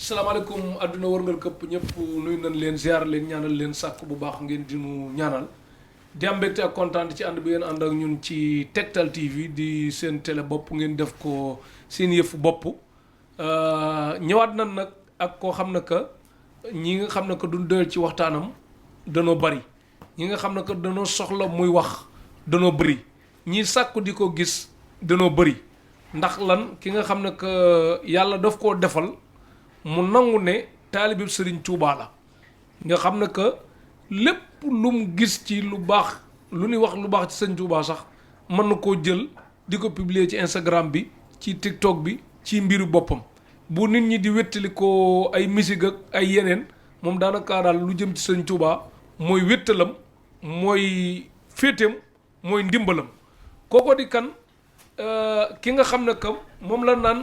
salaamaaleykum àdduna wërngal këpp ñëpp nuyu nañ leen ziar leen ñaanal leen sàkk bu baax ngeen di nu ñaanal di am mbégte ak kontaan ci ànd bi ngeen ànd ak ñun ci Tektal TV di seen télé bopp ngeen def ko seen yëfu bopp ñëwaat nañ nag ak koo xam ne que ñi nga xam ne que duñ doyal ci waxtaanam danoo bari ñi nga xam ne que danoo soxla muy wax danoo bëri ñi sàkku di ko gis danoo bëri ndax lan ki nga xam ne que yàlla daf koo defal mu nangu ne taalibe Sëriñ Tuubaa la nga xam ne que lépp lu mu gis ci lu baax lu ñuy wax lu baax ci Sëriñ Tuubaa sax mën na koo jël di ko publier ci Instagram bi ci TikTok bi ci mbiru boppam bu nit ñi di wéttali ko ay musique ak ay yeneen moom daanaka daal lu jëm ci Sëriñ Tuubaa mooy wéttalam mooy féeteem mooy ndimbalam kooko di kan ki nga xam ne que moom la naan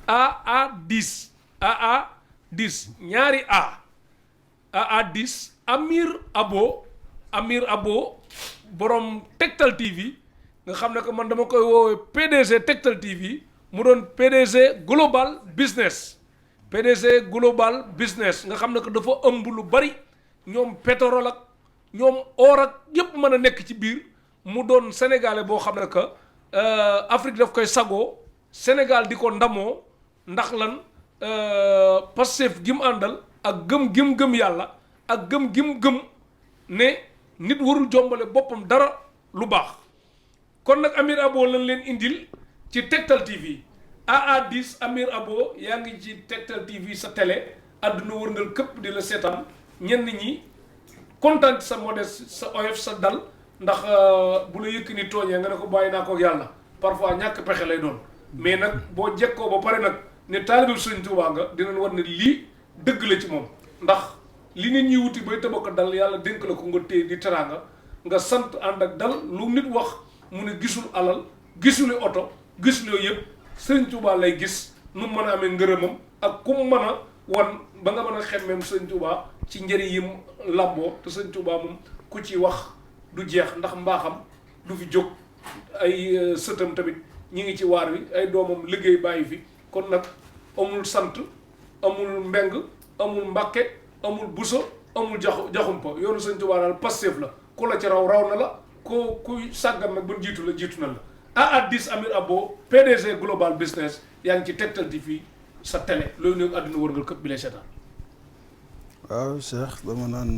AA10 AA10 ñaari AA10 Amir Abo borom Tektal TV nga xam ne que man dama koy woowee PDG Tektal TV mu doon PDG Global Business nga xam ne que dafa ëmb lu bari ñoom pétrole ak ñoom or ak yépp mën a nekk ci biir mu doon sénégalais boo xam ne que Afrique daf koy sagoo Sénégal di ko ndamoo ndax lan Pastef gi mu àndal ak gëm yàlla ak gëm ne nit warul jombale boppam dara lu baax kon nag Amir Abo lañ leen indil ci Tektal TV AA10 Amir Abo yaa ngi ci Tektal TV sa télé àdduna wërngal këpp di la seetaan ñenn ñi kontaan ci sa modeste sa oyof sa dal ndax bu la yëkk ni tooñee nga ne ko bàyyi naa ko yàlla parfois ñàkk pexe lay doon mais nag boo jekkoo ba pare nag ne taalibe Sëriñ Tuubaa nga dinañ war ne lii dëgg la ci moom ndax li nit ñi wuti bay tëba ko dal yàlla dénk la ko nga téye di teraanga nga sant ànd ak dal lu nit wax mu ne gisul alal gisuli oto gisul yooyu yëpp Sëriñ Tuubaa lay gis nu mën a amee ngërëmam ak ku mu mën a wan ba nga mën a xemmeem Sëriñ Tuubaa ci njëriñ yim làmboo te Sëriñ Tuubaa moom ku ci wax du jeex ndax mbaaxam du fi jóg ay sëtam tamit ñi ngi ci waar wi ay doomam liggéey bàyyi fi kon nag amul sant amul mbeng amul mbàkke amul buso amul jaxumpa yoonu Sëriñ Tuubaa daal Pastef la ku la ci raw na la ko kuy sàggan nag ba jiitu na la AA10 Amir Abo PDG Global Business yaa ngi ci Tektal TV sa télé loolu néegu àdduna wërngal këpp bi lay seetaan. waaw Cheikh dama naan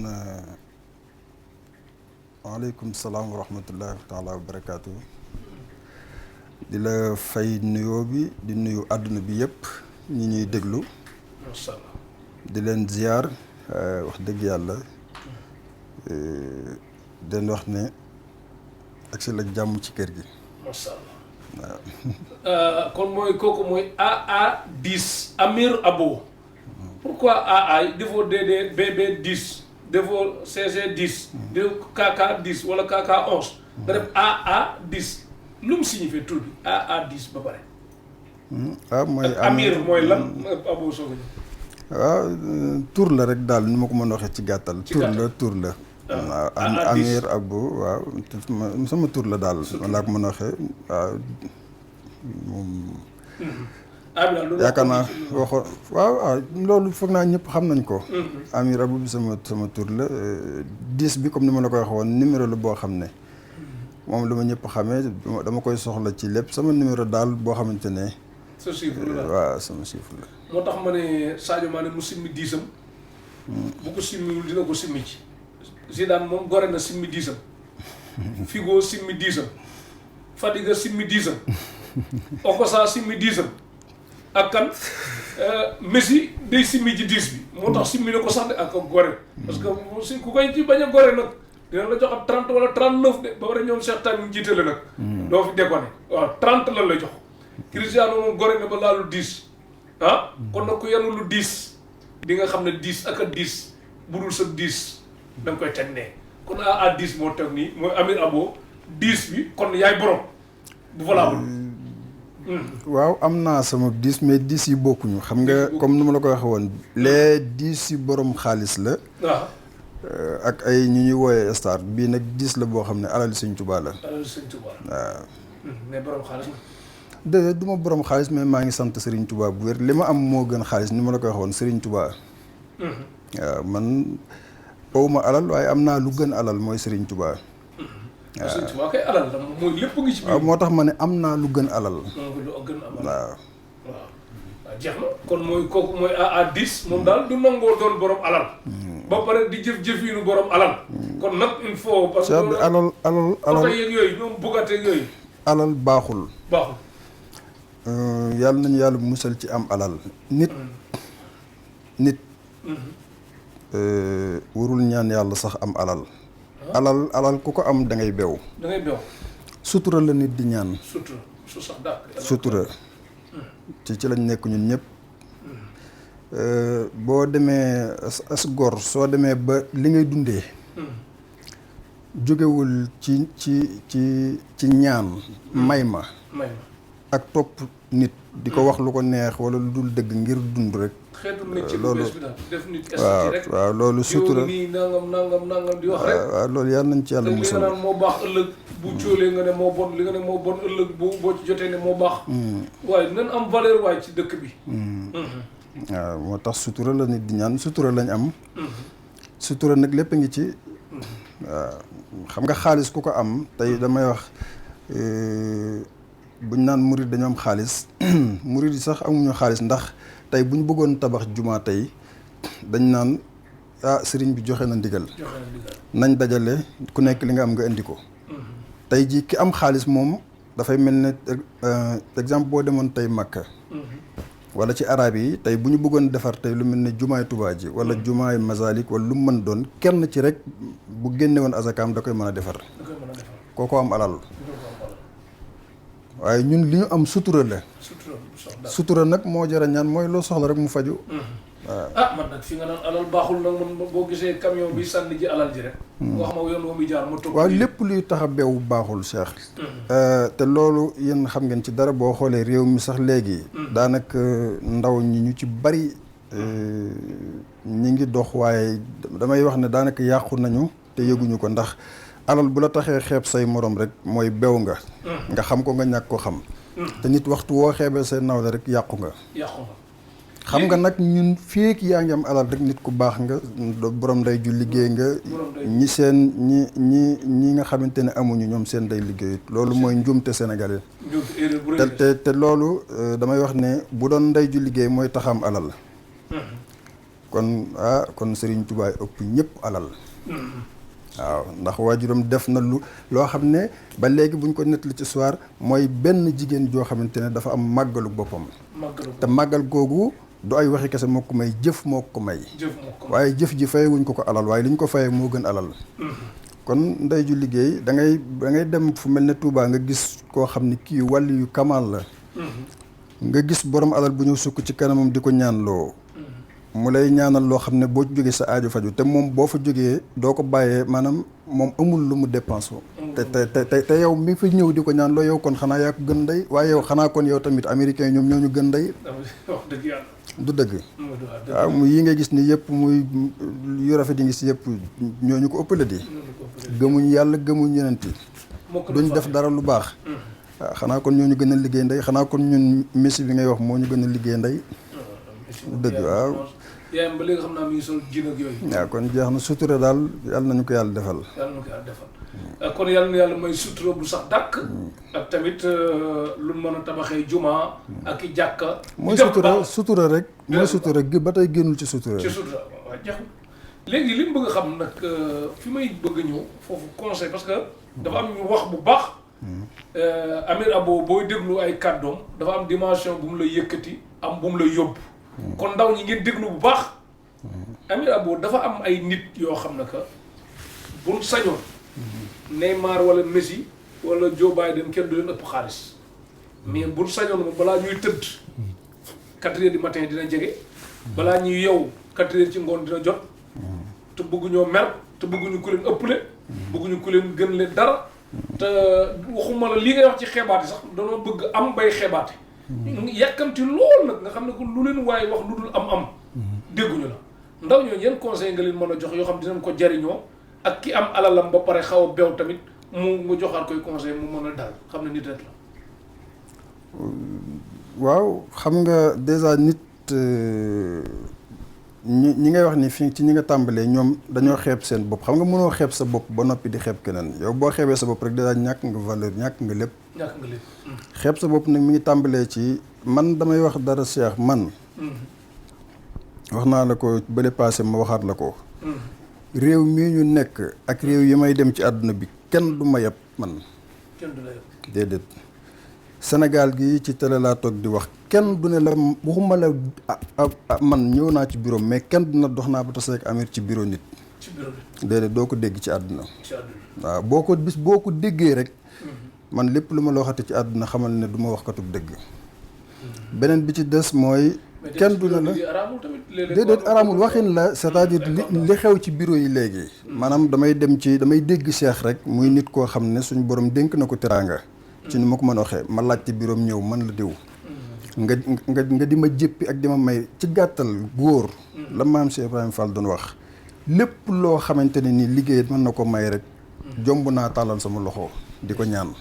waaleykum salaam wa rahmatullahi taala wa barakaatu. di la fay nuyoo bi di nuyu àdduna bi yëpp ñi ñuy déglu. macha allah di leen ziar wax dëgg yàlla den wax ne agsi la jàmm ci kër gi. macha allah waaw. kon kooku mooy AA10 Amir Abo. pourquoi AA defoo DD BB10 defoo CC10. defoo KK10 wala KK11. nga def AA10 lu mu signifie tur bi AA10 ba pare. mooy Amir mooy lan Abo soog a ñëw. waaw tur la rek daal ni ma ko mën a waxee ci gàttal. tur la. waaw Amir Abo waaw sama tur la daal laa ko mën a waxee waaw moom. yaakaar naa waxoon waaw loolu foog naa ñëpp xam nañ ko. Amir Abo bi sama tur la 10 bi comme ni ma la ko waxee woon numéro la boo xam ne moom la ma ñëpp xamee dama koy soxla ci lépp sama numéro daal boo xamante ne. sa chiffre la waaw sama chiffre la. moo tax ma ne Sadio Mané mu simmi 10am. bu ko simmiwul dina ko simmi ci. Zidane moom gore na simmi 10am. Figo simmi 10am. Fadiga simmi 10am. Okosa simmi 10am. ak kan Messi day simmi ci 10 bi. moo tax simmi na ko sax de ak gore. parce que si ku koy ci bañ a gore nag dina la jox ab 30 wala 39 de ba pare ñoom Cheikh Tall jiitale nag. doo fi déconné waaw 30 lan la jox. Cristiano moom gore na ba laalu 10 kon nag ku yenu lu 10 di nga xam ne 10 ak a 10 bu dul sa 10 da nga koy teg nee kon AA10 moo teg nii mooy Amir Abo 10 bi kon yaay borom bu valable. waaw am naa sama 10 mais 10 yi bokkuñu xam nga comme ni ma la ko waxee woon les 10 yi borom xaalis la. waaw. ak ay ñu ñuy wooyee star bii nag 10 la boo xam ne alal Sëriñ Tuubaa la. alal Sëriñ Tuubaa waaw. mais borom xaalis la. du ma borom xaalis mais maa ngi sant Serigne Touba bu wér li ma am moo gën xaalis ni ma la koy waxoon Serigne Touba. waaw man awma alal waaye am naa lu gën alal mooy Serigne Touba. waaw Serigne Touba kay alal la mooy lépp ngi ci biir. waaw moo tax ma ne am naa lu gën alal. waaw. jeex na kon mooy kooku mooy à 10 moom daal du nangoo doon borom alal. ba pare di jëf-jëfiinu borom alal. kon nag il faut. parce que alal yeeg yooyu ñoom buggateeg yooyu. alal baaxul. baaxul. yàlla nañu yàlla musal ci am alal. nit. warul ñaan yàlla sax am alal. alal ku ko am da ngay bew. da ngay bew. sutura la nit di ñaan. sutura su sax dàq. sutura. ci lañ nekk ñun ñëpp. boo demee as gor soo demee ba li ngay dundee. jógewul ci ñaan. may ma. ak topp nit. di ko wax lu ko neex wala lu dul dëgg ngir dund rek. loolu def nit rek. waaw loolu sutura nii nangam di wax rek. waaw loolu yàlla nañ ci yàlla musal. li nga naan moo baax ëllëg bu cóolee nga ne moo bon li nga ne moo bon ëllëg boo ci jotee ne moo baax. waaye nan am valeur waaye ci dëkk bi. waaw moo tax sutura la nit di ñaan sutura lañ am. sutura nag lépp a ngi ci. waaw xam nga xaalis ku ko am tey damay wax. buñ naan murid dañoo am xaalis murid yi sax amuñu xaalis ndax tey bu ñu bëggoon tabax jumaa tey dañ naan sëriñ bi joxe na ndigal nañ dajale ku nekk li nga am nga indi ko. tey jii ki am xaalis moom dafay mel ne exemple boo demoon tey Makka. wala ci arab yi tey bu ñu bëggoon defar tey lu mel ne jumaay Tuubaa ji wala jumaay Masalik wala lu mu mën doon kenn ci rek bu génne woon azakaam da koy mën a defar. kooko am alal. waaye ñun li ñu am sutura la. sutura nag moo jar a ñaan mooy loo soxla rek mu faju. waaw man nag fi nga naan alal baaxul nag man boo gisee camion bi sànni ji alal ji rek. wax ma yoon woo muy jaar ma topp. waaw lépp luy tax a beew baaxul Cheikh. te loolu yéen xam ngeen ci dara boo xoolee réew mi sax léegi. daanaka ndaw ñi ñu ci bari ñi ngi dox waaye damay wax ne daanaka yàqu nañu te yëguñu ko ndax. alal bu la taxee xeeb say morom rek mooy bew nga. nga xam ko nga ñàkk ko xam. te nit waxtu woo xeebee say nawle rek yàqu nga. xam nga nag ñun fii yaa ngi am alal rek nit ku baax nga borom ndey ju liggéey nga. ñi seen ñi nga xamante ne amuñu ñoom seen day liggéeyut loolu mooy njuumte sénégalais. te loolu damay wax ne bu doon ndey ju liggéey mooy taxam alal. kon Serigne Touba ëpp ñëpp alal. waaw ndax waajuram def na loo xam ne ba léegi buñ ko nettali ci soir mooy benn jigéen joo xamante ne dafa am màggalu boppam. te màggal googu du ay waxi kese moo ko may jëf moo ko may. waaye jëf ji fayewuñ ko alal waaye li ñu ko fayee moo gën alal. kon ndey ju liggéey da ngay dem fu mel ne Touba nga gis koo xam ne kii wàlli yu kamal la. nga gis borom alal bu ñëw sukk ci kanamam di ko ñaanloo. mu lay ñaanal loo xam ne boo jógee sa aajo faju te moom boo fa jógee doo ko bàyyee maanaam moom amul lu mu dépense woo te yow mi fi ñëw di ko ñaan loo yow kon xanaa yaa ko gën ndey waaye yow xanaa kon yow tamit américain ñoom ñoo ñu gën ndey du dëgg waaw mu yi nga gis ni yëpp muy yu rafet yi ngi si yëpp ñooñu ko ëppale di gëmuñ yàlla gëmuñ yeneen yi duñ def dara lu baax waaw xanaa kon ñoo ñu gën a liggéey ndey xanaa kon ñun messi bi ngay wax moo ñu gën a liggéey ndey dëgg waaw yaayam ba léegi xam naa mi ngi sol jin ak yooyu. waaw kon jeex na sutura daal yàlla nañu ko yàlla defal. kon yàlla na yàlla may sutura bu sax dàkk. ak tamit lu mën a tabaxee juma. ak i jàkka. mooy sutura rek. mooy sutura gi ba tey génnul ci sutura. ci sutura waaw jeex na léegi li mu bëgg a xam nag fi may bëgg a ñëw foofu conseil parce que dafa am ñu wax bu baax. Amir Abo booy déglu ay kàddoom dafa am dimension bu mu lay yëkkati am bu mu lay yóbbu. kon ndaw ñi ngeen déglu bu baax. Amir Abo dafa am ay nit yoo xam ne que buñ sañoon. Neymar wala Messi wala Joe Biden kenn du leen ëpp xaalis. mais buñ sañoon moom balaa ñuy tëdd. 4 heures du matin dina jege. balaa ñuy yow 4 heures ci ngoon dina jot. te bëgguñoo mer te bëgguñu ku leen ëpple. bëgguñu ku leen gën leen dara. te waxuma la li ngay wax ci xeebaate sax danoo bëgg am bay xeebaate. yàkkamti lool nag nga xam ne ko lu leen waaye wax lu dul am dégguñu la ndaw ñooñu yenn conseil nga leen mën a jox yoo xam dinañ ko jariñoo ak ki am alalam ba pare xaw a beew tamit mu nga joxaat koy conseil mu mën a dal xam ne nit rek la waaw xam nga déjà nit ñi ngay wax ni fii ci ñi nga tàmbalee ñoom dañoo xeeb seen bopp xam nga mënoo xeeb sa bopp ba noppi di xeeb keneen yow boo xeebee sa bopp rek déjà ñàkk nga valeur ñàkk nga lépp. xeeb sa bopp nag mi ngi tàmbalee ci man damay wax dara Cheikh man. wax naa la ko bële passé ma waxaat la ko. réew mii ñu nekk ak réew yi may dem ci àdduna bi kenn du ma yab man. kenn du la yab. déedéet Sénégal gi ci télé laa toog di wax kenn du ne la waxuma la man ñëw naa ci bureau mais kenn du na dox naa ba tase ak Amir ci bureau nit. ci bureau nit. déedéet doo ko dégg ci àdduna. ci àdduna. waaw boo ko déggee rek. man lépp lu ma la waxati ci àdduna xamal ne du ma wax katub dëgg. beneen bi ci des mooy. kenn du ne la déedéet araamul waxin la c'est-à-dire li xew ci bureau yi léegi. maanaam damay dégg Cheikh rek muy nit koo xam ne suñu borom dénk na ko teraanga. ci ni ma ko mën a waxee ma laaj ci bureau ñëw man la diw. nga di ma jéppi ak di ma may ci gàttal góor. la maam Cheikh Ibrahima Fall doon wax. lépp loo xamante ne ni liggéey mën na ko may rek. jomb naa tàllal sama loxo di ko ñaan.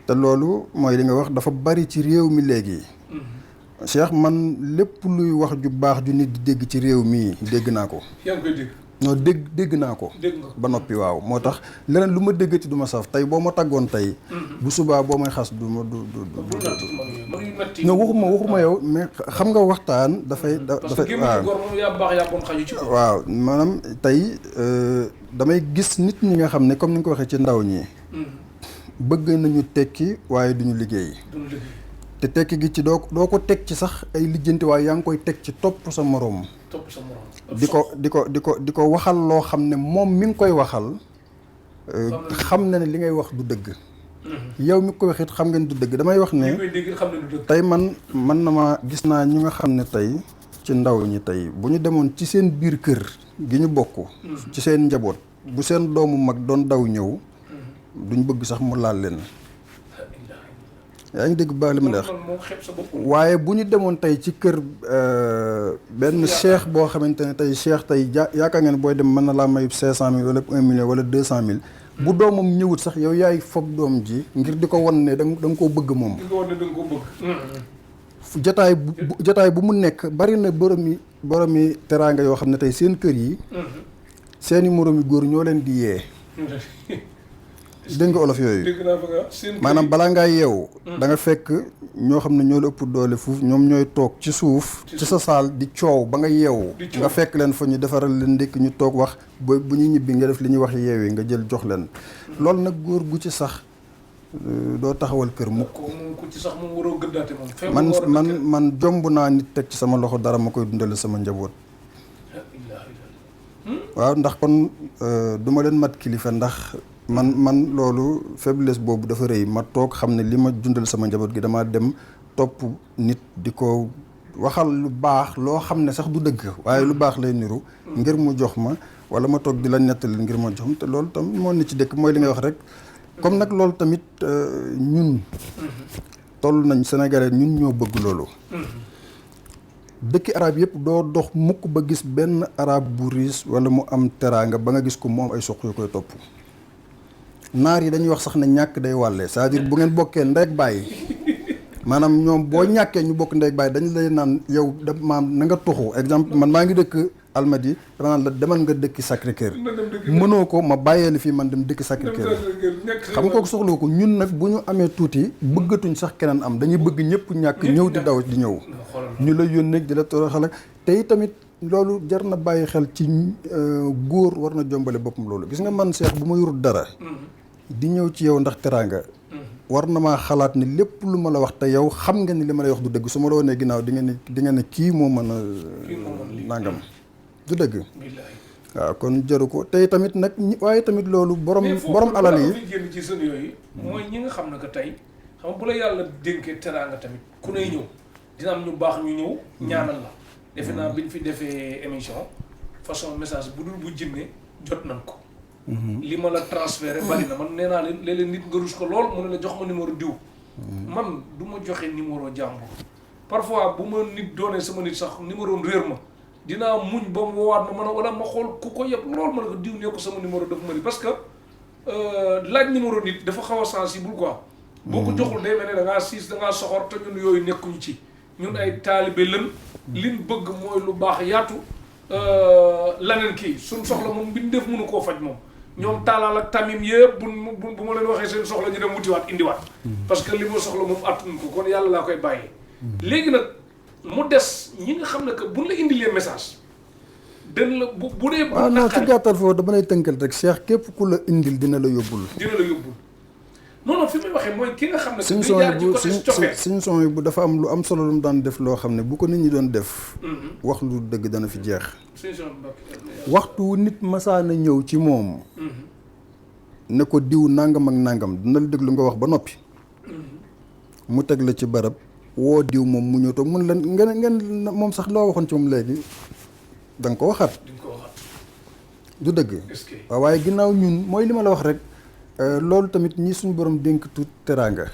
te loolu mooy li nga wax dafa bari ci réew mi léegi. Cheikh man lépp luy wax ju baax ju nit di dégg ci réew mii dégg naa ko. yaa ngi koy dégg. non dégg naa ko. ba noppi waaw moo tax leneen lu ma déggati du ma saf tey boo ma tàggoon tey. bu subaa boo may xas du ma du. non waxuma yow mais xam nga waxtaan dafay. dafay waaw waaw maanaam tey damay gis nit ñi nga xam ne comme ni nga ko waxee ci ndaw ñi. bëgg nañu tekki waaye duñu liggéey. te tekki gi ci doo ko teg ci sax ay lijjanti waaye yaa ngi koy teg ci topp sa moroom. di ko waxal loo xam ne moom mi ngi koy waxal. xam na ne li ngay wax du dëgg. yow mi koy wax it xam nga ne du dëgg damay wax ne. tey man na ma gis naa ñi nga xam ne tey ci ndaw ñi tey bu ñu demoon ci seen biir kër gi ñu bokk. ci seen njaboot bu seen doomu mag doon daw ñëw. duñ bëgg sax mu laal leen. yaa ngi dégg baax li ma wax waaye bu ñu demoon tey ci kër benn cheikh boo xamante ne tey cheikh tey yaakaar ngeen booy dem mën na laa may 500,000 wala 1 million wala 200,000. bu doomam ñëwut sax yow yaay fob doom ji ngir di ko wan ne da nga koo bëgg moom. di ko wan ne da nga koo bëgg. jotaay bu mu nekk bari na boromi teraanga yoo xam ne tey seen kër yi. seeni moroomi góor ñoo leen di yee. dégg nga olof yooyu maanaam balaa ngaa yeewu da nga fekk ñoo xam ne ñoo la ëpp doole fuuf ñoom ñooy toog ci suuf ci sa saal di coow ba nga yeewu nga fekk leen fa ñu defaral leen ndékk ñu toog wax ba bu ñuy ñibbi nga def li ñuy wax yeewi nga jël jox leen loolu nag góor gu ci sax doo taxawal kër mukk ku ci sax moom waroo gëddaate moom man jomb naa nit teg ci sama loxo dara ma koy dundale sama njaboot waaw ndax kon du ma leen mat kilifa ndax man loolu faiblesse boobu dafa rëy ma toog xam ne li ma dundal sama njaboot gi damaa dem topp nit di ko waxal lu baax loo xam ne sax du dëgg waaye lu baax lay niru ngir mu jox ma wala ma toog di la nettali ngir ma jox ma te loolu tam moo ne ci dëkk mooy li ngay wax rek comme nag loolu tamit ñun toll nañ Sénégalais ñun ñoo bëgg loolu dëkki arab yëpp doo dox mukk ba gis benn arab bu riis wala mu am teraanga ba nga gis ko mu am ay soq yu koy topp naar yi dañuy wax sax ne ñàkk day wàlle c'est-à-dire bu ngeen bokkee ndey ak bàyyi maanaam ñoom boo ñàkkee ñu bokk ndey ak bàyyi dañu lay naan yow da maam na nga tuxu exemple man maa ngi dëkk Almadi dama naan la demal nga dëkki Sacré-Cœur mënoo ko ma bàyyee li fii man dem dëkki Sacré-Cœur xam nga kooku soxloo ko ñun nag bu ñu amee tuuti bëggatuñ sax keneen am dañuy bëgg ñëpp ñàkk ñëw di daw di ñëw ñu la yónnee di la toroxal tey tamit loolu jar na bàyyi xel ci góor war na jombale boppam loolu gis nga man Cheikh bu ma yorut dara di ñëw ci yow ndax teraanga war na maa xalaat ni lépp lu ma la wax te yow xam nga ni li ma lay wax du dëgg su ma la wanee ginnaaw di nga ne kii moo mën a nangam du dëgg waaw kon jaru ko tey tamit nag waaye tamit loolu borom alal yi génn ci sën yooyu mooy ñi nga xam ne que tey xam nga bu la yàlla dénkee teraanga tamit ku nay ñëw dina am ñu baax ñu ñëw ñaanal la defe naa bi ñu fi defee émission façon message bu dul bu jinne jot nañ ko li ma la transféré bari na man nee naa leen léeg-léeg nit nga rus ko lool mu ne la jox ma numéro diw man du ma joxe numéro jàmbur parfois bu ma nit doonee sama nit sax numéro réer ma dinaa muñ ba mu woowaat ma mën a wala ma xool ku ko yëpp lool ma ne ko diw ne ko sama numéro dafa ma ni parce que laaj numéro nit dafa xaw a sensible quoi boo ko joxul day mel ne da ngaa siis da ngaa soxor te ñun yooyu nekkuñu ci ñun ay taalibe lën liñ bëgg mooy lu baax yaatu laneen kii suñ soxla moom mbindeef mënu koo faj moom ñoom taalaal ak tamim yëpp bu ma leen waxee seen soxla ñu dem wutiwaat indiwaat parce que li ma soxla moom attun ko kon yàlla laa koy bàyyee léegi nag mu des ñi nga xam ne que buñ la indilee message den la bu dee bu non ci gàttal foofu dama lay tënkal rek Cheikh képp ku la indil dina la yóbbul non fi may waxee mooy ki nga xam ne suñ son yi bu dafa am lu am solo lu mu daan def loo xam ne bu ko nit ñi doon def wax lu dëgg dana fi jeex waxtu nit masaana ñëw ci moom ne ko diw nangam ak nangam dina la déglu nga wax ba noppi mu teg la ci barab woo diw moom mu ñëw toog mun la ngeen moom sax loo waxoon ci moom léegi da nga ko waxaat du dëgg waaw waaye ginnaaw ñun mooy li ma la wax rek loolu tamit ñi suñu borom dénk tuut teraanga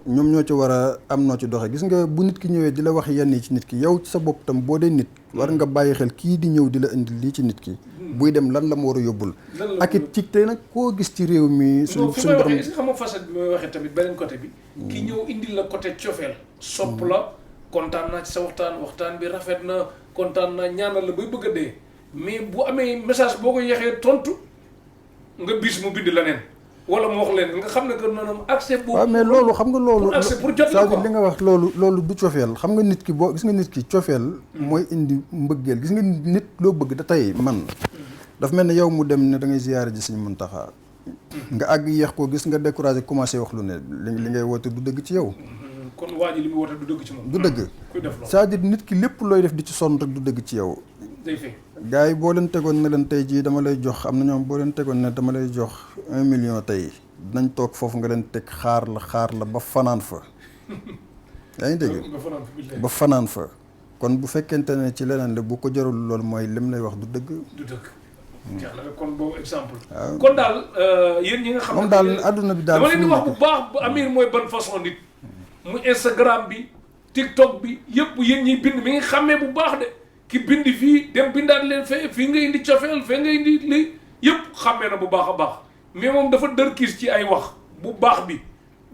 ñoom ñoo ci war a am noo ci doxe gis nga bu nit ki ñëwee di la wax yenn yi ci nit ki yow ci sa bopp tam boo dee nit war nga bàyyi xel kii di ñëw di la indi lii ci nit ki buy dem lan la mu war a yóbbul ak it ci te nag koo gis ci réew mi suñu borom est-ce que xam nga facette bi may waxee tamit beneen côté bi ki ñëw indi la côté cofeel sopp la kontaan naa ci sa waxtaan bi rafet na kontaan naa ñaanal la bay bëgg a dee mais bu amee message boo ko yexee tontu nga bis mu bind leneen wala mu wax leen nga xam ne que noonu accès boobu. waaw mais loolu xam nga loolu. accès pour jot la quoi li nga wax loolu du cofeel xam nga nit ki boo gis nga nit ki cofeel mooy indi mbëggeel gis nga nit loo bëgg da tey man. dafa mel ne yow mu dem ne da ngay ziyaare ji Sëñ Muntaxa nga àgg yéex koo gis nga découragé commencé wax lu ne li ngay woote du dëgg ci yow. kon waa ji li muy woote du dëgg ci moom. du dëgg c'est-à-dire nit ki lépp looy def di ci sonn rek du dëgg ci yow. gars yi boo leen tegoon ne leen tey jii dama lay jox am na ñoom boo leen tegoon ne dama lay jox 1 million tey dinañ toog foofu nga leen teg xaar la ba fanaan fa yaa ngi dégg ba fanaan fa kon bu fekkente ne ci leneen la bu ko jarul loolu mooy lim lay wax du dëgg jeex na kon boobu exemple kon daal yéen ñi nga xam ne moom daal adduna bi daal dama leen di wax bu baax bu Amir mooy ban façon nit mu Instagram bi TikTok bi yëpp yéen ñiy bind mi ngi xàmmee bu baax de ki bind fii dem bindaat leen fii nga indi cofeel fee nga indi lii yëpp xàmmee na bu baax a baax mais moom dafa dërkiis ci ay wax bu baax bi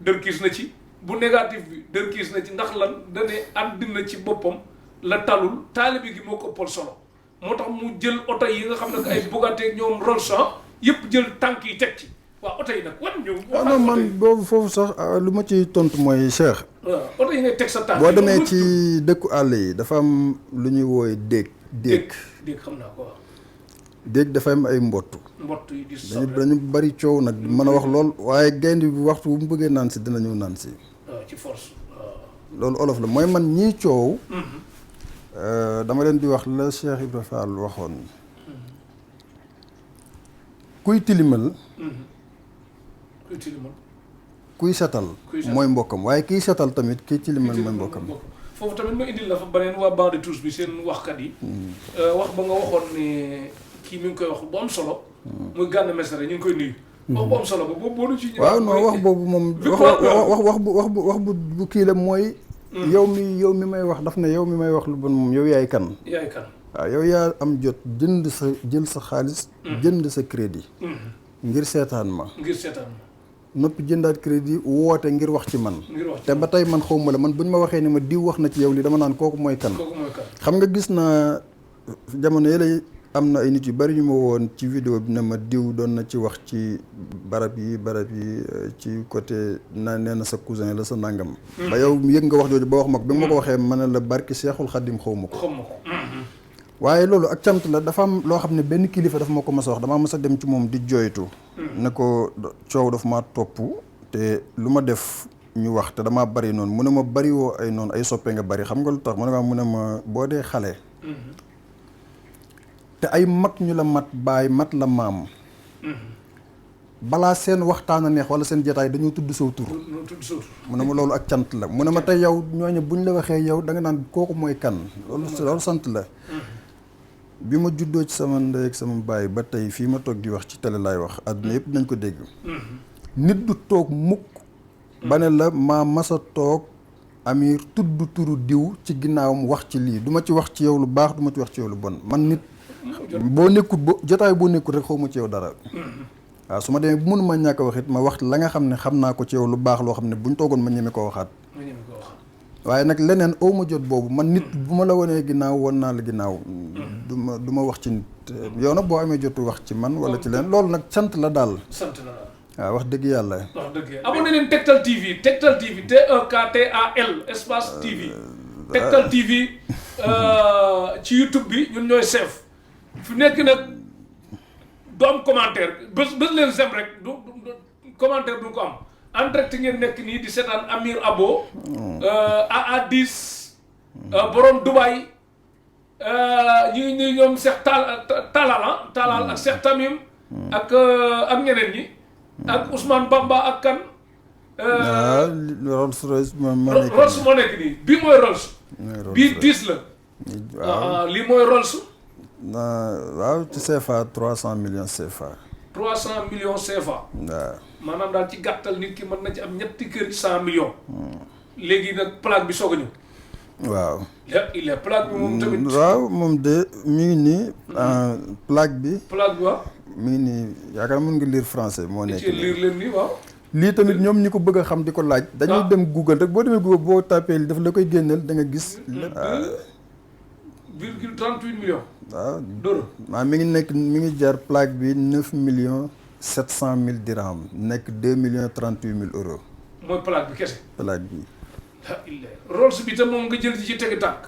dërkiis na ci bu négatif bi dërkiis na ci ndax lan dane àddina ci boppam la talul taalibe gi moo ko ëppal solo moo tax mu jël oto yi nga xam ne ay Bugatti ñoom Rolls-Royce yëpp jël tànk yi teg ci waaw oto yi nag wan ñu non man boobu foofu sax lu ma ci tontu mooy Cheikh waaw oto yi ngay teg sa tànk boo demee ci dëkku àll yi dafa am lu ñuy wooye déeg xam naa ko waaw déeg dafa am ay mbott yi di dañu bari coow nag mën a wax lool waaye gaynde bi waxtu bu mu bëggee naan si dina ñëw naan si waaw ci force loolu olof la mooy man ñii coow dama leen di wax la Cheikh Ibrahima Fall waxoon kuy tilimal kuy setal mooy mbokkam waaye kiy setal tamit kiy tilimal mooy mbokkam foofu tamit ma indil la fa beneen waa bande tous bi seen waxkat yi wax ba nga waxoon ne kii mi ngi koy wax bu am solo muy Gana Messere ñu ngi koy nuyu wax bu am solo ba boobu boolu ci waaw non wax boobu moom wax bu kii la mooy yow mi may wax daf ne yow mi may wax lu bon moom yow yaay kan waaw yow yaa am jot jël sa xaalis jënd sa crédit ngir seetaan ma noppi jëndaat crédit woote ngir wax ci man te ba tey man xawma la man bu ñu ma waxee ni ma diw wax na ci yow li dama naan kooku mooy kan xam nga gis naa jamono yële am na ay nit yu bari ñu ma woon ci vidéo bi ne ma diw doon na ci wax ci barab yi ci côté nee na sa cousin la sa nangam ba yow yëg nga wax jooju ba wax ma ko bi ma ko waxee ma ne la barki Seexul Xadim xawma ko waaye loolu ak cant la dafa am loo xam ne benn kilifa dafa ma ko mas a wax damaa mas a dem ci moom di jooytu ne ko coow dafa ma topp te lu ma def ñu wax te damaa bari noonu mu ne ma bari woo ay noonu ay soppe nga bari xam nga lu tax mu ne ma boo dee xale te ay mag ñu la mat baay mat la maam balaa seen waxtaan a neex wala seen jotaay dañoo tudd saw tur mu ne ma loolu ak cant la mu ne ma tey yow ñooñu buñ la waxee yow da nga naan kooku mooy kan loolu sant la bi ma juddoo ci sama ndey ak sama baay ba tey fii ma toog di wax ci télé laay wax àdduna yëpp nañ ko dégg nit du toog mukk ba ne la maa masa toog Amir tudd turu diw ci ginnaawam wax ci lii du ma ci wax ci yow lu baax du ma ci wax ci yow lu bon man nit boo nekkul jotaay boo nekkul rek xaw ma ci yow dara waaw su ma demee bu mënuma ñàkk a wax it ma wax la nga xam ne xam naa ko ci yow lu baax loo xam ne buñ toogoon ma ñeme ko waxaat. waaye nag leneen aw ma jot boobu man nit bu ma la wanee ginnaaw won naa la ginnaaw. du ma wax ci nit yow nag boo amee jotu wax ci man wala ci leen loolu nag sant la daal. sant la daal. waaw wax dëgg yàlla. wax dëgg yàlla abonné leen Tektal TV Tektal TV TEKTAL espace TV. Tektal TV ci YouTube bi ñun ñooy chef fi nekk nag du am commentaire bés leen sem rek du commentaire du ko am en direct ngeen nekk nii di seetaan Amir Abo AA10 borom Dubaï ñi ñoom Cheikh Talal ak Cheikh Tamim ak ñeneen ñi ak Ousmane Bamba ak kan Rolls Royce Rolls moo nekk nii bii mooy Rolls bii 10 la waaw lii mooy Rolls waaw ci CFA 300 millions CFA 300 millions CFA waaw maanaam daal ci gàttal nit ki mën na ci am ñetti kër 100 millions léegi nag plaque bi soog a ñëw waaw il est plaque bi moom tamit waaw moom de mi ngi nii plaque bi waaw mi ngi nii yaakaar mën nga lire français moo nekk ci lire leen nii waaw lii tamit ñoom ñi ko bëgg a xam di ko laaj dañuy dem Google rek boo demee Google boo tapé li daf la koy génneel da nga gis 2,38 millions waaw d'euros maa mi ngi jar plaque bi 9 millions 700 mille dirham nekk 2 millions 38 mille euros mooy plaque bi kese plaque bi Rolls bi tam moom nga jël ci tegi tànk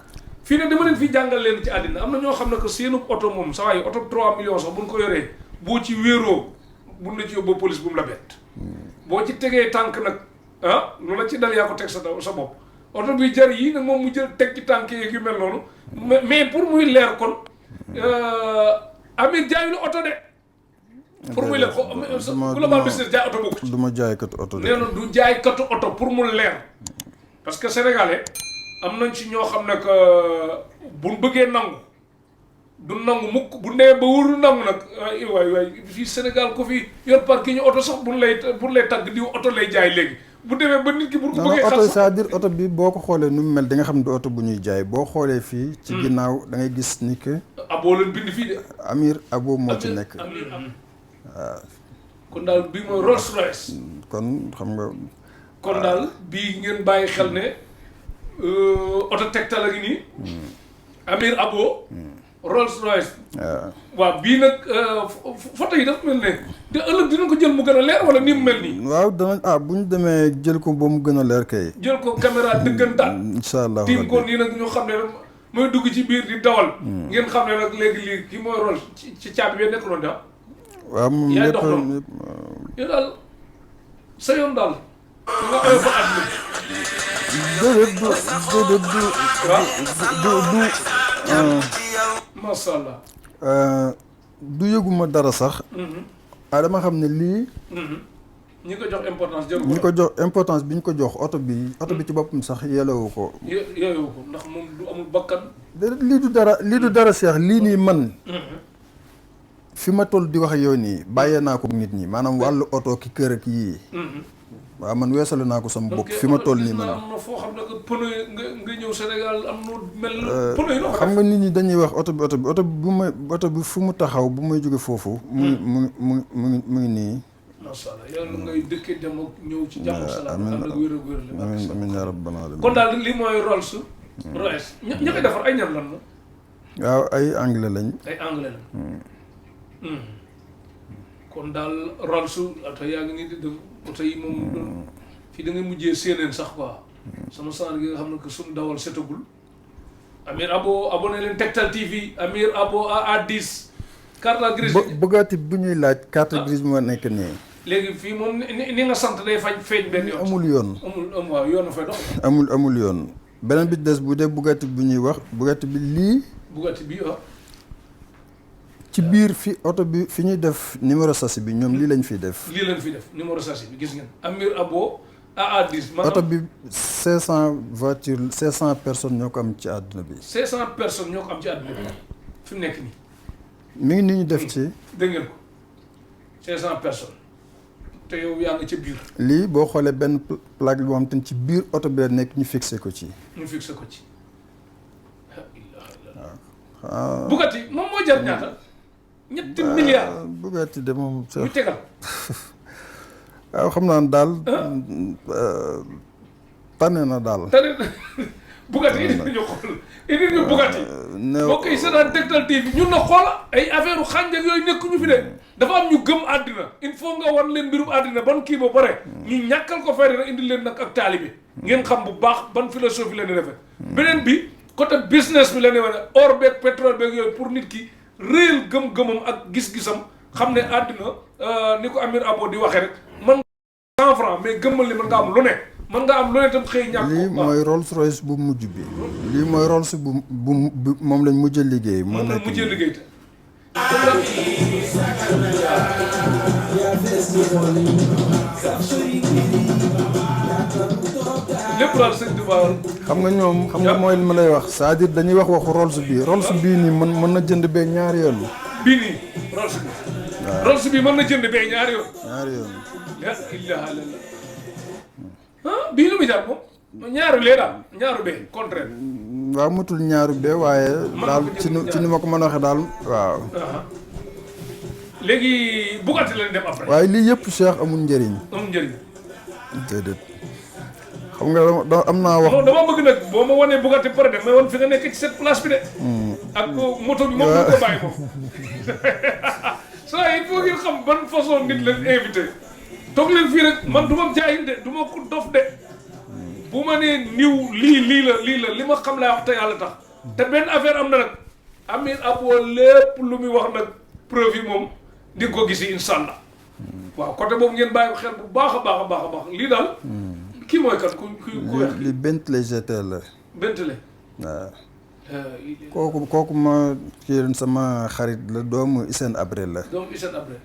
fii ne dama leen fi jàngal leen ci àddina am na ñoo xam ne que seenu oto moom sa waaye oto 3 millions sax buñ ko yoree boo ci wéeroo buñ la ci yóbbu police bu mu la bett boo ci tegee tànk nag lu la ci dal yaa ko teg sa bopp oto bi jar yii nag moom mu jël teg ci tànk yeeg yu mel noonu mais pour muy leer kon Amir jaayu la oto de pour muy leer global business jaay oto bokku ci du ma jaaykatu oto de nee na du jaaykatu oto pour mu leer parce que sénégalais am nañ ci ñoo xam ne que buñ bëggee nangu du nangu mukk bu nee ba wóorul nangu nag waay fii Sénégal ko fi yor parking ñu oto sax buñ lay tàgg diw oto lay jaay léegi bu demee ba nit ki bu bëggee oto c'est-à-dire oto bi boo ko xoolee nu mu mel di nga xam ne du oto bu ñuy jaay boo xoolee fii ci ginnaaw da ngay gis ni que Abo leen bind fii de Amir Abo moo ci nekk waaw kon daal bii mooy Rolls Royce kon xam nga kon daal bii ngeen bàyyi xel ne oto Tektal a ngi nii Amir Abo Rolls Royce waaw bii nag photo yi dafa mel ne te ëllëg dina ko jël mu gën a leer wala ni mu mel nii waaw danañ bu ñu demee jël ko ba mu gën a leer kay jël ko caméra dëggantaan incha allah tiim ko nii nag ñu xam ne mooy dugg ci biir di dawal ngeen xam ne nag léegi lii kii mooy Rolls ci caabi bi nekk noonu da waaw moom yaay lépp dox loolu yow daal sa yoon daal nga oyo fa àdduna masha Allah du yëguma dara sax dama xam ne lii ñi ko jox importance jarul ñi ko jox importance bi ñu ko jox oto bi ci boppam sax yelewu ko yooyu ko ndax moom du amul bakkan lii du dara Cheikh lii nii man fi ma toll di wax ak yow nii bàyyee naa ko nit ñi maanaam wàllu oto ki kër ak yii waaw man weesale naa ko sama bopp fi ma toll nii man am na foo xam ne que pneu nga ñëw Sénégal am na mel pneu yi xam nga nit ñi dañuy wax oto bi fu mu taxaw bu may jóge foofu mu ngi nii masha Allah yàlla ngay dëkkee dem ak ñëw ci jàmm salaam ànd ak wér ak wér la amiin yaa rabbal aalamiin kon daal li mooy Rolls Royce ña koy defar ay ñan lan la waaw ay anglais lañ ay anglais la kon daal Rolls oto yaa ngi nii di def oto yi moom fii da ngay mujjee séeneen sax quoi sama saar gi nga xam ne que suñu dawal setagul Amir Abo abonné leen Tektal TV Amir Abo AA10 carte grise Bugatti bu ñuy laaj carte grise moo nekk nii léegi fii moom ni nga sant day feeñ benn yoon amul yoon waaw yoon na fay dox amul yoon beneen bi des bu dee Bugatti bu ñuy wax Bugatti bi lii Bugatti bi waaw ci biir fi oto bi fi ñuy def numéro châssis bi ñoom lii lañ fiy def numéro châssis bi gis ngeen Amir Abo AA10 oto bi 500 voitures 500 personnes ñoo ko am ci àdduna bi 500 personnes ñoo ko am ci àdduna bi fi mu nekk nii mi ngi ni ñu def ci dégg ngeen ko 500 personnes te yow yaa nga ca biir lii boo xoolee benn plaque boo xam te ci biir oto bi la nekk ñu fixé ko ci Bugatti moom moo jar ñaata ñetti milliards Bugatti de moom ñu tegal. waaw xam naa daal tane na daal. Bugatti indi ñu xool indi ñu Bugatti. mbokk yi seetaan Tektal TV ñun na xoola ay affaire u xànj ak yooyu nekkuñu fi de dafa am ñu gëm àddina il faut nga wan leen mbirum àddina ban kii ba pare ñu ñàkkal ko fayda nag indi leen nag ak taalibe ngeen xam bu baax ban philosophie la ni defee beneen bi côté business bi la ne wane or beeg pétrole beeg yooyu pour nit ki réel gëm-gëmam ak gis-gisam xam ne àddina ni ko Amir Abo di waxee rek man 100 francs mais gëmmal ni man nga am lu ne man nga am lu ne tam xëy ñàkk lii mooy Rolls Royce bu mujj bi lii mooy Rolls bu moom lañ mujj liggéey moom lañ mujjee liggéey te lépp daal sëñ Touba xam nga ñoom xam nga mooy li ma lay wax c'est-à-dire dañuy wax waxu Rolls bii nii mën na jënd bee ñaari yoon bii nii Rolls bi mën na jënd bee ñaari yoon la ilaha illallah bii lu muy jar moom ñaaru lee daal ñaaru bee contraire waaw matul ñaaru bee waaye daal ci ni ma ko mën a waxee daal waaw léegi Bugatti lañ dem après waaye lii yëpp Cheikh amul njëriñ déedéet xam nga am naa wax dama bëgg nag boo ma wanee Bugatti pare de may wan fi nga nekk ci cette place bi de ak moto bi moom duñ ko bàyyi moom ça il faut ngeen xam ban façon nit leen invité toog leen fii rek man du ma jaay de du ma ko dof de bu ma nee niw lii la li ma xam laa wax te yàlla tax te benn affaire am na nag Amir Abo lépp lu muy wax nag preuve yi moom di nga ko gisi incha allah waaw côté boobu ngeen bàyyi ko xel bu baax a baax lii daal kii mooy kat ku weex li Bentley GT la Bentley waaw kooku ma kii sama xarit la doomu Hissène Habré la doomu Hissène Habré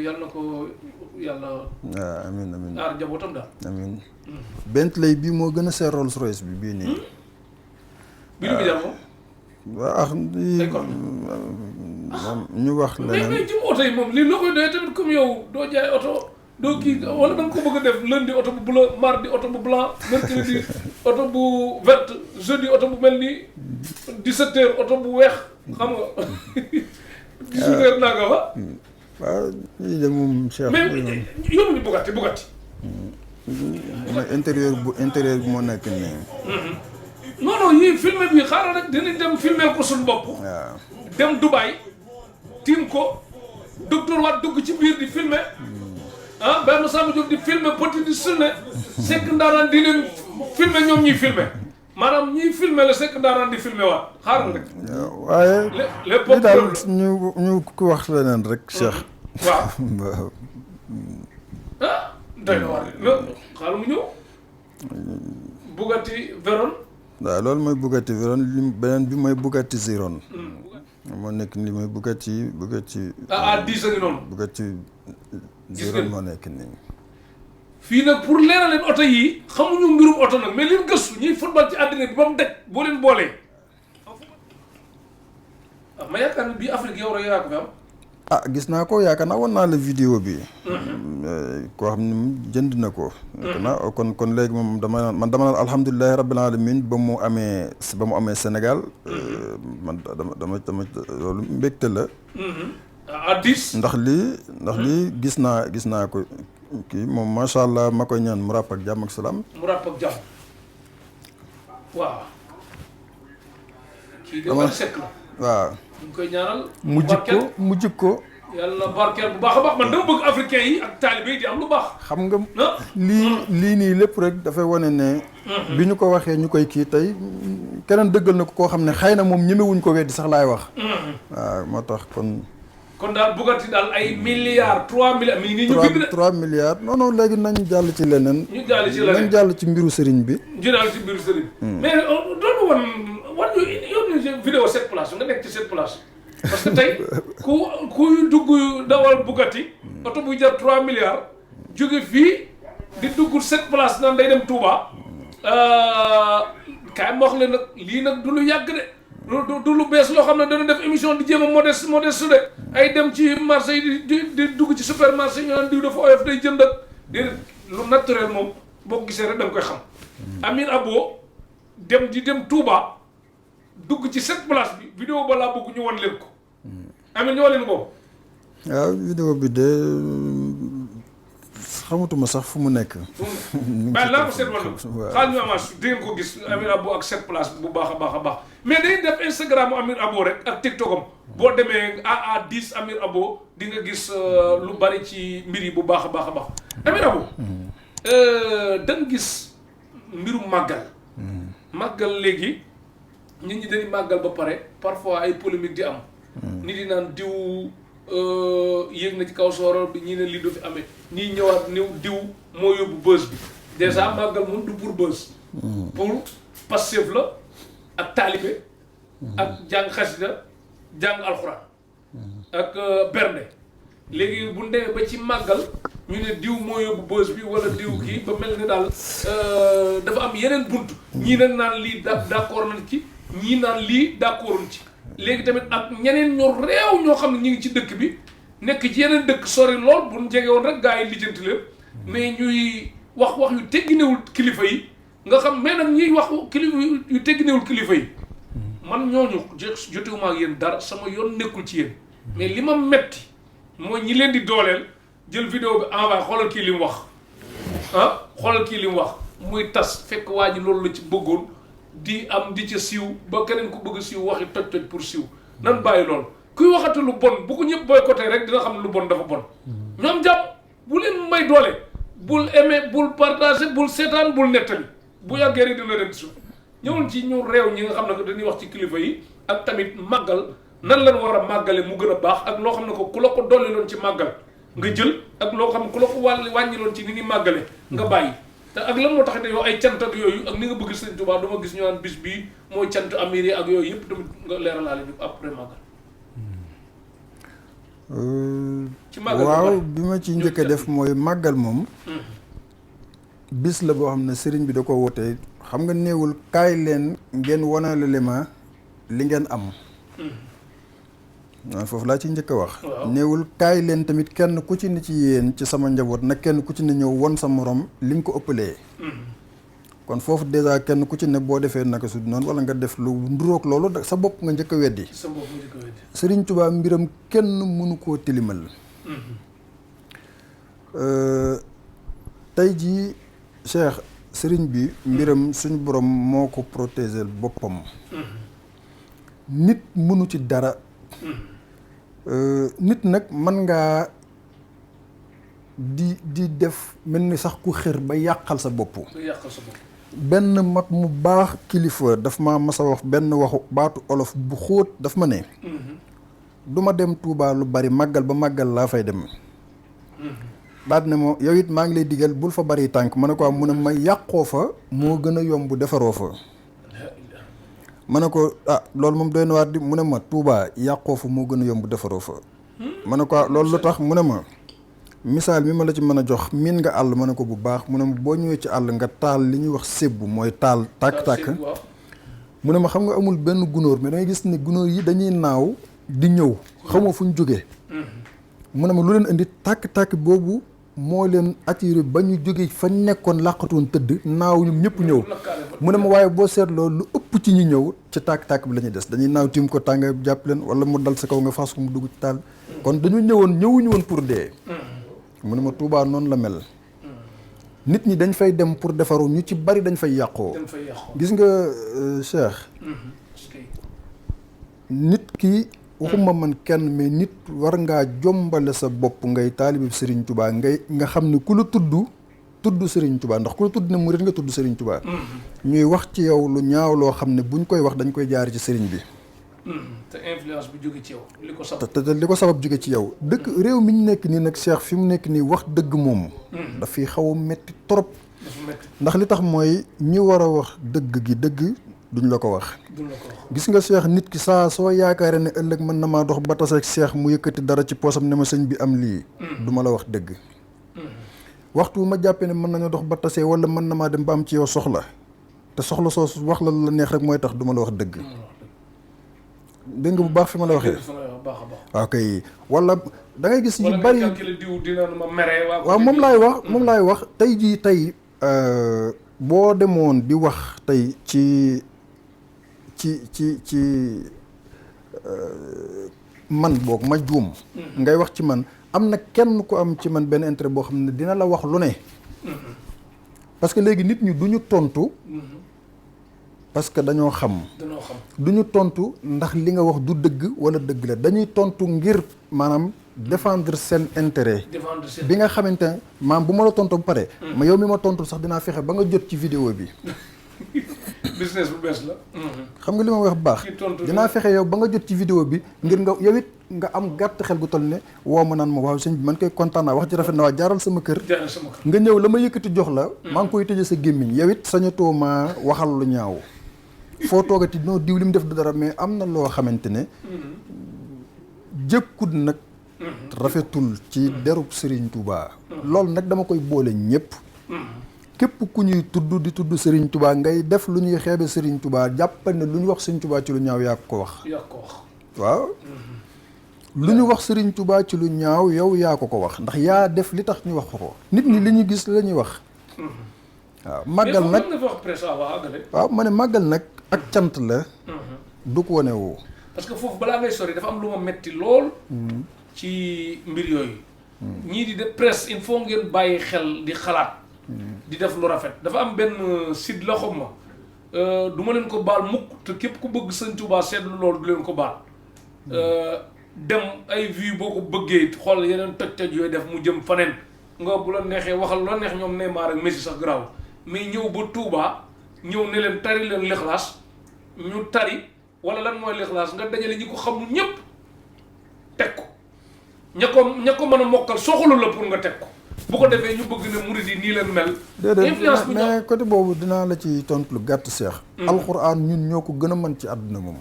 yàlla na ko yàlla waaw amiin aar njabootam daal amiin Bentley bii moo gën a seer Rolls Royce bi bii nii bi lu bi jar moom waaw ñu wax leneen mais ci oto yi moom lii loo koy doyee tamit comme yow doo jaay oto doo kii wala da nga ko bëgg a def lundi oto bu bleu mardi oto bu blanc mercredi oto bu vert jeudi oto bu mel nii 17 heures oto bu weex xam nga 18 heures naa nga fa waaw lii de moom Cheikh mais yóbbu ñu Bugatti mooy intérieur bi moo nekk nii non yii filmé bi xaaral rek dinañ dem filmé ko suñu bopp waaw dem Dubaï tiim ko docteur Wade dugg ci biir di filmé benn Samba Diop di filmé petit di filmé Seck Ndaaraan di leen filmé ñoom ñuy filmé maanaam ñiy filmé la Seck Ndaaraan di filmé waat xaaral rek waaye les li daal ñu ko wax leneen rek Cheikh waaw waaw doy na waar xaaral mu ñëw Bugatti Veyron waaw loolu mooy Bugatti Veyron beneen bi mooy Bugatti Chiron moo nekk nii mooy Bugatti 10 a ngi noonu Bugatti Chiron moo nekk nii fii nag pour leeral leen oto yi xamuñu mbirum oto nag mais leen gëstu ñuy football ci àddina bi ba mu daj boo leen boolee ma yaakaar ne bii Afrique yow rek yaa ko fi am gis naa ko yaakaar naa woon naa la vidéo bi koo xam ne jënd na ko kon léegi moom dama naan alhamdulilahi rabbil alamin ba mu amee Sénégal man dama loolu mbégte la ndax lii gis naa ko kii moom macha allah ma koy ñaan mu ràpp ak jàmm ak salaam mu ràpp ak jàmm waaw kii de man sekk la waaw ñu koy ñaanal mu jikko yàlla barkeel bu baax a baax man dama bëgg africain yi ak taalibe yi di am lu baax xam nga lii nii lépp rek dafay wane ne bi ñu ko waxee ñu koy kii tey keneen dëggal na ko koo xam ne xëy na moom ñemewuñ ko weddi sax laay wax waaw moo tax kon daal Bugatti daal ay milliards 3 milliards mi ngi nii ñu bind de 3 milliards non léegi nañ jàll ci leneen nañ jàll ci mbiru sëriñ bi ñu jàll ci mbiru sëriñ mais doonu wan ñu yóbbu ñu vidéo 7 place nga nekk ci 7 place parce que tey kuy dugg dawal Bugatti oto buy jar 3 milliards jóge fii di dugg 7 place naan day dem Touba kaay ma wax leen nag lii nag du lu yàgg de du lu bees loo xam ne dana def émission di jéem a modeste de ay dem ci marché yi di dugg ci supermarché ñu naan diw dafa oyof day jënd ak déedéet lu naturel moom boo ko gisee rek da nga koy xam Amir Abo dem Touba dugg ci 7 place bi vidéo ba laa bëgg ñu wan leen ko Amir ñoo leen boobu. waaw vidéo bi de xamatuma sax fu mu nekk. waaye naa ko seet wala xaal ñu amaat di ngeen ko gis Amir Abo ak cette place bu baax a baax a baax mais dañuy def Instagram Amir Abo rek ak TikTok am boo demee AA10 Amir Abo di nga gis lu bari ci mbir yi bu baax a baax a baax Amir Abo dañ gis mbirum màggal màggal léegi nit ñi dañuy màggal ba pare parfois ay polémique di am nit yi naan diw yéeg na ci kaw sooro bi ñii ne lii du fi amee ñii ñëwaat niw diw moo yóbbu bës bi dèjà màggal moom du pour bës pour Pastef la ak taalibe ak jàng xasida jàng alxuraan ak bernde léegi bu ndemee ba ci màggal ñu ne diw moo yóbbu bës bi wala diw kii ba mel ni daal dafa am yeneen bunt ñii nag naan lii d'accord nañ ci ñii naan lii d'accorduñ ci léegi tamit ak ñeneen ñoo réew ñoo xam ne ñu ngi ci dëkk bi nekk ci yeneen dëkk sori lool bu ñu jege woon rek gaa yi lijjanti leen mais ñuy wax yu tegginewul kilifa yi nga xam mais nag ñuy wax kilifa yu tegginewul kilifa yi man ñooñu jotewuma ak yéen dara sama yoon nekkul ci yéen mais li ma metti mooy ñi leen di dooleel jël vidéo bi envoyé xoolal kii li mu wax xoolal kii li mu wax muy tas fekk waa ji loolu la ci bëggoon di am di ca siiw ba keneen ku bëgg siiw waxi toj pour siiw nan bàyyi loolu kuy waxati lu bon bu ko ñëpp boycotté rek dina xam ne lu bon dafa bon ñoom jàpp bu leen may doole bul aimé bul partagé bul seetaan bul nettali bu yàggee rek dina dem suuf ñëwul ci ñu réew ñi nga xam ne que dañuy wax ci kilifa yi ak tamit màggal nan lañ war a màggale mu gën a baax ak loo xam ne ko ku la ko dolli loon ci màggal nga jël ak loo xam ne ku la ko wàññi loon ci ni ni màggale nga bàyyi te ak lan moo tax ne yow ay cant ak yooyu ak ni nga bëgg Sëñ Tuubaa dama gis ñu naan bis bii mooy cant amiri ak yooyu yëpp tamit nga leeralaale ñu après màggal. ci màggal waaw bi ma ci njëkk a def mooy màggal moom. bis la boo xam ne sëriñ bi da ko wootee xam nga néewul kaay leen ngeen wanale ma li ngeen am. waaw foofu laa ci njëkk a wax. néewul kaay leen tamit kenn ku ci ne ci yéen ci sama njaboot nag kenn ku ci ne ñëw won sa morom li nga ko ëppalee. kon foofu dèjà kenn ku ci ne boo defee naka su noonu wala nga def lu nduroog loolu sa bopp nga njëkk a weddi. sa bopp nga njëkk a weddi. Sëriñ Tuubaa mbiram kenn mënu koo tilimal. tey jii Cheikh sëriñ bi mbiram suñu borom moo ko protéger boppam. nit mënu ci dara. nit nag mën ngaa di def mel ni sax ku xër ba yàqal sa bopp. benn mag mu baax kilifa daf ma mas a wax benn waxu baatu olof bu xóot daf ma ne. du ma dem Touba lu bari màggal ba màggal laa fay dem. daal ne ma yow it maa ngi lay digal bul fa bari tànk ma ne ko mu ne ma yàqoo fa moo gën a yomb defaroo fa. ma ne ko loolu moom doy na waat di mu ne ma Touba yàqoo fa moo gën a yomb defaroo fa. ma ne ko loolu lu tax mu ne ma misaal mi ma la ci mën a jox miin nga àll ma ne ko bu baax mu ne ma boo ñëwee ci àll nga taal li ñuy wax sébbu mooy taal tàkk-tàkk. mu ne ma xam nga amul benn gunóor mais dangay gis ne gunóor yi dañuy naaw di ñëw xamoo fu ñu jógee. mu ne ma lu leen indi tàkk-tàkk boobu moo leen attiré ba ñu jógee fa nekkoon làqatoon tëdd naaw ñoom ñëpp ñëw. mu ne ma waaye boo seetloo lu ëpp ci ñu ñëw ci tàkk-tàkk bi la ñuy des dañuy naaw tiim ko tànga jàpp leen wala mu dal sa kaw nga fas ko mu dugg ci taal. kon dañu ñëwuñu woon pour dee. mu ne ma Touba noonu la mel. nit ñi dañ fay dem pour defaru ñu ci bari dañ fay yàqoo. gis nga Cheikh. nit ki waxuma man kenn mais nit war ngaa jombale sa bopp ngay taalibe Serigne Touba nga xam ne ku la tudd Serigne Touba ndax ku la tudd ne murit nga tudd Serigne Touba. ñuy wax ci yow lu ñaaw loo xam ne buñ koy wax dañ koy jaar ci Serigne bi. te influence bi jóge ci yow li ko sabab. te li ko sabab jóge ci yow. dëkk réew mi ñu nekk nii nag Cheikh fi mu nekk nii wax dëgg moom. daf fiy xaw a metti trop. ndax li tax mooy ñi war a wax dëgg gi dëgg duñ la ko wax. gis nga Cheikh nit ki saa soo yaakaaree ne ëllëg mën na maa dox ba taseeg Cheikh mu yëkkati dara ci poosam ne ma sëñ bi am lii. du ma la wax dëgg. waxtu ma jàppee ne mën nañu dox ba tasee wala mën na maa dem ba am ci yow soxla te soxla soosu wax la neex rek mooy tax du ma la wax dëgg. dégg nga bu baax fi ma la waxee. waaw kay wala da ngay gis yu bari. waaw moom laay wax tey jii tey boo demoon di wax tey ci man boog ma juum ngay wax ci man am na kenn ku am ci man benn intérêt boo xam ne dina la wax lu ne parce que léegi nit ñi du ñu tontu parce que dañoo xam du ñu tontu ndax li nga wax du dëgg wala dëgg la dañuy tontu ngir maanaam défendre seen intérêt bi nga xamante ne maam bu ma la tontu ba pare ma yow mi ma tontu sax dinaa fexe ba nga jot ci vidéo bi business bu bees la xam nga li ma wax baax dinaa fexe yow ba nga jot ci vidéo bi ngir nga yow it nga am gàtt xel gu toll ne woo ma naan ma waaw sëñ bi man koy kontaan naa wax ji rafet na waa jaaral sama kër nga ñëw la ma yëkkati jox la maa ngi koy tëje sa gémmiñ yow it sañatoo ma waxal lu ñaaw foo toogati noo diw li mu def du dara mais am na loo xamante ne jëkkut nag rafetul ci derub Serigne Touba loolu nag dama koy boole ñëpp képp ku ñuy tudd di tudd Serigne Touba ngay def lu ñuy xeebe Serigne Touba jàppal ne lu ñu wax Serigne Touba ci lu ñaaw yaa ko wax waaw lu ñu wax Serigne Touba ci lu ñaaw yow yaa ko wax ndax yaa def li tax ñu wax ko nit ñi li ñu gis la ñuy wax waaw màggal nag waaw ma ne màggal nag ak cant la du ko wane woo parce que foofu balaa ngay sori dafa am lu ma metti lool ci mbir yooyu ñii di def presse il faut ngeen bàyyi xel di xalaat di def lu rafet dafa am benn site la xam ma du ma leen ko baal mukk te képp ku bëgg Sëñ Tuubaa seetlu loolu du leen ko baal dem ay vues boo ko bëggee xool yeneen toj-toj yooyu def mu jëm faneen nga bu la neexee waxal la neex ñoom Neymar ak Messi sax garaaw mais ñëw ba Touba ñëw ne leen tari leen Lixlaas ñu tari wala lan mooy Lixlaas nga dajale ñi ko xamul ñëpp teg ko ña ko mën a mokkal soxalu la pour nga teg ko bu ko defee ñu bëgg ne murid yi nii leen mel. déedéet mais côté boobu dinaa la ci tontu lu gàtt seex. alxuraan ñun ñoo ko gën a mën ci àdduna moom.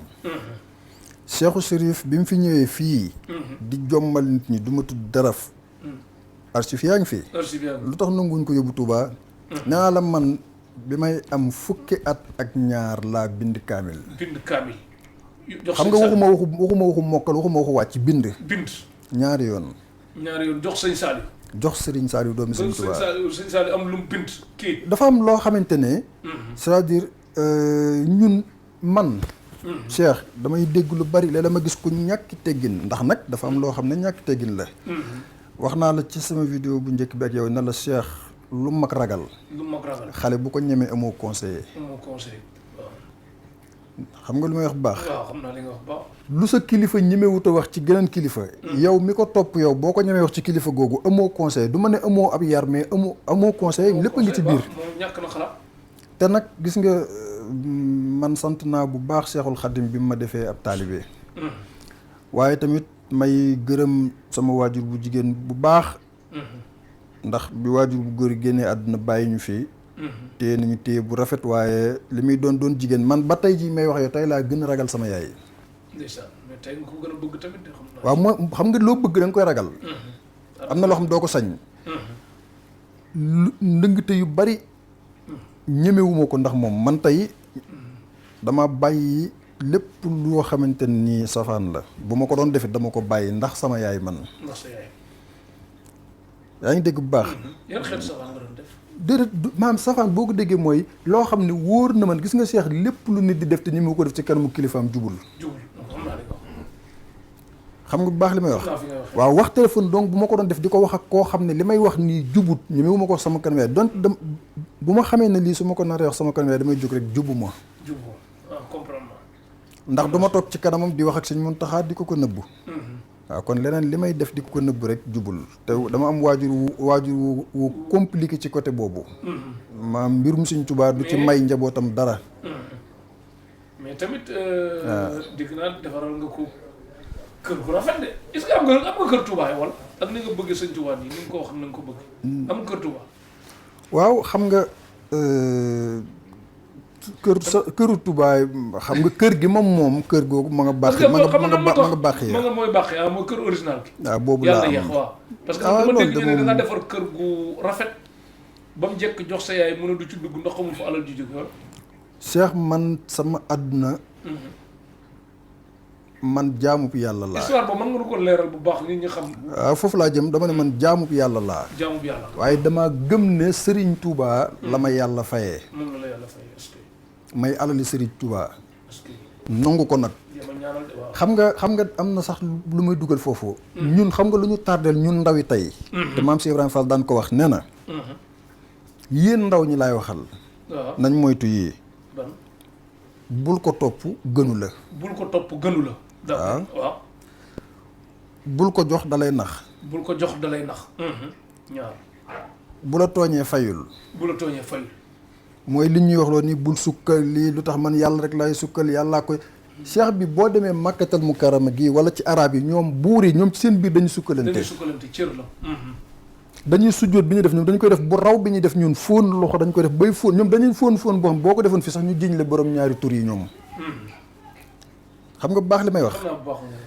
Seexu Sërif bi mu fi ñëwee fii. di jommal nit ñi du ma tudd daraf. archive yaa ngi fi. lu tax nanguñ ko yóbbu Touba. naa la man bi may am fukki at ak ñaar laa bind kaamil. xam nga waxuma waxu mokkal waxuma waxu wàcc bind. ñaari yoon jox sëñ Saliou. jox Serigne Saliou doomi Serigne Touba sëñ Saliou am lu mu bind kii. dafa am loo xamante ne. c'est-à-dire ñun man. Cheikh damay dégg lu bari léeg-léeg ma gis ku ñàkki teggin ndax nag dafa am loo xam ne ñàkki teggin la. wax naa la ci sama vidéo bu njëkk bi ak yow na la Cheikh lu mag ragal. xale bu ko ñemee amoo conseiller. xam nga lu may wax bu baax. waaw xam naa li nga wax baax. lu sa kilifa ñemewut a wax ci geneen kilifa. yow mi ko topp yow boo ko ñemee wax ci kilifa googu amoo conseil du ma ne amoo ab yar mais amoo conseil lépp a ngi ci biir. moom ñàkk na xalaat. te nag gis nga man sant naa bu baax Seexul Xadim bi mu ma defee ab taalibe. waaye tamit may gërëm sama waajur bu jigéen bu baax. ndax bi waajur bu góor génnee àdduna bàyyi ñu fii. téye nañu téye bu rafet waaye li muy doon jigéen man ba tey jii may wax yow tey laa gën a ragal sama yaay. ndeysaan mais tey nga ko gën a bëgg tamit de xam naa. waaw moo xam nga loo bëgg da nga koy ragal. am na loo xam doo ko sañ. ndëngte yu bari ñemewuma ko ndax moom man tey dama bàyyi lépp loo xamante ni safaan la bu ma ko doon defit dama ko bàyyi ndax sama yaay man. ndax sa yaay. yaa ngi dégg bu baax. yan xeetu safaan nga doon def. déedéet maanaam safaan boo ko déggee mooy loo xam ne wóor na man gis nga Seex lépp lu nit di def te ñi mu ko def ci kanamu kilifaam jubul. xam nga bu baax li may wax. waaw wax téléphone donc bu ma ko doon def di ko wax ak koo xam ne li may wax nii jubut ñemewu ma ko sama kanam yaay donc bu ma xamee ne lii su ma ko naree wax sama kanam yaay damay jóg rek jubu ma. ndax du ma toog ci kanamam di wax ak Sëñ Muntaxa di ko nëbbu. waaw kon leneen li may def di ko nëbbu rek jubul te dama am waajur wu compliqué ci côté boobu. maam mbirum Sëñ Tuubaa du ci may njabootam dara. mais tamit. dégg naa defaral nga ko kër gu rafet de est-ce que am nga kër Touba wala ak ni nga bëgg Sëñ Tuubaa nii ni nga ko wax na nga ko bëgg. am kër Touba. waaw xam nga këru Touba xam nga kër gi moom kër googu ma nga baax. ma nga baax ma nga mooy baax yaa mooy kër original gi. waaw boobu laa am yàlla yéex waaw. parce que dama dégg ñu ne da nga defar kër gu rafet ba mu jekk jox sa yaay mën a du ci dugg ndax xamul fa alal ji jóge. Cheikh man sama àdduna. man jaamub yàlla laa. histoire boobu mën nga ko leeral bu baax nit ñi xam. waaw foofu laa jëm dama ne man jaamub yàlla laa. jaamub yàlla. waaye dama gëm ne Serigne Touba. la ma yàlla fayee. moom la yàlla fayee est-ce que. may alali Serigne Touba. est-ce que. nangu ko nag. ñaanal de waaw. xam nga am na sax lu may dugal foofu. ñun xam nga lu ñu tardeel ñun ndawi tey. te maam si Ibrahima Fall daan ko wax nee na. yéen ndaw ñi laay waxal. waaw nañ moytu yii. ban bul ko topp gënu la. bul ko topp gënu la. waaw waaw. bul ko jox dalay nax. bul ko jox dalay nax. ñaar bu la tooñee fayul. bu la tooñee fayul. mooy li ñuy wax loolu ni bul sukkal lii lu tax man yàlla rek lay sukkal yàllaa koy. cheikh bi boo demee makkatal mukarrama gii wala ci arab yi ñoom buur yi ñoom ci seen biir dañuy sukkalante. dañuy sukkalante cër la. dañuy sujjóot bi ñuy def ñoom dañ koy def bu raw bi ñuy def ñun fóon loxo dañ koy def bay fóon ñoom dañuy fóon boo xam boo ko defoon fi sax ñu jiñ la borom ñaari tur yi ñoom. xam nga bu baax li may wax. xam naa bu baax nga.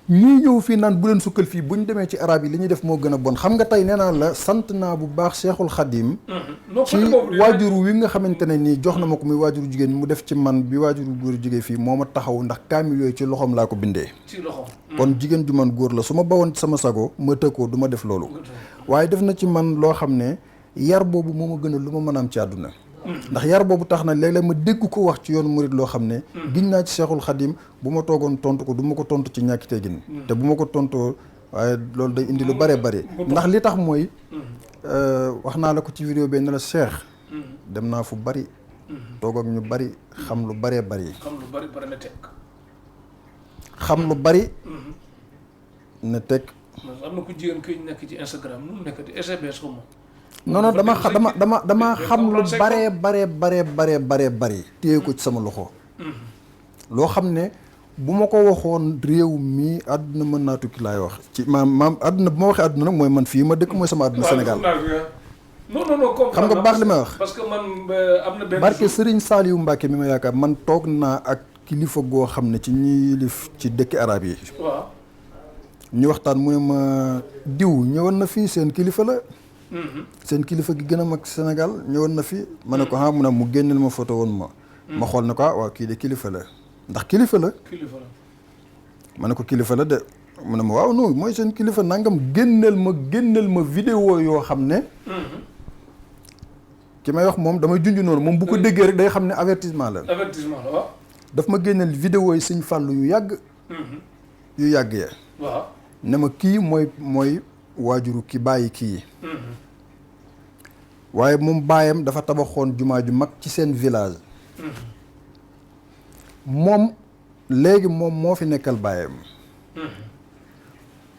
ñii ñëw fii naan bu leen sukkal fii bu ñu demee ci arab yi li ñuy def moo gën a bon xam nga tey nee naa la sant naa bu baax Cheikhul Khadim ci waajuru wi nga xamante ne nii jox na ma ko muy waajuru jigéen mu def ci man bi waajuru góor jógee fii moo ma taxaw ndax kaamil yooyu ci loxoom laa ko bindee. ci loxoom. kon jigéen ju man góor la su ma bawoon sama sago ma tëkkoo du ma def loolu. waaye def na ci man loo xam ne yar boobu moo ma gën a lu ma mën a am ci àdduna. ndax yar boobu tax na léeg-léeg ma dégg ko wax ci yoonu murid loo xam ne giñ naa ci Cheikhul Khadim bu ma toogoon tontu ko du ma ko tontu ci ñàkki teggin te bu ma ko tontoo waaye loolu day indi lu bare bare ndax li tax mooy wax naa la ko ci vidéo bi ne la Cheikh dem naa fu bari toog ak ñu bari xam lu baree bari xam lu bari bari na teg. xam lu bari ne teg am na ku jigéen kuy nekk ci Instagram nu mu nekk di SBS xaw ma. non non dama xam lu baree bari téye ko ci sama loxo loo xam ne bu ma ko waxoon réew mi àdduna mën naa tukki laay wax ci maam àdduna bu ma waxee àdduna nag mooy man fii ma dëkk mooy sama àdduna Sénégal non xam nga baax li may wax parce que man am na benn barke Serigne Saliou Mbacke mi ma yaakaar man toog naa ak kilifa goo xam ne ci ñi lif ci dëkki arab yi waaw ñu waxtaan mu ne ma diw ñëwoon na fii seen kilifa la seen kilifa gi gën a mag Sénégal ñëwoon na fi ma ne ko mu ne mu génneel ma photo woon ma xool ne ko waaw kii de kilifa la ndax kilifa la ma ne ko kilifa la de mu ne ma waaw non mooy seen kilifa nangam génneel ma vidéo yoo xam ne ki may wax moom damay junj noonu moom bu ko déggee rek day xam ne avertissement la waaw daf ma génneel vidéo yi Sëñ Fallu yu yàgg ya waaw ne ma kii mooy waajuru ki bàyyi kii waaye moom baayam dafa tabaxoon jumaa ju mag ci seen village moom léegi moom moo fi nekkal baayam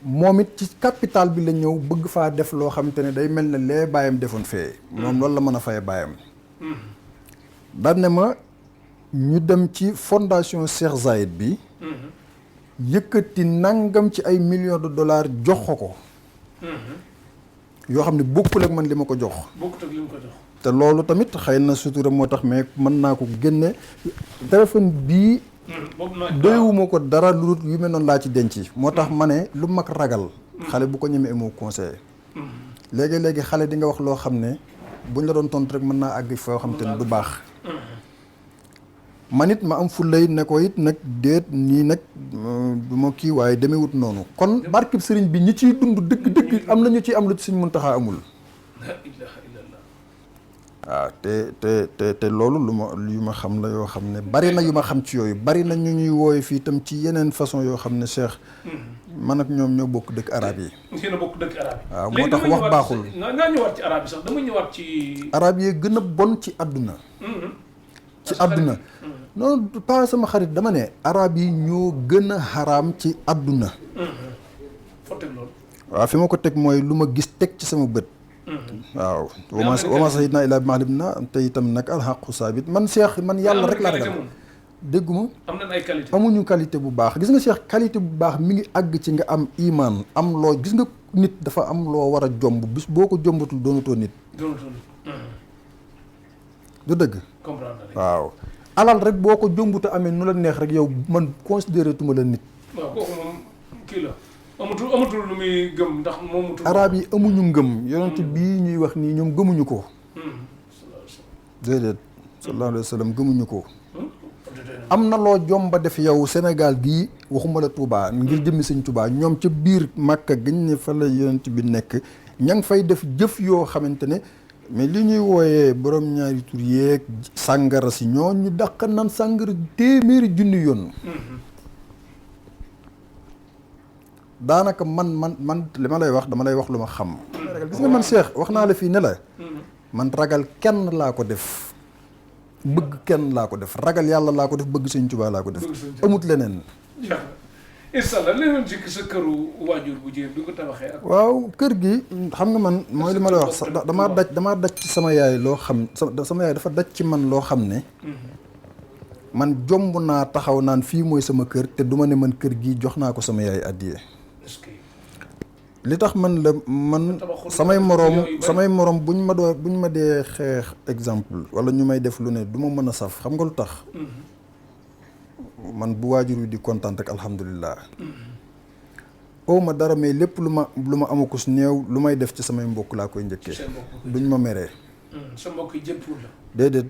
moom it ci capital bi la ñëw bëgg faa def loo xamante ne day mel ne lee baayam defoon fee moom loolu la mën a faye baayam daan ne ma ñu dem ci fondation Cheikh Zayed bi yëkkati nangam ci ay millions de dollars jox ko yoo xam ne bokkul ak man li ma ko jox. bokkul ak li ma ko jox. te loolu tamit xëy na sutura moo tax mais mën naa ko génne téléphone bii. doyewuma ko dara lu dul yu mel noonu laa ci denc. moo tax ma ne lu mag ragal. xale bu ko ñemee moo conseillé. léegi xale di nga wax loo xam ne buñ la doon tontu rek mën naa àgg foo xam te ne du baax. man it ma am fulay ne ko it nag déet nii nag du ma kii waaye demewut noonu kon barkib sëriñ bi ñi ciy dund dëgg am na ñu ciy am lu ci Sëriñ Muntaxa amul. la ilaha illallah. waaw te loolu yu ma xam la yoo xam ne bari na yu ma xam ci yooyu bari na ñu ñuy wooye fii itam ci yeneen façon yoo xam ne Cheikh. man ak ñoom ñoo bokk dëkk arab yi. yéen a bokk dëkk arab yi. waaw moo tax wax baaxul nga ñëwaat ci arab yi sax dama ñëwaat ci. arab yi gën a bon ci àdduna. ci àdduna non pas sama xarit dama ne arab yi ñoo gën a xaraam ci àdduna. foo teg loolu. waaw fi ma ko teg mooy lu ma gis teg ci sama bët. waaw wama sahidna illa bi maalimna te itam nag alxaqu saabit man Cheikh man yàlla rek laa ragal dégguma am nañ ay qualité amuñu qualité bu baax gis nga Cheikh qualité bu baax mi ngi àgg ci nga am iman am loo gis nga nit dafa am loo war a jomb bis boo ko jombatul doonatoo nit du dëgg waaw alal rek boo ko jombuta amee nu la neex rek yow man considéré tuma la nit. waaw kooku moom kii la amatul lu muy gëm ndax moom. arab yi amuñu ngëm. yonent bii ñuy wax nii ñoom gëmuñu ko. déedéet sallallahu alayhi wa sallam gëmuñu ko. am na loo jomba def yow Sénégal gii waxuma la Touba ngir jëmmi Sëñ Touba ñoom ca biir Màkka gañ ne fa la yonent bi nekk ña ngi fay def jëf yoo xamante ne. mais li ñuy wooyee borom ñaari tur yeeg sàngara si ñoo ñu dàq naan sàngara téeméeri junni yoon. daanaka man li ma lay wax dama lay wax lu ma xam. gis nga man Cheikh wax naa la fii ne la. man ragal kenn laa ko def. bëgg kenn laa ko def ragal yàlla laa ko def bëgg Sëñ Tuubaa laa ko def. amut leneen. incha allah leneen ci sa këru waajur bu jigéen bi ko tabaxee ak. waaw kër gi xam nga man mooy li ma lay wax damaa daj ci sama yaay loo xam sama yaay dafa daj ci man loo xam ne. man jomb naa taxaw naan fii mooy sama kër te duma ne man kër gi jox naa ko sama yaay addiye. li tax man samay moroom buñ ma dee xeex exemple wala ñu may def lu ne du ma mën a saf xam nga lu tax. man bu waajur wi di kontaan rek alhamdulilah. ma dara mais lépp lu ma amakus néew lu may def ci samay mbokk laa koy njëkkee. duñ ma meree. sa mbokk yi jëppul la. déedéet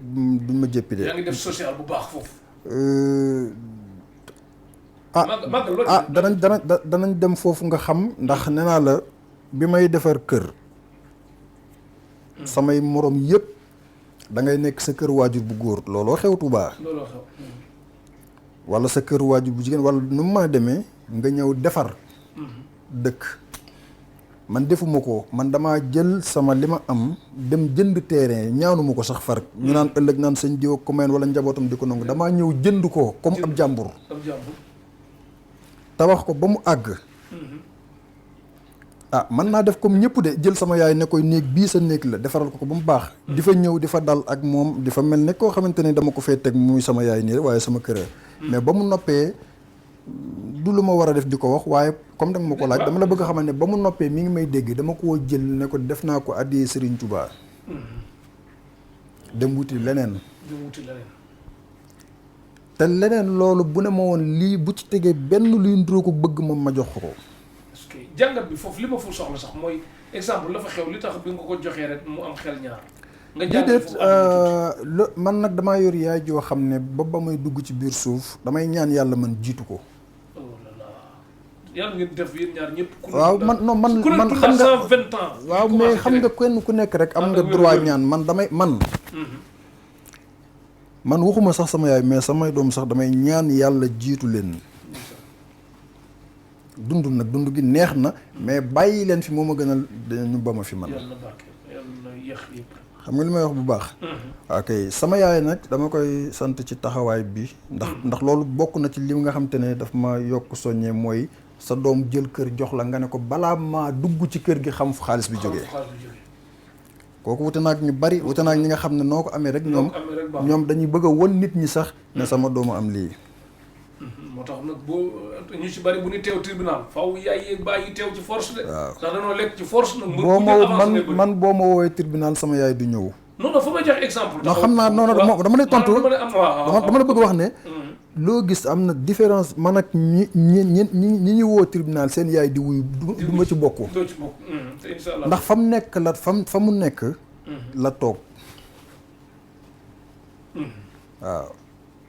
duñ ma jëppi de. yaa ngi def social bu baax foofu. danañ dem foofu nga xam ndax nee naa la bi may defar kër. samay morom yëpp da ngay nekk sa kër waajur bu góor looloo xew Tuubaa. looloo xew. wala sa kër waajur bu jigéen wala nu mu mën a demee nga ñëw defar. dëkk. man defuma ko man damaa jël sama li ma am dem jënd terrain ñaanuma ko sax far ñu naan ëllëg naan sëñ diw ko meen wala njabootam di ko nangu damaa ñëw jënd ko comme ab jàmbur. tabax ko ba mu àgg. mën naa def comme ñëpp de jël sama yaay ne koy néeg bii sa néeg la defaral ko ba mu baax. di fa ñëw di fa dal ak moom di fa mel ne koo xamante ne dama ko fee teg muy sama yaay nii rek waaye sama kër. mais ba mu noppee du lu ma war a def di ko wax waaye comme danga ma ko laaj dama la bëgg a xamal ne ba mu noppee mi ngi may dégg dama koo jël ne ko def naa ko addiyee Serigne Touba. dem wuti leneen. te leneen loolu bu ne ma woon lii bu ci tegee benn luy nduroo ko bëgg moom ma jox ko. parce que jàngat bi foofu li ma fu soxla sax mooy exemple la fa xew li tax bi nga ko joxee rek mu am xel ñaar. nga jàngat man nag damaa yor yaay joo xam ne ba may dugg ci biir suuf damay ñaan yàlla man jiitu ko. yàlla ngeen def yéen ñaar ñëpp. waaw man xam nga 120 ans. waaw mais xam nga kenn ku nekk rek am nga droit ñaan man waxuma sax sama yaay mais samay doom sax damay ñaan yàlla jiitu leen. dund gi neex na mais bàyyi leen fi moo ma gënal ñu ba ma fi man. xam nga li may wax bu baax. ok sama yaay nag dama koy sant ci taxawaay bi ndax loolu bokk na ci li nga xam te ne daf ma yokk soññee mooy sa doom jël kër jox la nga ne ko balaa maa dugg ci kër gi xam fu xaalis bi jógee. kooku wute naag ñu bari wute naag ñi nga xam ne noo ko amee rek ñoom dañuy bëgg a won nit ñi sax ne sama doomu am lii. moo tax nag boo ñu ci bari bu ñu teew tribunal faaw yaay yeeg bàyyi teew ci force de. waaw ndax dañoo lekk ci force nag. man boo ma woowee tribunal sama yaay du ñëw. non fa may jox exemple. non xam naa non dama lay tontu dama la bëgg wax ne. loo gis am na différence man ak ñi ñu woo tribunal seen yaay di wuyu du ma ci bokk. doo ci bokk incha allah ndax fa mu nekk la toog. waaw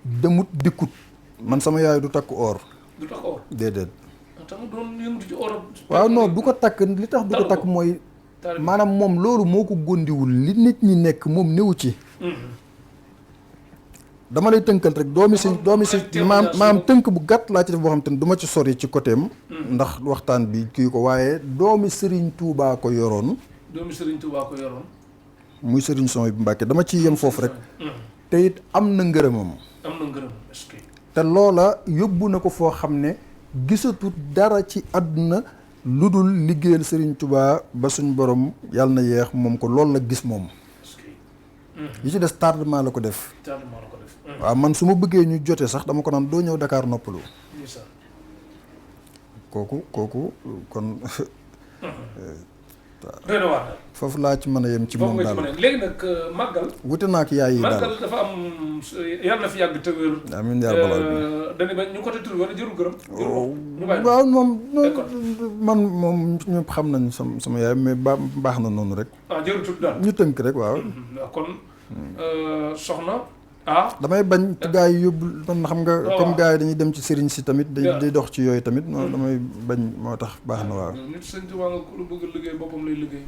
demut dikkut. man sama yaay du takk or. du takk or déedéet. tamit doon yëngatu ci or. waaw non du ko takk li tax du ko takk mooy. maanaam moom loolu moo ko góndiwul li nit ñi nekk moom néew ci. dama lay tënkal rek doomi si maam tënk bu gàtt laa ci def boo xam te ne du ma ci sori ci côté am. ndax waxtaan bi kii ko waaye doomi Serigne Touba ko yoroon. doomi Serigne Touba ko yoroon. muy Serigne Son bi Mbàkke dama ciy yem foofu rek. te it am na ngërëmam. am na ngërëmam est-ce que. te loola yóbbu na ko foo xam ne gisatut dara ci àdduna lu dul liggéeyal Serigne Touba ba suñ borom yàlla na yeex moom ko loolu la gis moom. yi ci des tardement la ko def. waaw man su ma bëggee ñu jote sax dama ko naan doo ñëw Dakar noppalu. kooku kon. foofu laa ci mën a yem ci moom daal léegi nag màggal. wute naa ak yaay yi daal màggal dafa am yàlla na fi yàgg te wér. amiin yaa rabbal aalamiin. dañu ba ñu côté tur wala jërul gërëm. waaw moom moom ñëpp xam nañ sama yaay mais baax na noonu rek. jërul tur daal ñu tënk rek waaw. kon soxna damay bañ gars yi yóbbu man xam nga comme gars yi dañuy dem ci sëriñ si tamit day dox ci yooyu tamit moo damay bañ moo tax baax na waaw nit sëñ Tuubaa nga ku lu bëgg liggéey boppam lay liggéey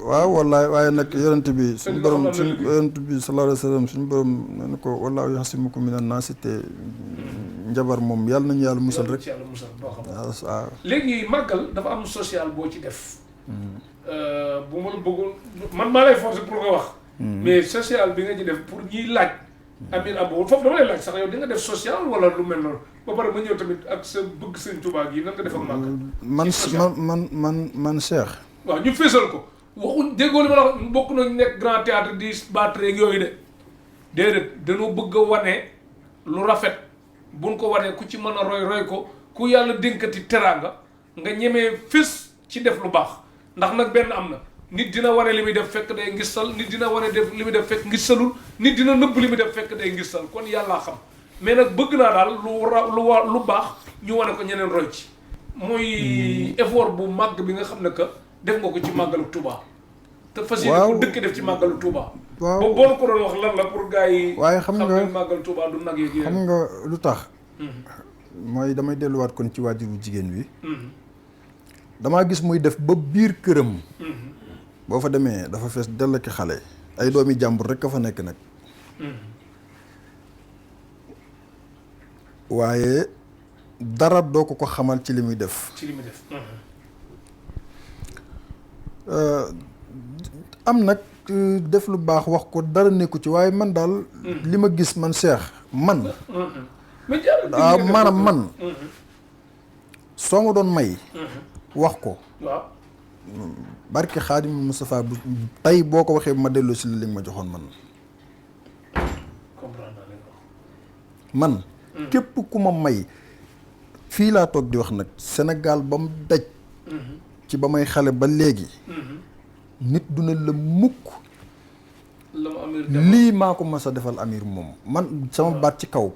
waaw wallaay waaye nag yonent bi suñu borom yonent bi sallallahu alayhi wa sallam suñu borom ne ko wallaahu yahsimukum minan naas te njabar moom yàlla nañu yàlla musal rek waaw léegi màggal dafa am social boo ci def bu ma la bëggul man maa lay forcer pour nga wax mais social bi nga ci def pour ñiy laaj Amir Abo foofu dama lay laaj sax yow di nga def social wala lu mel noonu ba pare ma ñëw tamit ak sa bëgg sëñ Tuubaa gi nan nga def ak màggal man Cheikh waaw ñu fésal ko waxuñ déggoo li ma la wax bokk nañ nekk grand théâtre di battre ak yooyu de déedéet dañoo bëgg a wane lu rafet buñ ko wanee ku ci mën a roy ko ku yàlla dénkati teraanga nga ñemee fés ci def lu baax ndax nag benn am na nit dina wane li muy def fekk day ngistal nit dina wane def li muy def fekk ngistalul nit dina nëbb li muy def fekk day ngistal kon yàllaa xam mais nag bëgg naa daal lu baax ñu wane ko ñeneen roy ci mooy effort bu màgg bi nga xam ne que def nga ko ci màggalu Touba te fas yéene ko dëkk def ci màggalu Touba waaw boo ko doon wax lan la pour gars yi waaye xam nga màggalu Touba du nag yeeg xam nga lu tax mooy damay delluwaat kon ci waajuru jigéen wi damaa gis muy def ba biir këram boo fa demee dafa fees dell ki xale ay doomi jàmbur rek ka fa nekk nag waaye dara doo ko xamal ci li muy def am nag def lu baax wax ko dara nekku ci waaye man daal li ma gis man Cheikh man maanaam man soo ma doon may wax ko barke Xaadimu Mustafaa bu tey boo ko waxee ma dellu si li ma joxoon man képp ku ma may fii laa toog di wax nag Sénégal ba mu daj ci ba may xale ba léegi nit du ne la mukk lii maa ko mas a defal Amir moom man sama baat ci kaw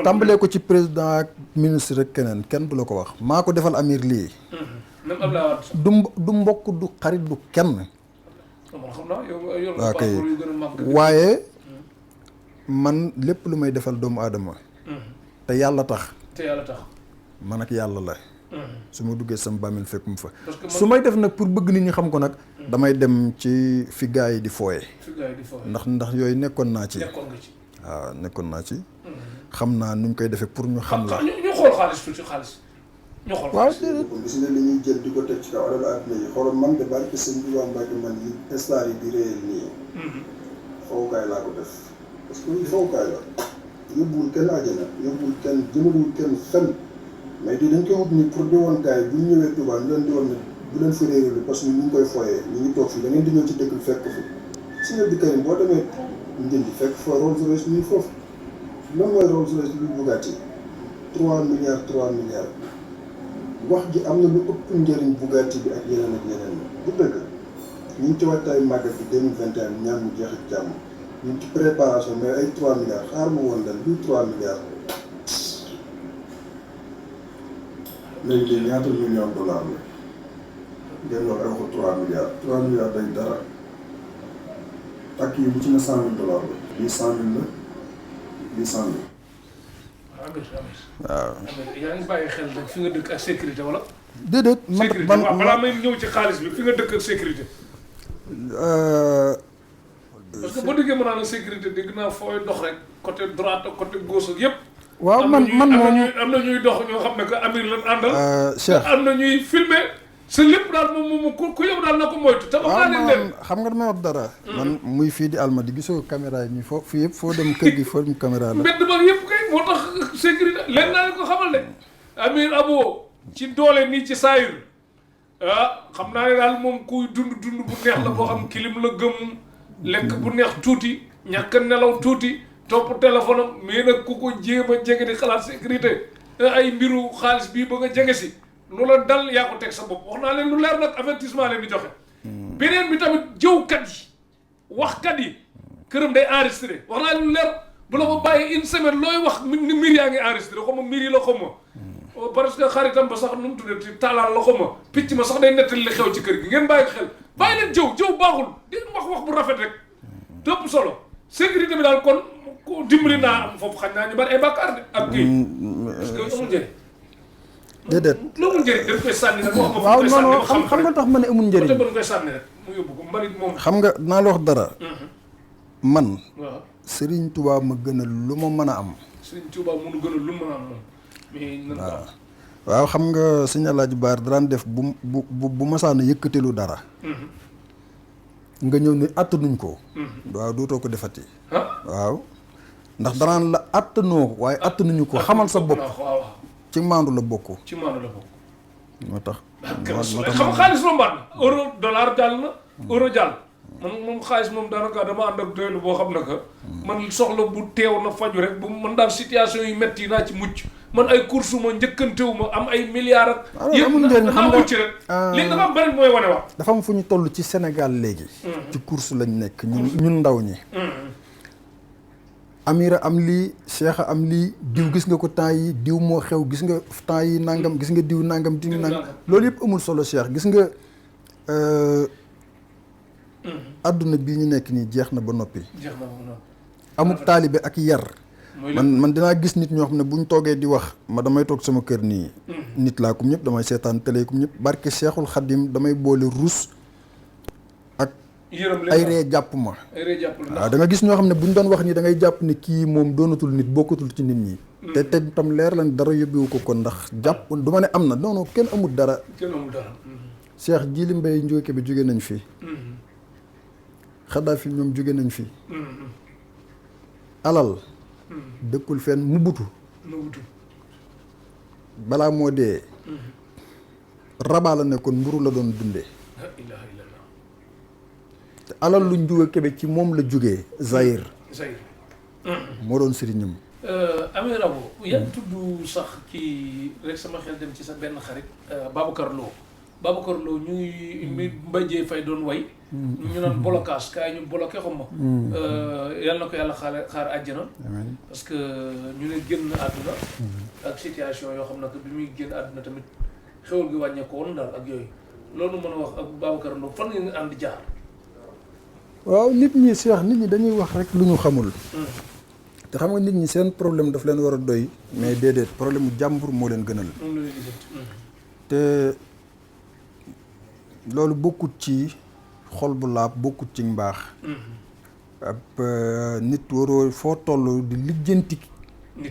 tàmbalee ko ci président ak ministre ak keneen kenn du la ko wax maa ko defal Amir lii du mbokk du xarit du kenn waaw kay waaye man lépp lu may defal doomu aadama te yàlla tax man ak yàlla la su ma duggee sama bàmmeel fekk mu fa su may def nag pour bëgg nit ñi xam ko nag damay dem ci fi gars yi di fooye ndax yooyu nekkoon naa ci waaw nekkoon naa ci xam naa nuñ koy defee pour ñu xam la ñu xool xaalis tuuti xaalis ñu xool waaw gis nga li ñuy jël di ko teg ci kaw alalu àdduna yi xoolal man de barke sëñ bi waa Mbacke man yi star yi di réel nii fowukaay laa ko def parce que fowukaay la yóbbuwul kenn àjjana yóbbuwul kenn jëmalul kenn fenn mais di dañ koy wut ni pour di woon gars yi bu ñu ñëwee Touba ñu leen di woon ne bu leen fa réeré parce que ñu ngi koy fooyee ñu ngi toog fii da ngeen di ñëw ci dëkk bi fekk fi si nga di Karim boo demee Ndindi fekk fa Rolls Royce ñuy foofu lan mooy Rolls Royce lu Bugatti 3 milliards wax ji am na lu ëpp njëriñ Bugatti bi ak yeneen bu dëgg ñu ngi ci waxtaay màggal bi 2021 ñaan mu jeex ak jàmm ñu ngi ci préparation mais ay 3 milliards xaar ma woon leen luy 3 milliards léegi ñaata millions dollars la ngeen wax ay ko 3 milliards 3 milliards day dara ak yi bu ci ne $100,000 la lii 100,000 la lii 100,000. waaw yaa ngi bàyyi xel nag fi nga dëkk ak sécurité wala. déedéet man waaw balaa may ñëw ci xaalis bi fi nga dëkk ak sécurité. parce que boo déggee mën naa la sécurité dégg naa fooy dox rek côté droite ak côté gauche ak yëpp. waaw man moom am na ñuy dox ñoo xam ne que Amir lan àndal. Cheikh am na ñuy filmer sa lépp daal moom ku yow daal na ko moytu. te wax naa leen dem xam nga dama wax dara. man muy fii di Almadies gisoo caméra yi nii foo fii yëpp foo dem kër gi foo dem caméra la. mbedd ba yëpp kay moo tax sécurité leen naa leen ko xamal de Amir Abo ci doole nii ci saayir xam naa ne daal moom kuy dund bu neex la boo xam kilim la gëm lekk bu neex tuuti ñàkk nelaw tuuti topp téléphone am mais nag ku ko jéem a jege di xalaat sécurité ay mbiru xaalis bii ba nga jege si lu la dal yaa ko teg sa bopp wax naa leen lu leer nag avertissement leen di joxe. beneen bi tamit jëwkat yi waxkat yi këram day enregistré wax naa leen lu leer bu la ko bàyyi une semaine looy wax ni mbir yaa ngi enregistré xaw ma mbir yi la xaw ma parce que xaritam ba sax nu mu tuddee ci taalaal la xaw ma picc ma sax day nettali li xew ci kër gi ngeen bàyyi ko xel bàyyi leen jëw baaxul di wax bu rafet rek dëpp solo sécurité bi daal kon ko dimbali naa am foofu xañ naa ñu bari ay bàkkaar de ak kii parce que amul njëriñ. déedéet lu amul njëriñ dañ koy sànni nag wax ma waaw koy non sànni non xam nga tax ma ne amul njëriñ. côté ba koy sànni rek mu yóbbu ko mbalit moom. xam nga naa la wax dara. man waaw Serigne Touba ma gën a lu ma mën a am. Serigne Touba mënu gën a lu mën a am moom mais nan ko am. waaw xam nga sëñ Alaaji Baar daan def bu masaana yëkkatelu dara. nga ñëw ni attanuñ ko. waaw dootoo ko defati. waaw ndax danaan la attanoo waaye attanuñu ko xamal sa bopp. ci maandu la bokk. ci maandu la bokk. moo tax. moo tax xam xaalis rombaat na euro dollar jàll na euro jàll. man moom xaalis moom daanaka dama ànd ak doylu boo xam ne que. man soxla bu teew na faju rek bu man daal situation yu metti yi naa ci mucc man ay course ma njëkkantewu ma am ay milliards ak. amul njëriñ xam nga mucc rek. léegi dafa am beneen mooy wane wax. dafa am fu ñu toll ci Sénégal léegi. ci course lañ nekk ñun ndaw ñi. Amira am lii Cheikh am lii diw gis nga ko temps yi diw moo xew gis nga temps yi nangam gis nga diw nangam loolu yëpp amul solo Cheikh gis nga adduna bii ñu nekk nii jeex na ba noppi. jeex na ba noppi. amul taalibe ak yar. man dinaa gis nit ñoo xam ne buñ toogee di wax ma damay toog sama kër nii. nit laa kum ñëpp damay seetaan télé kum ñëpp barke Cheikhul Khadim damay boole rus ak. ay ree jàpp ma. waaw da nga gis ñoo xam ne buñ doon wax nii da ngay jàpp ne kii moom doonatul nit bokkatul ci nit ñi. te tam leer lan dara yóbbewu ko kon ndax jàpp du ma ne am na non non kenn amul dara. kenn amul dara. Cheikh Jili Mbaye Njóoke bi jóge nañ fi. Xadaafi ñoom jóge nañ fi. alal. dëkkul fenn mu butu. balaa moo dee. rabaa la nekkoon mburu la doon dundee. te alal lu njuga kebe ci moom la jógee Zahir. moo doon sëriñam. Amir Abo yaa tudd sax ci rek sama xel dem ci sa benn xarit Babacar Lo ñuy Mbaye Faye doon way ñu naan blocage kaay ñu bloqué xam ma yàlla na ko yàlla xaar àjjana parce que ñu ne génn àdduna ak situation yoo xam ne que bi muy génn àdduna tamit xewal gi wàññeeku woon daal ak yooyu loolu mën a wax ak Babacar Lo fan nga ànd jaar. waaw nit ñi Cheikh nit ñi dañuy wax rek lu ñu xamul. te xam nga nit ñi seen problème daf leen war a doy mais déedéet problème mu jàmbur moo leen gënal. te loolu bokkut ci xol bu laab bokkut ci mbaax. ab nit waroo foo toll di lijjanti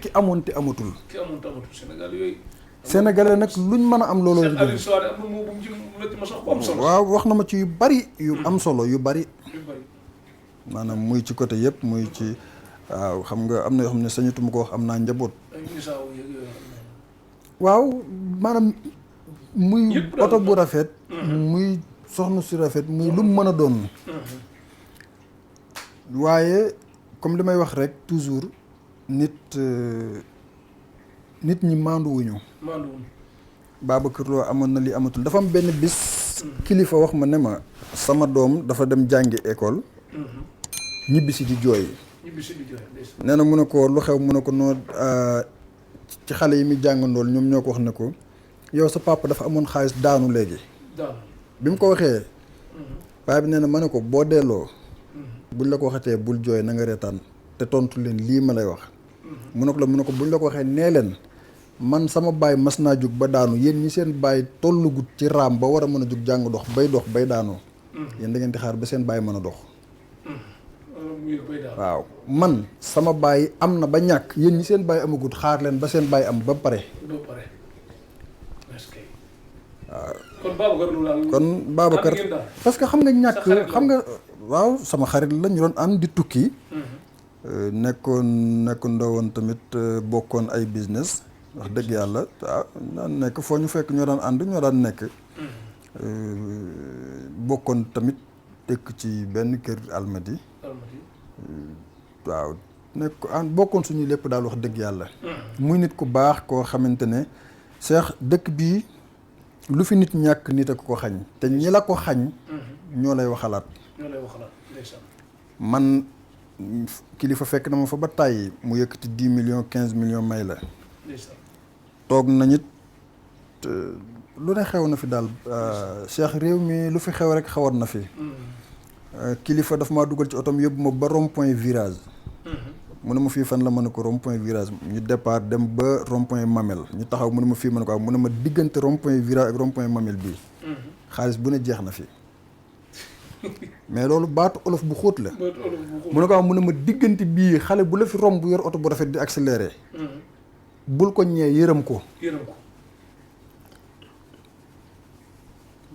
ki amoon te amatul. ki amoon te amatul Sénégal yooyu. Sénégalais nag luñ mën a am looloo. waaw wax na ma ci yu bari yu am solo yu bari. maanaam muy ci côté yëpp muy ci. waaw xam nga am na yoo xam ne sañatuma ko wax am naa njaboot. waaw maanaam muy oto bu rafet. muy soxna su rafet muy lu mu mën a doon. waaye comme li may wax rek toujours nit ñi maanduwuñu. Babacar Lo amoon na li amatul dafa am benn bis. kilifa wax ma ne ma sama doom dafa dem jàngi école. ñibbisi di jooy. nee na mu ne ko lu xew mu ne ko noo ci xale yi muy jàngandool ñoom ñoo ko wax ne ko yow sa papa dafa amoon xaalis daanu léegi. bi mu ko waxee. paa bi nee na ma ne ko boo delloo. buñ la ko waxatee bul jooy na nga reetaan te tontu leen lii ma lay wax. mu ne ko buñ la ko waxee nee leen man sama baay mas naa jug ba daanu yéen ñi seen baay tollugut ci raam ba war a mën a jug jàng dox bay daanoo. yéen da ngeen di xaar ba seen baay mën a dox. waaw man sama baay am na ba ñàkk yéen ñi seen baay amagut xaar leen ba seen baay am ba pare. waaw kon Babacar parce que xam nga ñàkk xam nga waaw sama xarit la ñu doon ànd di tukki. nekkoon ndawoon tamit bokkoon ay business wax dëgg yàlla waaw daan nekk foo ñu fekk ñoo daan ànd ñoo daan nekk. bokkoon tamit dëkk ci benn kër Almadi. waaw nekk bokkoon suñu lépp daal wax dëgg yàlla. muy nit ku baax koo xamante ne Cheikh dëkk bii lu fi nit ñàkk nit a ko xañ te ñi la ko xañ. ñoo lay waxalaat. man kilifa fekk na ma fa ba tàyyi mu yëkkati 10 millions 15 millions may la. toog nañ it lu ne xew na fi daal Cheikh réew mi lu fi xew rek xawoon na fi. kilifa daf maa dugal ci otom yóbbu ma ba rond point virage. mu ne ma fii fan la mën a ko rond point virage ñu départ dem ba rond point Mamel ñu taxaw mu ne ma fii mën a ko am mu ne ma diggante rond point virage ak rond point Mamel bii xaalis bu ne jeex na fi mais loolu baatu olof bu xóot la mu ne ko am mu ne ma diggante bii xale bu la fi romb bu yor oto bu rafet di accéléré bul ko ñee yërëm ko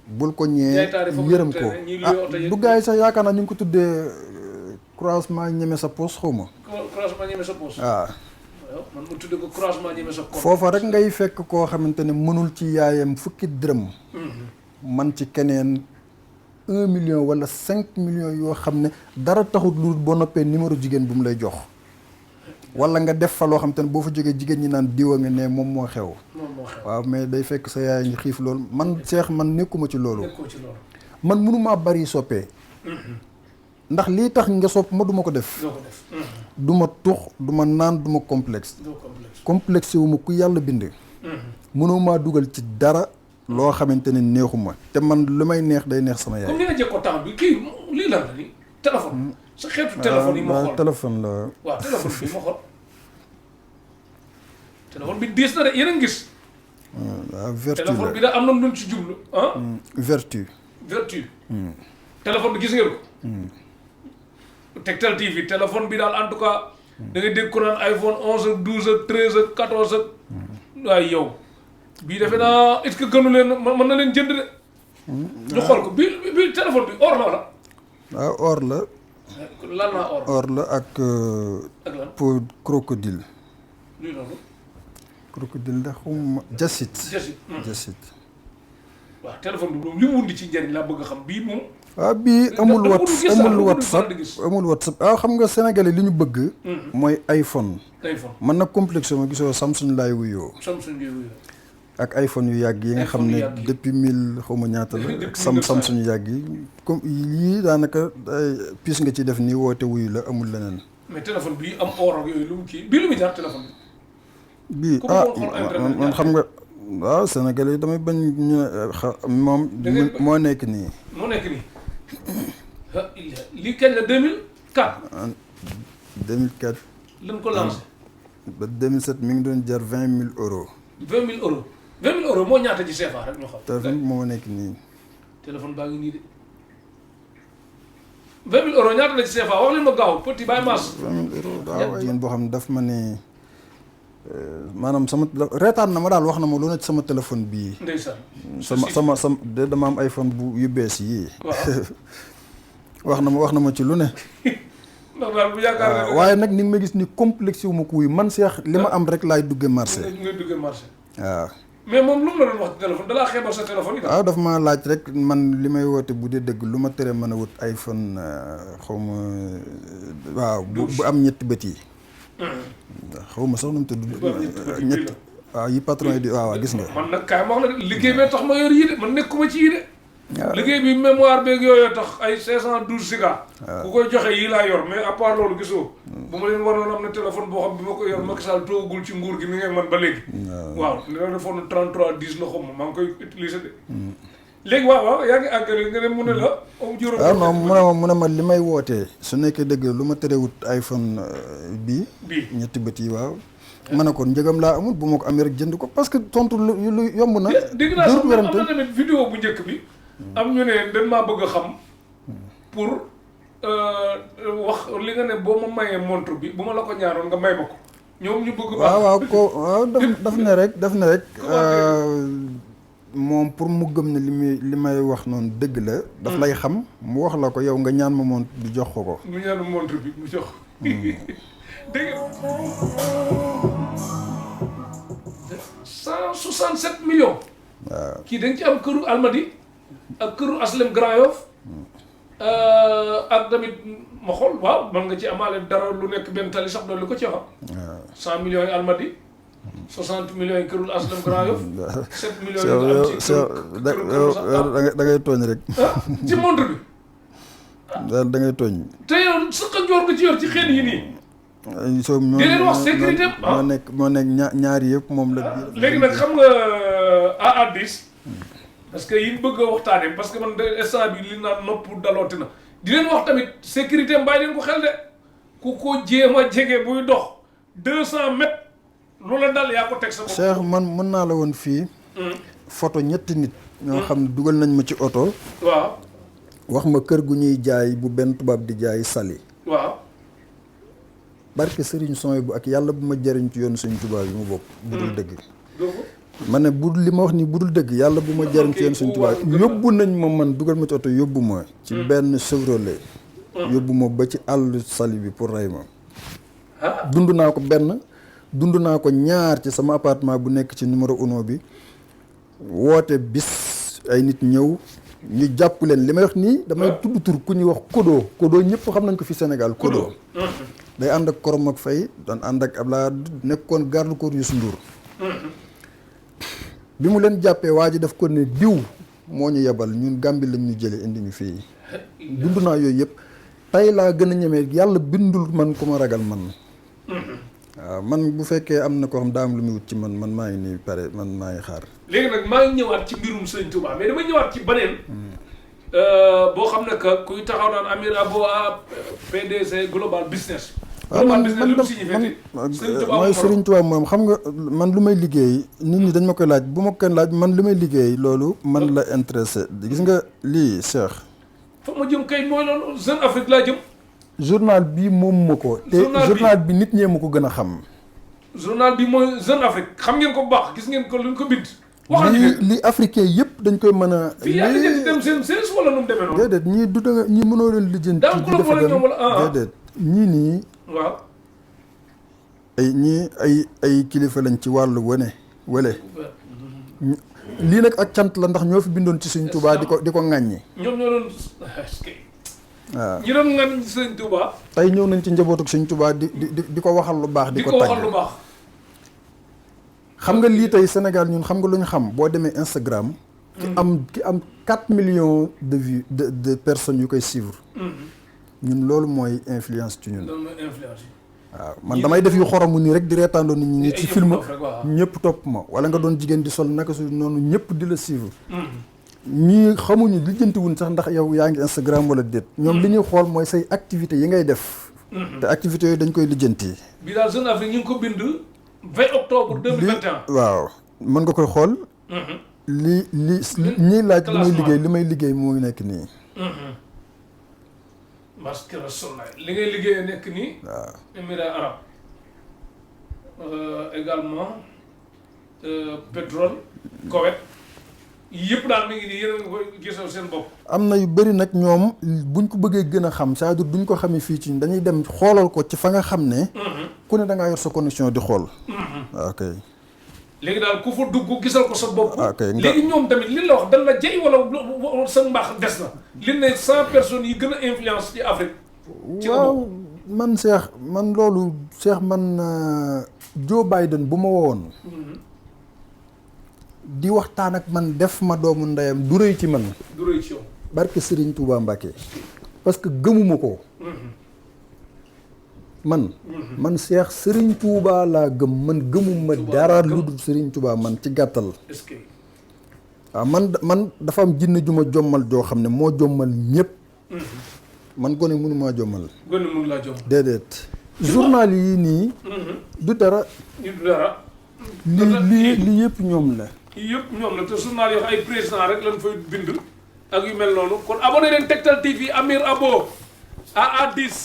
bul ko ñee yërëm ko du gars yi sax yaakaar naa ñu ngi ko tuddee croisement ñeme sa poos xaw ma croisement ñeme sa poos waaw man mu tuddee ko croisement ñeme sa poos foofa rek ngay fekk koo xamante ne mënul ci yaayam fukki dërëm man ci keneen 1 million wala 5 millions yoo xam ne dara taxut lu boo noppee numéro jigéen bu mu lay jox wala nga def fa loo xam te ne boo fa jógee jigéen ñi naan diwa nga ne moom moo xew waaw mais day fekk sa yaay ngi xiif loolu man Cheikh man nekkuma ci loolu man mënumaa bari soppee ndax lii tax nga sopp ma duma ko def du ma tux du ma naan du ma complexe complexe wu ma ku yàlla bind mënumaa dugal ci dara loo xamante ne neexuma te man lu may neex day neex sama yaay comme ni nga jëkko temps bi kii lii lan la ni téléphone sa xeetu téléphone yi ma xool téléphone la waaw téléphone bi ma xool téléphone bi diis na de yéen a ngi gis waaw vertu téléphone bi da am na luñ ci jublu ah vertu téléphone bi gis ngeen ko Tektal TV téléphone bi daal en tout cas da ngay dégg ko naan iPhone 11 ak 12 ak 13 ak 14 ak waaye yow bii defe naa est-ce que gënu leen mën na leen jënd de ñu xool ko bii téléphone bi or la wala waaw or la lan naa or la ak lan peau crocodile luy loolu crocodile da xawma jasit waaw téléphone bi moom li mu wundi ci njëriñ laa bëgg a xam bii moom waaw bii amul WhatsApp waaw xam nga sénégalais li ñu bëgg mooy iPhone man nag complexe ma gisoo Samsung laay wuyoo ak iPhone yu yàgg yi nga xam ne depuis 1000 xaw ma ñaata la Samsung yu yàgg yi comme yii daanaka piis nga ci def nii woote wuyu la amul leneen mais téléphone bii am or ak yooyu lu mu kii bii lu mu jaar téléphone bi man xam nga waaw sénégalais yi damay bañ ñu moom moo nekk nii lii kañ la 2004 2004 lañ ko lancé ba 2007 mi ngi doon jar 20 000 euros 20 000 euros 20 000 euros moo ñaata ci CFA rek ñu xam téléphone bi moo nekk nii téléphone baa ngi nii de 20 000 euros ñaata la ci CFA wax leen ma gaaw petit bàyyi maas 20 000 euros waaw jigéen boo xam ne daf ma ne maanaam sama reetaan na ma daal wax na ma lu ne ci sama téléphone bii ndeysaan sama de dama am iPhone bu yu bees yii wax na ma ci lu ne ndax daal bu yaakaar waaye nag ni nga ma gis ni complexe wu ma ko wuy man Cheikh li ma am rek laay duggee marché waaw mais moom lu mu la doon wax ci téléphone dalaa xeebal sa téléphone yi waaw daf ma laaj rek man li may woote bu dee dëgg lu ma tere mën a wut iPhone xaw ma waaw bu am ñetti bët yi xaw ma sax nu mu tudd ñett waaw yi patron yi di waaw gis nga man nag kaay ma wax la de liggéey bee tax ma yor yii de man nekkuma ci yii de liggéey bi mémoire beeg yooyu tax ay 512 giga ku koy joxe yii laa yor mais à part loolu gisoo bu ma leen waroon am na téléphone boo xam bi ma ko yor Macky Sall toogul ci nguur gi mi ngi man ba léegi waaw ne la defoon 33 10 la xam maa ngi koy utiliser de léegi waaw yaa ngi àggale nga ne mu ne la juróom waaw non mu ne ma li may wootee su nekkee dëgg lu ma terewut iPhone bii ñetti bët yi waaw ma ne ko njëgam laa amul bu ma ko amee rek jënd ko parce que tontu lu yomb na dégg naa sax am na tamit vidéo bu njëkk bi am ñu ne dañ maa bëgg a xam pour wax li nga ne boo ma mayee montre bi bu ma la ko ñaanoon nga may ma ko ñoom ñu bëgg waaw daf ne rek moom pour mu gëm ne li may wax noonu dëgg la daf lay xam mu wax la ko yow nga ñaan ma montre bi jox ko mu ñaan montre bi mu jox dégg nga 167 millions waaw kii dañ ci am këru Almadi ak këru Aslem Grand Yoff ak tamit ma xool waaw man nga ci amaale dara lu nekk benn tali sax doon li ko ci wax 100 millions yi Almadi 60 millions yi këru Aslem Grand Yoff 7 millions yi am ci da ngay tooñ rek ci montre bi daal da ngay tooñ te yow sëq ak joor nga ci yor ci xeet yi nii soo di leen wax sécurité moo nekk ñaari yëpp moom la léegi nag xam nga A10 parce que yi bëgg a waxtaanee parce que man de instant bi li naan nopp dalooti na di leen wax tamit sécurité bàyyi leen ko xel de ku ko jéem a jege buy dox 200 mètres lu la dal yaa ko teg sa bopp. Cheikh man mën naa la woon fii photo ñetti nit ñoo xam ne dugal nañ ma ci oto waaw wax ma kër gu ñuy jaay bu benn tubaab di jaay sali waaw barke Serigne Soy bu ak yàlla bu ma jëriñ ci yoonu Serigne Touba bi mu bokk bu dul dëgg donc ma ne bu li ma wax ni bu dul dëgg yàlla bu ma jëriñ ci yoonu Serigne Touba yóbbu nañ ma man dugal ma ci oto yóbbu ma ci benn Chevrolet yóbbu ma ba ci àll sali bi pour rey ma dund naa ko benn dund naa ko ñaar ci sama appartement bu nekk ci numéro 1 bi woote bis ay nit ñëw ñu jàpp leen li may wax nii damay tudd tur ku ñuy wax Kodo ñëpp xam nañ ko fi Sénégal Kodo day ànd ak Korom ak Faye doon ànd ak Abdoulaye nekkoon garde corps Youssou Ndour bi mu leen jàppee waa ji daf ko ne diw moo ñu yebal ñun Gàmbi lañ ñu jële indi ñu fii dund naa yooyu yëpp tey laa gën a ñemee yàlla bindul man ku ma ragal man waaw man bu fekkee am na ko xam daa am lu muy wut ci man maa ngi nii pare man maa ngi xaar léegi nag maa ngi ñëwaat ci mbirum Sëñ Touba mais dama ñëwaat ci beneen boo xam ne que kuy taxaw naan Amir Abo PDC Global Business. waaw Global Business lu mu signifié mooy Serigne Touba moom xam nga man lu may liggéey nit ñi dañ ma koy laaj bu ma koy laaj man lu may liggéey loolu man la intéressé gis nga lii Cheikh fa ma jëm kay mooy loolu Jeune Afrique laa jëm journal bi moom ma ko te journal bi nit ñee ma ko gën a xam journal bi mooy Jeune Afrique xam ngeen ko bu baax gis ngeen ko lu ñu ko bind li africain yëpp dañ koy mën a fii yaa lijjanti dem seen service wala nu mu demee noonu déedéet ñii du danga ñii mënoo leen lijjanti daa ko wala ñoom wala déedéet ñii nii waaw ay kilifa lañ ci wàllu wele lii nag ak cant la ndax ñoo fi bindoon ci Sëñ Touba di ko ŋàññi ñoom ñoo doon waaw ñi doon ŋàññi Sëñ Touba tey ñëw nañ ci njabootu Sëñ Touba di ko waxal lu baax di ko tàgg waxal lu baax xam nga lii tey Sénégal ñun xam nga lu ñu xam boo demee Instagram ki am 4 millions de vues de personnes yu koy suivre ñun loolu mooy influence ci ñun loolu mooy influence waaw man damay def yu xoromu nii rek di reetaandoo nit ñi ci film ñëpp topp ma wala nga doon jigéen di sol naka su noonu ñëpp di la suivre ñii xamuñu lijjantiwuñ sax ndax yow yaa ngi Instagram wala déet ñoom li ñuy xool mooy say activités yi ngay def te activités yooyu dañ koy lijjanti bi daal Jeune Afrique ñu ngi ko bind 20 octobre 2021 waaw mën nga koy xool ñii laaj li may liggéey moo ngi nekk nii masque rasoul li ngay liggéeyee nekk nii waaw Émirats arabes également pétrole Koweït yëpp daal mi ngi nii yéen a ngi koy gisoo seen bopp am na yu bëri nag ñoom buñ ko bëggee gën a xam c'est-à-dire duñ ko xamee fii ci dañuy dem xoolal ko ci fa nga xam ne ku ne da ngaa yor sa connexion di xool ok léegi daal ku fa dugg gisal ko sa bopp ok léegi ñoom tamit li la wax dan la jey wala sa mbaax des na li ne 100 personnes yi gën a influence ci Afrique waaw man Cheikh man loolu Cheikh man Joe Biden bu ma wowoon di waxtaan ak man def ma doomu ndeyam du rëy ci man du rëy ci yow barke Serigne Touba Mbacké parce que gëmuma ko man Cheikh Serigne Touba laa gëm man gëmuma dara lu dul Serigne Touba man ci gàttal est-ce que waaw man dafa am jinne ju ma jommal joo xam ne moo jommal ñëpp man gone mënumaa jommal gone mënu laa jommal déedéet journal yi nii du dara lii yëpp ñoom la yëpp ñoom la te journal yoo ay président rek lañ fay bind ak yu mel noonu kon abonné leen Tektal TV Amir Abo AA10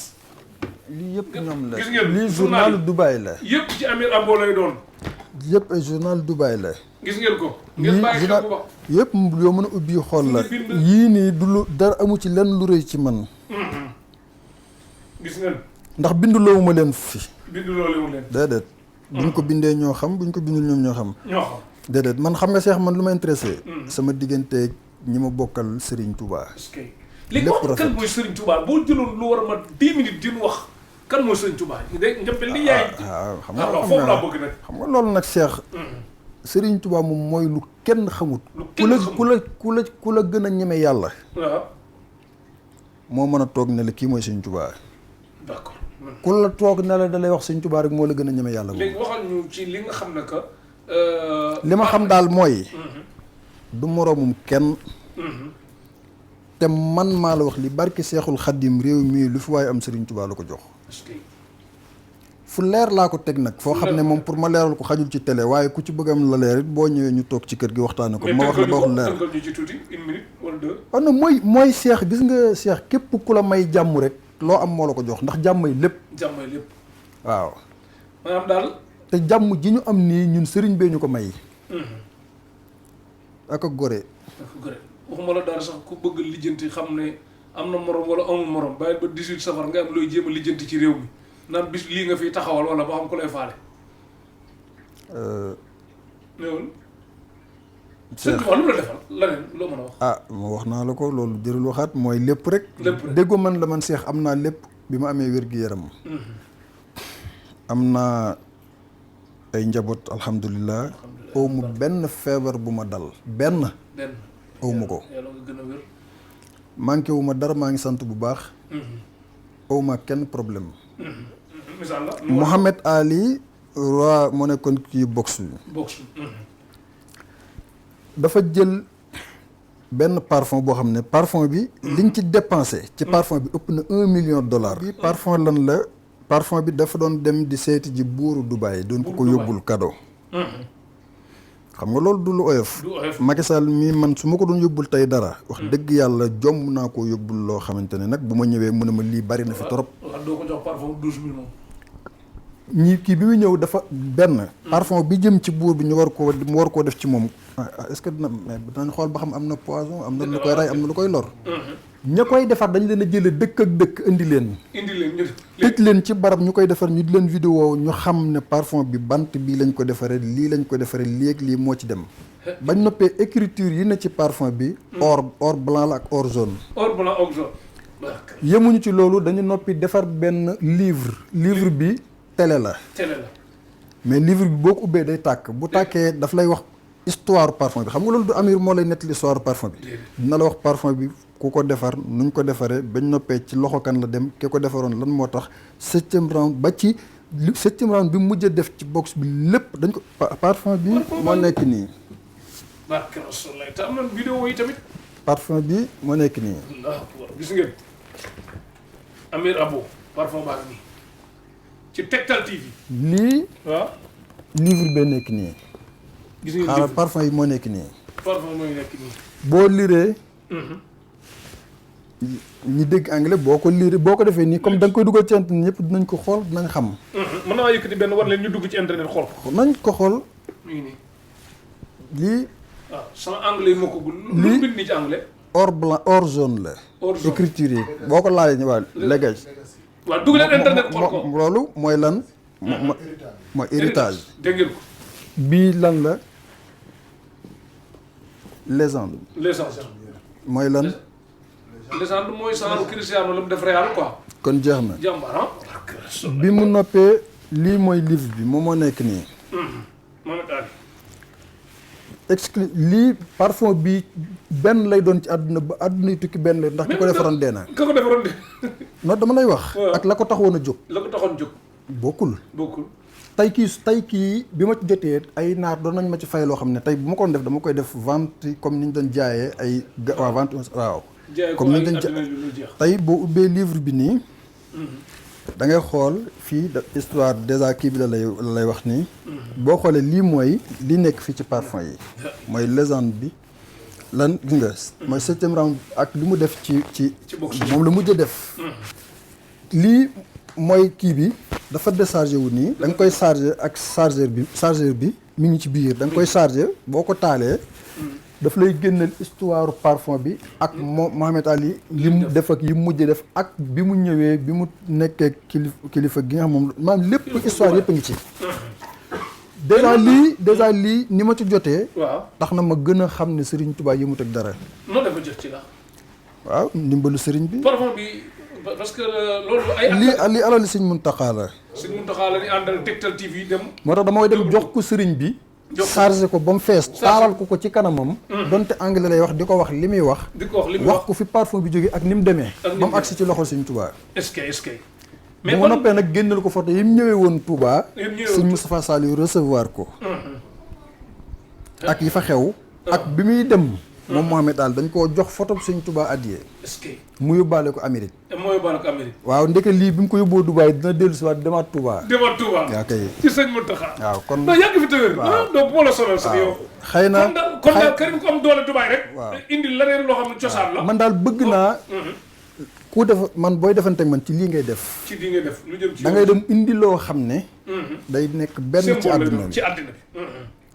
lii yëpp ñoom la gis ngeen lii journal Dubaï la yëpp ci Amir Abo lay doon yëpp ay journal Dubaï la gis ngeen ko ngeen bàyyi xel bu baax yëpp yoo mën a ubbi xool la yii nii du lu dara amu ci lenn lu rëy ci man gis ngeen ndax binduloo ma leen fi binduloo leen déedéet buñ ko bindee ñoo xam buñ ko bindul ñoom ñoo xam déedéet man xam nga Cheikh man lu ma intéressé sama digganteeg ñi ma bokkal Serigne Touba léegi wax kan mooy Serigne Touba boo jëloon lu war a ma 10 minutes di wax kan mooy Serigne Touba njëppel li yaay xam foofu laa bëgg nag xam nga loolu nag Cheikh Serigne Touba moom mooy lu kenn xamut ku la gën a ñeme yàlla waaw moo mën a toog ne la kii mooy Serigne Touba d'accord ku la toog ne la da lay wax Serigne Touba rek moo la gën a ñeme yàlla léegi waxal ñu ci li nga xam ne que li ma xam daal mooy du moroomum kenn te man maa la wax li barke Seexul Xaddim réew mii lu fi waaye am Serigne Touba la ko jox est-ce que fu leer laa ko teg nag foo xam ne moom pour ma leeral ko xajul ci télé waaye ku ci bëgg am la leer it boo ñëwee ñu toog ci kër gi waxtaane ko ma wax la ba wax leer tënkal ñu ci tuuti une minute wala deux. oh non mooy Cheikh gis nga Cheikh képp ku la may jàmm rek loo am moo la ko jox ndax jàmmay lépp jàmmay lépp. waaw maanaam daal. te jàmm ji ñu am nii ñun sëriñ bee ñu ko may ak a gore waxuma la daal sax ku bëgg lijjanti xam ne am na morom wala amul morom bàyyi ba 18 safar nga am looy jéem a lijjanti ci réew mi naan bis lii nga fiy taxawal wala ba xam ku lay faale. ñëwul. sëñ bi lu la defal leneen loo mën a wax. ah ma wax naa la ko loolu jërul waxaat mooy lépp rek. lépp rek déggoo man la man Cheikh am naa lépp bi ma amee wér-gu-yaram. am naa ay njaboot alhamdulilah. aw mu benn feebar bu ma dal benn. aw ma ko. yàlla nga gën a wér. manqué wu ma dara maa ngi sant bu baax. aw ma kenn problème. misaal la. Mohamed Ali roi moo nekkoon kii boxe bi. boxe. dafa jël benn parfum boo xam ne parfum bi. liñ ci dépensé. ci parfum bi ëpp na $1 million. bi parfum lan la. parfum bi dafa doon dem di seeti ji buuru Dubaï doon ko yóbbul cadeau. xam nga loolu du lu oyof. Macky Sall mii man su ma ko doon yóbbul tey dara. wax dëgg yàlla jomb naa koo yóbbul loo xamante ne nag bu ma ñëwee mu ne ma lii bari na fi trop. waaw doo ko jox parfum 12 000 moom. ñii kii bi muy ñëw dafa benn. parfum bi jëm ci buur bi ñu war koo def ci moom. est-ce que dinañ xool ba xam am na poison am na lu koy rey am na lu koy lor. ña koy defar dañ leen a jëlee dëkk ak dëkk indi leen. tëj leen ci barab ñu koy defar ñu di leen vidéo ñu xam ne parfum bi bant bii lañ ko defaree lii lañ ko defaree lii ak lii moo ci dem. bañ noppee écriture yi na ci parfum bi. or blanc la ak or jaune. or blanc ak jaune. yemuñu ci loolu dañu noppi defar benn livre bi télé la. mais livre bi boo ko ubbee day tàkk bu tàkkee daf lay wax histoire parfum bi xam nga loolu du Amir moo lay nettali histoire parfum bi. dina la wax parfum bi ku ko defar nuñ ko defaree bañ noppee ci loxo kan la dem ki ko defaroon lan moo tax 7e round ba ci 7e round bi mujj a def ci box bi lépp dañ ko parfum bi moo nekk nii. barke Rasulullah te am na vidéo yi tamit. parfum bi moo nekk nii. Allahu akbar gis ngeen Amir Abo parfum baa ngi nii ci Tektal TV. lii. waaw. livre bee nekk nii. gis ngeen xaaral parfum yi moo nekk nii. parfum mooy nekk nii. boo liree. ñi dégg anglais boo ko lire boo ko defee nii comme da nga koy dugal ci internet ñëpp dinañ ko xool dinañ xam. mën naa yëkkati benn war leen ñu dugg ci internet xool ko. nañ ko xool. mi ngi nii. lii. waaw sama anglais yi moo ko gul. lu bind nii ci anglais. or blanc or jaune la. or jaune écriture yi boo ko laalee ñu waa léegi. waaw dugg leen internet xool ko. loolu mooy lan. mooy héritage. dégg ngeen ko. bii lan la. légende. mooy lan. légende mooy saaru Cristiano la mu def Real quoi. kon jeex na. jàmbaar bi mu noppee lii mooy livre bi moom moo nekk nii. lii parfum bi benn lay doon ci àdduna ba àdduna yi tukki benn lay ndax ki ko defaroon dee na. ka ko defaroon dee. non dama lay wax. ak la ko taxoon a jóg. la ko taxoon jóg. bokkul. tey kii bi ma ci jotee ay naar doon nañ ma ci fay loo xam ne tey bu ma ko doon def dama koy def vente comme ni ñu doon jaayee ay. waaw vente waaw. comme ni ñu doon tey boo ubbee livre bi nii. da ngay xool fii histoire déjà kii bi la lay wax nii. boo xoolee lii mooy li nekk fii ci parfum yi. mooy légende bi lan gis nga. mooy 7e round ak li mu def ci moom la mujj a def. lii mooy kii bi dafa déchargé wu nii. da nga koy chargé ak chargeur bi mi ngi ci biir da nga koy chargé boo ko taalee. daf lay génneel histoire parfum bi ak Mohamed Ali li mu def ak yi mu mujj def ak bi mu ñëwee bi mu nekkee kilifa gi nga xam moom maanaam lépp histoire yëpp a ngi ci. déjà lii ni ma ci jotee. waaw tax na ma gën a xam ne Serigne Touba yëmut ak dara. noonu dafa jot ci la. waaw ndimbalu Serigne bi. parfum bi parce que loolu ay. lii alal Serigne Mountakha la. Serigne Mountakha la ni àndal Tektal TV dem. moo tax damay dem jox ko Serigne bi. chargé ko ba mu fees taalal ko ci kanamam. donte anglais lay wax di ko wax li muy wax. wax ko fi parfum bi jógee ak ni mu demee. ba mu agsi ci loxol Serigne Touba. est-ce que. mais bu ma noppee nag génneel ko photo yi mu ñëwee woon Touba. Serigne Moustapha Saliou recevoir ko. ak yi fa xew. ak bi muy dem moom Mohamed Al dañ koo jox photo Sëñ Tuubaa addiyee. est-ce que. mu yóbbaale ko Amérique. moo yóbbaale ko Amérique. waaw ndeke lii bi mu ko yóbboo Dubaay dina dellu si waat demaat Touba. demaat Touba. waaw kay. ci sëñ Mountakha. waaw kon non yàgg fi tëwër. waaw donc moo la sonal sax yow. xëy na kon daal Karim ko am doole Dubaay rek. waaw indi leneen loo xam ne cosaan la. man daal bëgg naa. ku def man booy defante ak man ci lii ngay def. ci lii ngay def lu jëm ci. da ngay dem indi loo xam ne. day nekk benn ci àdduna bi ci àddina bi.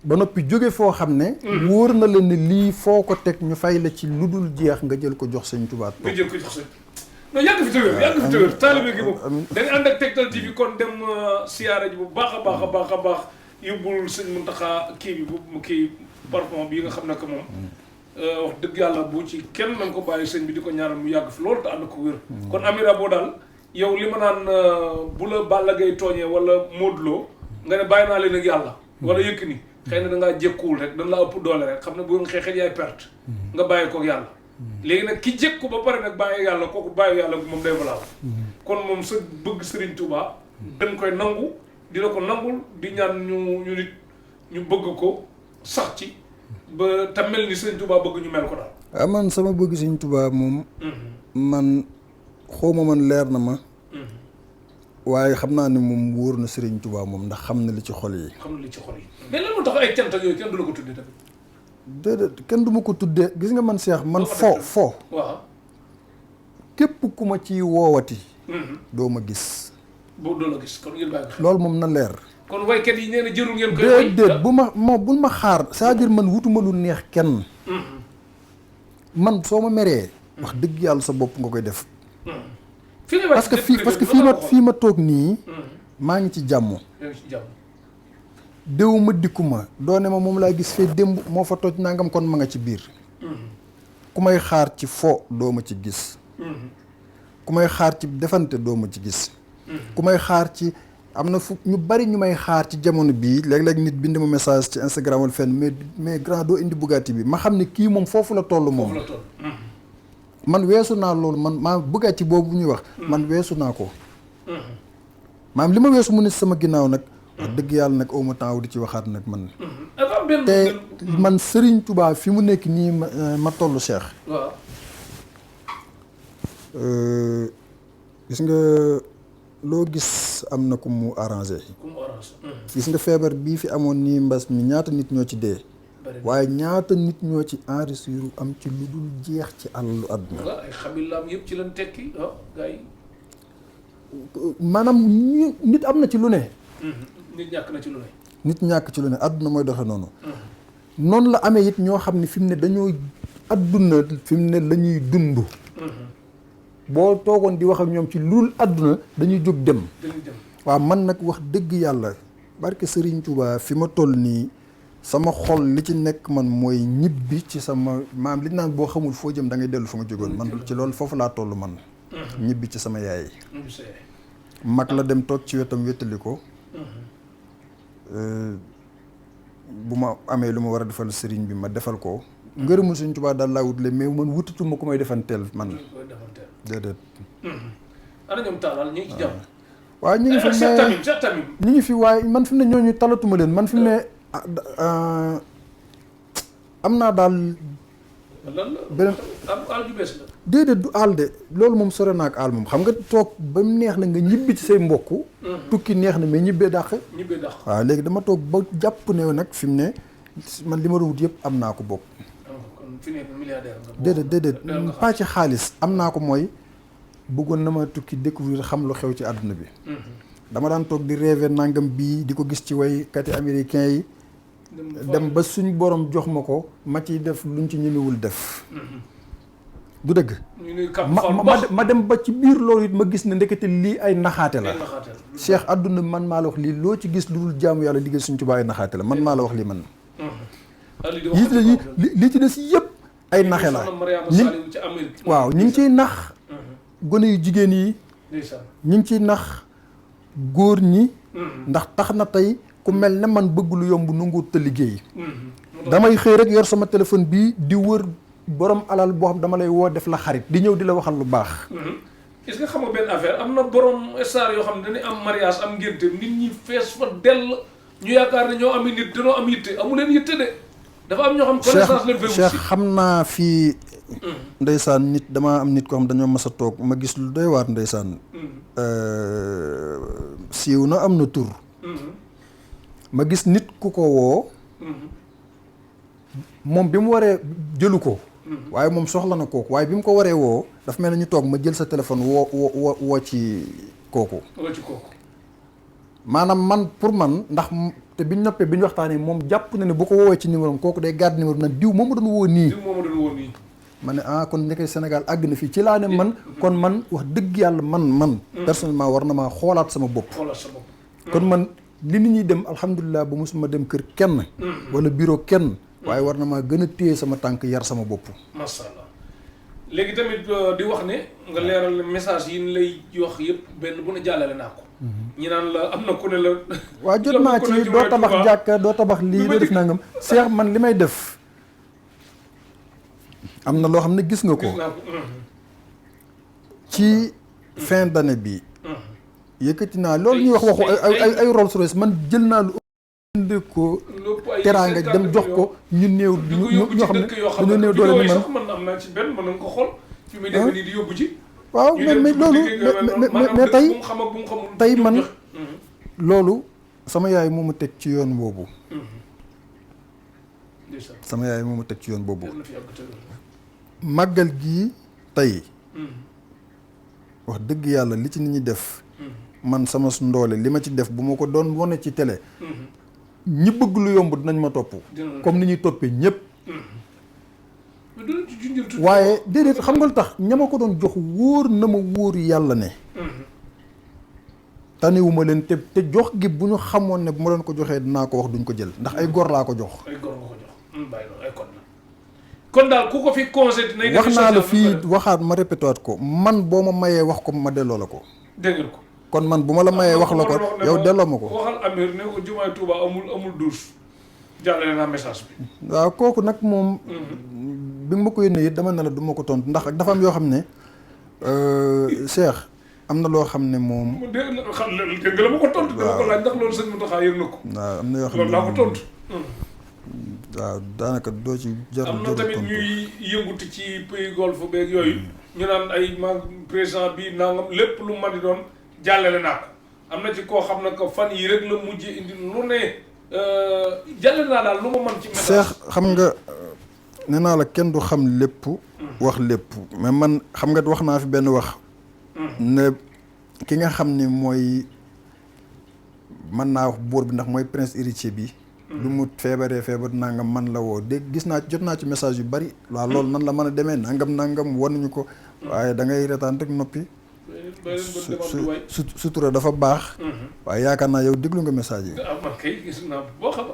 ba noppi jóge foo xam ne. wóor na la ne lii foo ko teg ñu fay la ci lu dul jeex nga jël ko jox Sëñ Tuubaa. nga jël ko jox sëñ. non yàgg fi tëwër yàgg fi tëwër taalibe gi moom da nga ànd ak Tektal TV kon dem siyaara ji bu baax a baax a baax a baax yóbbul sëñ Mountakha kii bi bu kii parfum bi nga xam ne que moom wax dëgg yàlla bu ci kenn nañ ko bàyyi sëñ bi di ko ñaanal mu yàgg fi loolu te ànd ko wér kon Amira boo daal yow li ma naan bu la Balla Gaye tooñee wala Modou Lo nga ne bàyyi naa leen ak yàlla wala Yékini xëy na da ngaa jékkuwul rek dañ la ëpp doole rek xam ne bu nga xeexee yaay perte nga bàyyi kook yàlla léegi nag ki jékku ba pare nag bàyyi yàlla kooku bàyyi yàlla moom day valable kon moom sa bëgg Serigne Touba dañ koy nangu di la ko nangul di ñaan ñu nit ñu bëgg ko sax ci ba te mel ni Serigne Touba bëgg ñu mel ko daal. ah man sama bëgg Sëñ Tuubaa moom. man xawma man leer na ma. waaye xam naa ne moom wóor na Sëriñ Tuubaa moom ndax xam na li ci xol yi. xam na li ci xol yi mais lan moo tax ay cant ak yooyu kenn du la ko tuddee tamit. déedéet kenn du ma ko tuddee gis nga man Cheikh man fo waaw. képp ku ma ciy woowati. doo ma gis. boo doo la gis kon ngeen bàyyi ko. loolu moom na leer. kon waykat yi nee na jërul ngeen koy way. déedéet bul ma xaar c'est-à-dire man wutuma lu neex kenn. man soo ma meree. wax dëgg yàlla sa bopp nga koy def. parce que fii ma toog nii. maa ngi ci jàmm. déw ma dikku ma doone ma moom laa gis fee démb moo fa toj nangam kon ma nga ci biir. ku may xaar ci fo doo ma ci gis. ku may xaar ci defante doo ma ci gis. ku may xaar ci am na fu ñu bari ñu may xaar ci jamono bii léeg-léeg nit bind ma message ci Instagram wala fenn mais grand doo indi Bugatti bi ma xam ne kii moom foofu la toll moom. man weesu naa loolu man Bugatti boobu ñuy wax. man weesu naa ko. maam li ma weesu mu ne sama ginnaaw nag. wax dëgg yàlla nag aw ma temps di ci waxaat nag man. te man Serigne Touba fi mu nekk nii ma tollu Cheikh. waaw. gis nga loo gis am na ku mu arrangé. gis nga feebar bii fi amoon nii mbas mi ñaata nit ñoo ci dee. waaye ñaata nit ñoo ci enregistré am ci lu dul jeex ci alalu àdduna. ay xamilaam yëpp ci lañ tekki gars yi. maanaam nit am na ci lu ne. nit ñàkk na ci lu ne. nit ñàkk ci lu ne àdduna mooy doxe noonu. noonu la amee it ñoo xam ne fi mu ne dañoo àdduna fi mu ne la ñuy dund. boo toogoon di wax ak ñoom ci lu dul àdduna dañuy jóg dem. waaw man nag wax dëgg yàlla barke Serigne Touba fi ma toll nii. sama xol li ci nekk man mooy ñibbi ci sama maam li naan boo xamul foo jëm da ngay dellu fa nga jógoon man ci loolu foofu laa toll man. ñibbi ci sama yaay. mag la dem toog ci wetam wéttali ko. bu ma amee lu ma war a defal sëriñ bi ma defal ko. ngërëmul Sëriñ Tuubaa daal laa wutale mais man wutatuma ku may defanteel man. déedéet. ana ñoom Talla ñu ngi ci jàmm. waaw ñu ngi fi mais ñu ngi fi waaye man fi mu ne ñooñu talatuma leen man fi mu ne. am naa daal. lan la beneen àll ju bees la. déedéet du àll de loolu moom sore naa ak àll moom xam nga toog ba mu neex na nga ñibbi ci say mbokk. tukki neex na mais ñibbee dàq. waaw léegi dama toog ba jàpp ne nag fi mu ne man li ma doon wut yëpp am naa ko bokk. kon fi nekk milliardaire nga. déedéet pas ci xaalis am naa ko mooy bëggoon na ma tukki découvrir xam lu xew ci àdduna bi. dama daan toog di rêver nangam bii di ko gis ci waykati américain yi. dem ba suñ borom jox ma ko ma ciy def luñ ci ñemewul def. du dëgg. ma dem ba ci biir loolu it ma gis ne ndekete lii ay naxaate la. Cheikh àdduna man maa la wax lii loo ci gis lu dul jaamu yàlla liggéey Sëriñ Tuubaa ay naxaate la man maa la wax lii man. li ci des yëpp ay naxe la. waaw ñu ngi ciy nax. gone yu jigéen yi. ñu ngi ciy nax góor ñi. ndax tax na tey. ku mel ne man bëgg lu yomb nanguut te liggéey. damay xëy rek yor sama téléphone bii di wër borom alal boo xam dama lay woo def la xarit di ñëw di la waxal lu baax. est-ce que xam nga benn affaire am na borom star yoo xam ne dañuy am mariage am ngénte nit ñi fees fa dell ñu yaakaar ne ñoo am nit dañoo am yitte amu leen yitte de dafa am ñoo xam connaissance leen fay Cheikh xam naa fii ndeysaan nit damaa am nit ko xam dañoo mas a toog ma gis lu doy waar ndeysaan siiw na am na tur ma gis nit ku ko woo moom bi mu waree jëlu ko waaye moom soxla na kooku waaye bi mu ko waree woo dafa mel ne ñu toog ma jël sa téléphone woo ci kooku maanaam man pour man ndax te biñ noppee bi ñu waxtaanee moom jàpp na ne bu ko woowee ci numéro kooku day garde numéro bi nag diw moomu doon woo nii ma ne kon nekkee Sénégal àgg na fii ci laa ne man kon man wax dëgg yàlla man personnellement war na maa xoolaat sama bopp kon man li nit ñuy dem alhamdulilah ba mosuma dem kër kenn wala bureau kenn waaye war na maa gën a téye sama tànk yar sama bopp masha Allah léegi tamit di wax ne nga leeral message yi ñu lay wax yëpp benn bu ne jàllale naa ko ñi naan la am na ku ne la waaw jot naa ci doo tabax jàkka doo tabax lii doo def nangam Cheikh man li may def am na loo xam ne gis nga ko ci fin d'année bi yëkkati naa loolu ñuy wax waxu ay Rolls Royce man jël naa lu indi ko teraanga dem jox ko ñu néew ñoo xam ne dañoo néew doole ni man am naa ci benn mën nañ ko xool fi muy demee nii di yóbbu ci waaw mais loolu mais tey man loolu sama yaay moo ma teg ci yoon boobu sama yaay moo ma teg ci yoon boobu màggal gii tey wax dëgg yàlla li ci nit ñi def man sama ndoole li ma ci def bu ma ko doon wane ci télé ñi bëgg lu yomb dinañ ma topp comme ni ñuy toppee ñëpp waaye déedéet xam nga lu tax ña ma ko doon jox wóor na ma wóor yàlla ne tanewuma leen te jox gi bu ñu xamoon ne bu ma leen ko joxee dinaa ko wax duñ ko jël ndax ay gor laa ko jox kon daal ku ko fi conseillé dinañ wax naa la fii waxaat ma répété waat ko man boo ma mayee wax ko ma delloo la ko dégg ko kon man bu ma la mayee wax la ko yow delloo ma ko waxal Amir ne ko jumaay Touba amul douche jàllale naa message bi waaw kooku nag moom bi nga ma ko yónnee it dama ne la du ma ko tontu ndax dafa am yoo xam ne Cheikh am na loo xam ne moom dégg nga la ma ko tontu dama ko laaj ndax loolu sëñ Mountakha yëg na ko waaw am na yoo xam ne loolu laa ko tontu waaw daanaka doo ci jar am na tamit ñuy yënguti ci pays golfe beeg yooyu ñu naan ay ma président bi nangam lépp lu ma di doon jàllale naa ko am na ci koo xam ne que fan yi rek la mujj indi lu ne jàllale naa daal lu ma mën ci message Cheikh xam nga nee naa la kenn du xam lépp wax lépp mais man xam nga wax naa fi benn wax ne ki nga xam ni mooy mën naa wax buur bi ndax mooy prince héritier bi lu mu feebar nangam man la woo dégg gis naa jot naa ci message yu bari waaw loolu nan la mën a demee nangam wanuñu ko waaye da ngay retaan rek noppi sutura dafa baax waaye yaakaar naa yow déglu nga message yi man kay gis naa boo xam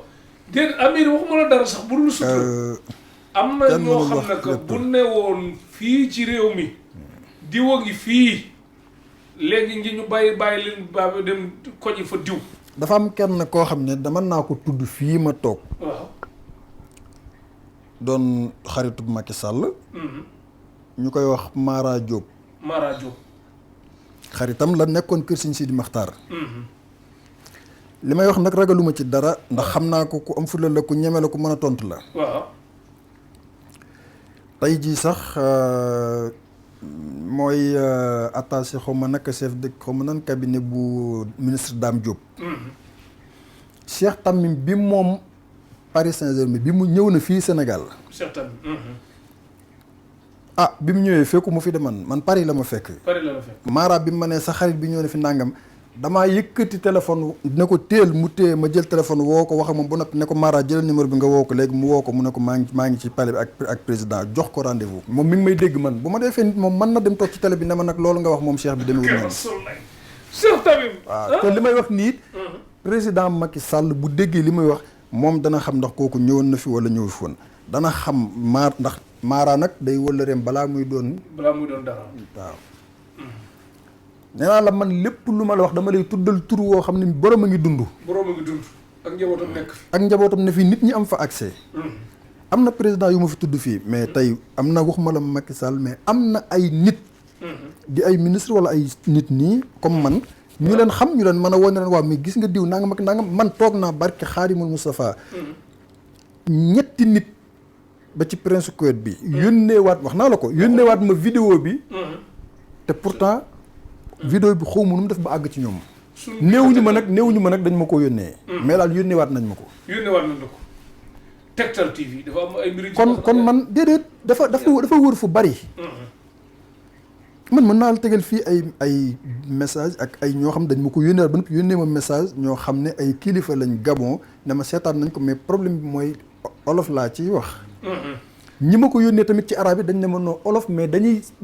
déet Amir waxuma la dara sax bu dul sutura am na ñoo xam ne que bu ne woon fii ci réew mi diw a ngi fii léegi ngi ñu bàyyi leen ba dem koñi fa diw dafa am kenn koo xam ne dama naa ko tudd fii ma toog waaw doon xaritu Macky Sall ñu koy wax Mara Diop xaritam la nekkoon kër Sëñ Sidi Maxtaar li may wax nag ragaluma ci dara ndax xam naa ko ku am fulla la ku ñeme la ku mën a tontu la waaw tey jii sax mooy attaché xaw ma naka chef de xaw ma nan cabinet bu ministre Dame Diop Cheikh Tamim bi moom Paris Saint-Germain bi mu ñëw na fii Sénégal Cheikh Tamim bi mu ñëwee fekku mu fi de man Paris la ma fekk Mara bi mu ma nee sa xarit bi ñëw na fi nàngam damaa yëkkati téléphone ne ko téel mu téye ma jël téléphone woo ko wax ak moom ba noppi ne ko Mara jëlal numéro bi nga woo ko léegi mu woo ko mu ne ko maa ngi ci palais bi ak président jox ko rendez-vous moom mi ngi may dégg man bu ma defee nit moom mën na dem toog ci télé bi ne ma nag loolu nga wax moom Cheikh bi demewul noonu Cheikh Tamim waaw te li may wax nii président Macky Sall bu déggee li may wax moom dana xam ndax kooku ñëwoon na fi wala ñëw fi woon dana xam ndax Mara nag day wëllëreem balaa muy doon dara waaw nee naa la man lépp lu ma la wax dama lay tuddal tur woo xam ne borom a ngi dund ak njabootam nekk fi ak njabootam ne fii nit ñi am fa accès am na président yu ma fi tudd fii mais tey am na waxuma la Macky Sall mais am na ay nit di ay ministre wala ay nit nii comme man ñu leen xam ñu leen mën a wane leen waaw mais gis nga diw nangam ak nangam man toog naa barke Xaadimul Moustapha ñetti nit ba ci Prince Kuwait bi yónneewaat wax naa la ko yónneewaat ma vidéo bi te pourtant vidéo bi xaw ma nu mu def ba àgg ci ñoom néewuñu ma nag dañ ma ko yónnee mais daal yónneewaat nañ ma ko Tektal TV dafa am ay mbir kon man déedéet dafa wër fu bari man mën naa la tegal fii ay message ak ay ñoo xam dañ ma ko yónneewaat ba noppi yónnee ma message ñoo xam ne ay kilifa lañ Gabon ne ma seetaan nañ ko mais problème bi mooy olof laa ciy wax ñi ma ko yónnee tamit ci arabe yi dañ ne ma noo olof mais da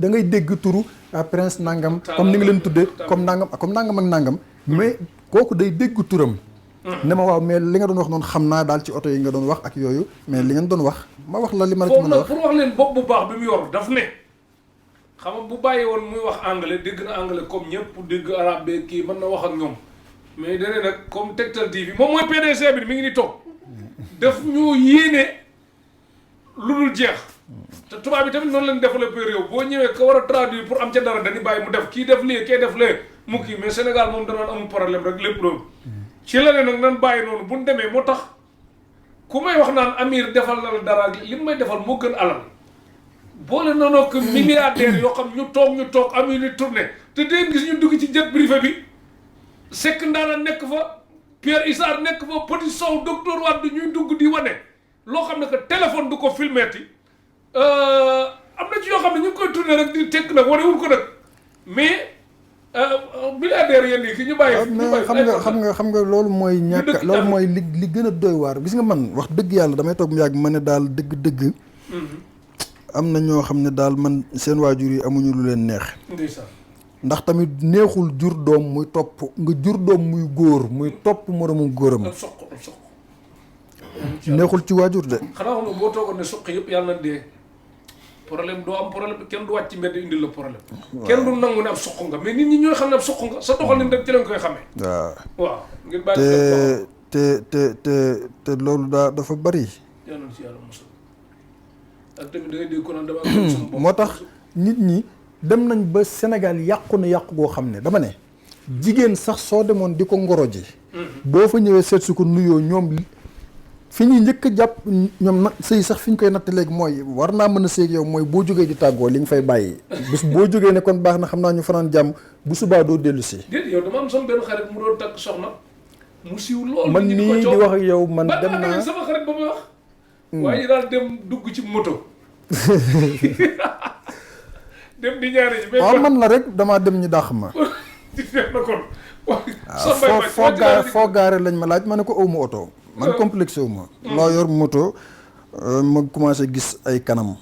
ngay dégg turu prince nangam comme ni nga leen tuddee comme nangam ak nangam mais kooku day dégg turam ne ma waaw mais li nga doon wax noonu xam naa daal ci oto yi nga doon wax ak yooyu mais li ngeen doon wax ma wax la li ma la ci mën a wax pour wax leen bopp bu baax bi mu yor daf ne xam nga bu bàyyi woon muy wax anglais dégg na anglais comme ñëpp dégg arabe beeg kii mën na wax ak ñoom mais dane nag comme Tektal TV moom mooy PDG bi mi ngi ni toog daf ñu yéene lu dul jeex te tubaab bi tamit noonu lañ développé réew boo ñëwee ko war a traduire pour am ca dara dañuy bàyyi mu def kii def lii kii def lee mu kii mais Sénégal moom danoon amul problème rek lépp loolu ci la ne nag nan bàyyi noonu bu ñu demee moo tax ku may wax naan Amir defal na la dara li mu may defal moo gën alal boole noonu que milliardaires yoo xam ñu toog Amir ni tourné te dégg gis ñu dugg ci jet privé bi Seck Ndala nekk fa Pierre Issar nekk fa Petit Sow docteur Wade ñuy dugg di wane loo xam ne que téléphone du ko filmeeti am na ci yoo xam ne ñu ngi koy tourné rek di tekk nag wane wul ko nag mais milliardaires yéen yi ki ñu bàyyi mais xam nga loolu mooy ñàkk loolu mooy li gën a doy waar gis nga man wax dëgg yàlla damay toog mu yàgg ma ne daal dëgg am na ñoo xam ne daal man seen waajur yi amuñu lu leen neex ndax tamit neexul jur doom muy topp nga jur doom muy góor muy topp moromu góoram neexul ci waajur de xanaa xam nga boo toogoon ne suq yëpp yàlla na dee problème doo am problème kenn du wàcc ci mbedd indil la problème kenn du nangu ne ab suq nga mais nit ñi ñooy xam ne ab suq nga sa doxalin rek ci lañ koy xamee waaw ngir bàyyi te loolu dafa bari yàlla ci yàlla mosul ak tamit da ngay dégg ko naan dama am sama bopp moo tax nit ñi dem nañ ba Sénégal yàqu na yàqu goo xam ne dama ne jigéen sax soo demoon di ko ngoro ji boo fa ñëwee seet si ko nuyoo ñoom fi ñuy njëkk a jàpp ñoom nag sëy sax fi ñu koy natt léegi mooy war naa mën a sëy yow mooy boo jógee di tàggoo li nga fay bàyyi bis boo jógee ne kon baax na xam naa ñu fanaan jàmm bu subaa doo dellu si déet yow dama am sama benn xarit mu doon takk soxna mu siiw lool man nii di wax ak yow man dem naa sama xarit ba may wax waaye ñu daal dem dugg ci moto dem di ñaari ji waaw man la rek damaa dem ñu dàq ma na kon foo gaare lañ ma laaj ma ne ko awma oto man complexe wu ma loo yor moto ma commencé gis ay kanam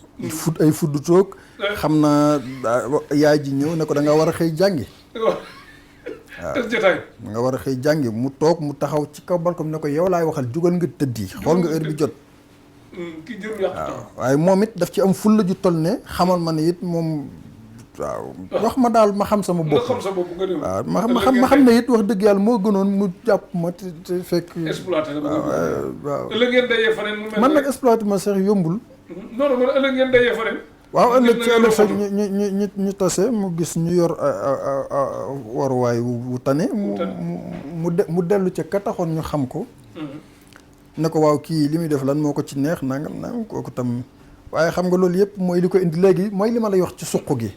ay fudd toog xam naa yaay ji ñëw ne ko da nga war a xëy jàngi waaw jotaay nga war a xëy jàngi mu toog mu taxaw ci kaw balcon ne ko yow laay waxal jugal nga tëddi xool nga heure bi jot ki jëru yàq waaw waaye moom it daf ci am fulla ju toll ne xamal ma ne it moom waaw wax ma daal ma xam sama bopp waaw ma xam ne it wax dëgg yàlla moo gënoon mu jàpp ma te fekk exploité waaw ëllëg ngeen dajee faneen mu mel man nag exploité ma sax yombul non non man ëllëg ngeen dajee faneen waaw ëllëg ci ëllëg sax ñu tase mu gis ñu yor waruwaay wu tane mu dellu ca ka taxoon ñu xam ko ne ko waaw kii li muy def lan moo ko ci neex nangam kooku tam waaye xam nga loolu yëpp mooy li ko indi léegi mooy li ma lay wax ci suq gi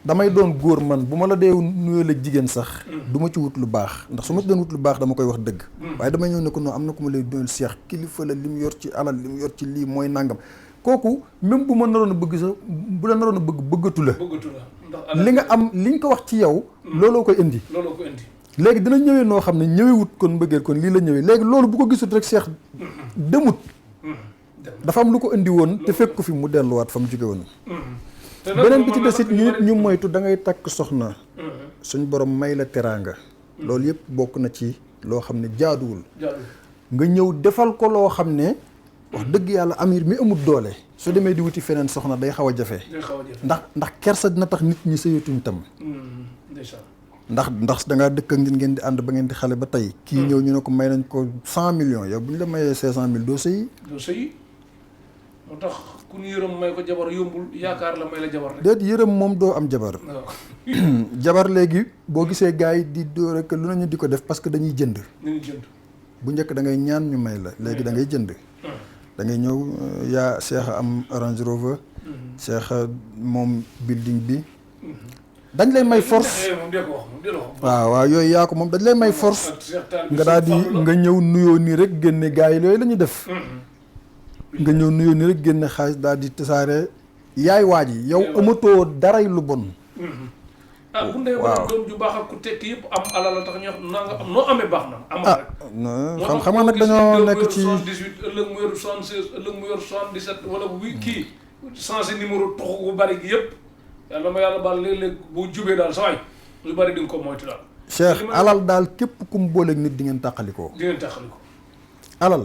damay doon góor man bu ma la dee nuyoo la jigéen sax du ma ci wut lu baax ndax su ma ci doon wut lu baax dama koy wax dëgg waaye damay ñëw ne ko non am na ku ma lay doon seex kilifa la li mu yor ci alal li mu yor ci lii mooy nangam kooku même bu ma naroon a bëgg sax bu la naroon a bëgg bëggatu la li nga am li nga ko wax ci yow looloo koy indi léegi dina ñëwee noo xam ne ñëwewut kon mbëggeel kon lii la ñëwee léegi loolu bu ko gisut rek seex demut dafa am lu ko indi woon te fekk ko fi mu delluwaat fa mu jóge woon beneen bi ci desit ñu nit ñu moytu da ngay takk soxna suñ borom may la teraanga loolu yëpp bokk na ci loo xam ne jaaduwul nga ñëw defal ko loo xam ne wax dëgg yàlla Amir mi amul doole su demee di wuti feneen soxna day xaw a jafe ndax kersa dina tax nit ñi sëyatuñ tam ndax dangaa dëkk ak nit ngeen di ànd ba ngeen di xale ba tey kii ñëw ñu ne ko may nañ ko 100 millions yow bu ñu la mayee 500 000 doo sëyi moo tax ku ñu yërëm may ko jabar yombul yaakaar la may la jabar rek déet yërëm moom doo am jabar jabar léegi boo gisee gars yi di doo rek lu nañu di ko def parce que dañuy jënd bu njëkk da ngay ñaan ñu may la léegi da ngay jënd da ngay ñëw yaa Cheikh am Range Rover Cheikh moom building bi dañ lay may force waaw yooyu yaa ko moom dañ lay may force nga daal di nga ñëw nuyoo nii rek génne gars yi yooyu la ñuy def nga ñëw nuyoo nii rek génne xaalis daal di tasaare yaay waaj yi yow amatoo daray lu bon bu ndee wala doom ju baax ak ku tekki yëpp am alal la tax ñu wax naa nga am noo amee baax na amal rek xam nga nag dañoo nekk ci 78 ëllëg mu yor 76 ëllëg mu yor 77 wala kii changé numéro toxu bu bari gi yëpp yàlla ma yàlla baal léeg-léeg bu jubee daal sa waay lu bari di nga ko moytu daal Cheikh alal daal képp ku mu booleeg nit di ngeen tàqalikoo alal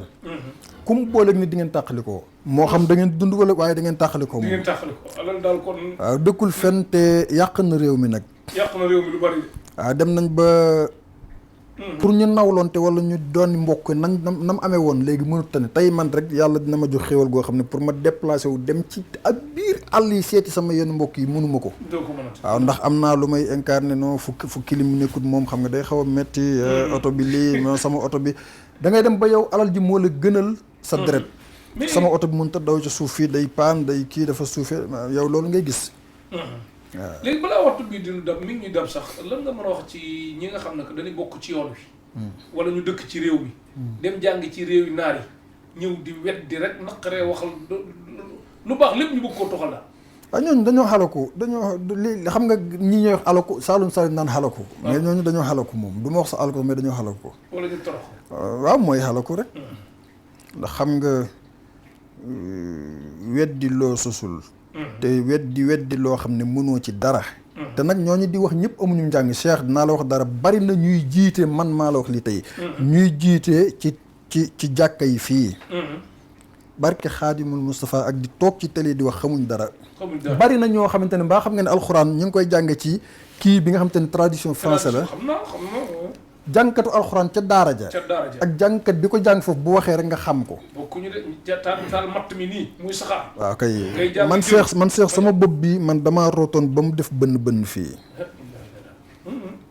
ku mu booleeg nit di ngeen tàqalikoo moo xam da ngeen dund wala waaye da ngeen tàqalikoo moom di ngeen tàqalikoo alal daal kon waaw dëkkul fenn te yàq na réew mi nag yàq na réew mi lu bari waaw dem nañ ba pour ñu nawloonte wala ñu doon mbokk nañ na mu amee woon léegi mënut tane tey man rek yàlla dina ma jox xéwal goo xam ne pour ma déplacé wu dem ci ak biir àll yi seeti sama yenn mbokk yi mënuma ko waaw ndax am naa lu may incarné non fu kilim nekkut moom xam nga day xaw a metti oto bi lii mo sama oto bi da ngay dem ba yow alal ji moo la gënal sa deret sama oto bi mënut a daw ci suuf fii day paan day kii dafa suufee yow loolu ngay gis waaw léegi balaa waxtu bii dinu dab mi ngi ñuy dab sax lan nga mën a wax ci ñi nga xam ne que dañuy bokk ci yoon wi wala ñu dëkk ci réew mi dem jàng ci réew yi naar yi ñëw di weddi rek naqaree waxal lu baax lépp ñu bëgg koo toxal daal waaw ñooñu dañoo xalaku li xam nga ñi ñuy wax alaku Saalum Saalum naan xalaku mais ñooñu dañoo xalaku moom du ma wax sa alaku mais dañoo xalaku wala ñu torox waaw mooy xalaku rek ndax xam nga weddi loo sosul te weddi loo xam ne mënoo ci dara te nag ñooñu di wax ñëpp amuñu njàng Cheikh dinaa la wax dara bari na ñuy jiite man maa la wax li tey ñuy jiite ci jàkka yi fii barke Xaadimul Moustapha ak di toog ci télé di wax xamuñ dara bari na ñoo xamante ne mbaa xam nga ne alxuraan ñu ngi koy jàng ci kii bi nga xamante ne tradition français la xam naa jàngkatu alxuraan ca daara ja ak jàngkat bi ko jàng foofu bu waxee rek nga xam ko bokkuñu de taal matt mi nii muy saxaar waaw kay man Cheikh sama bopp bi man damaa rootoon ba mu def bënn fii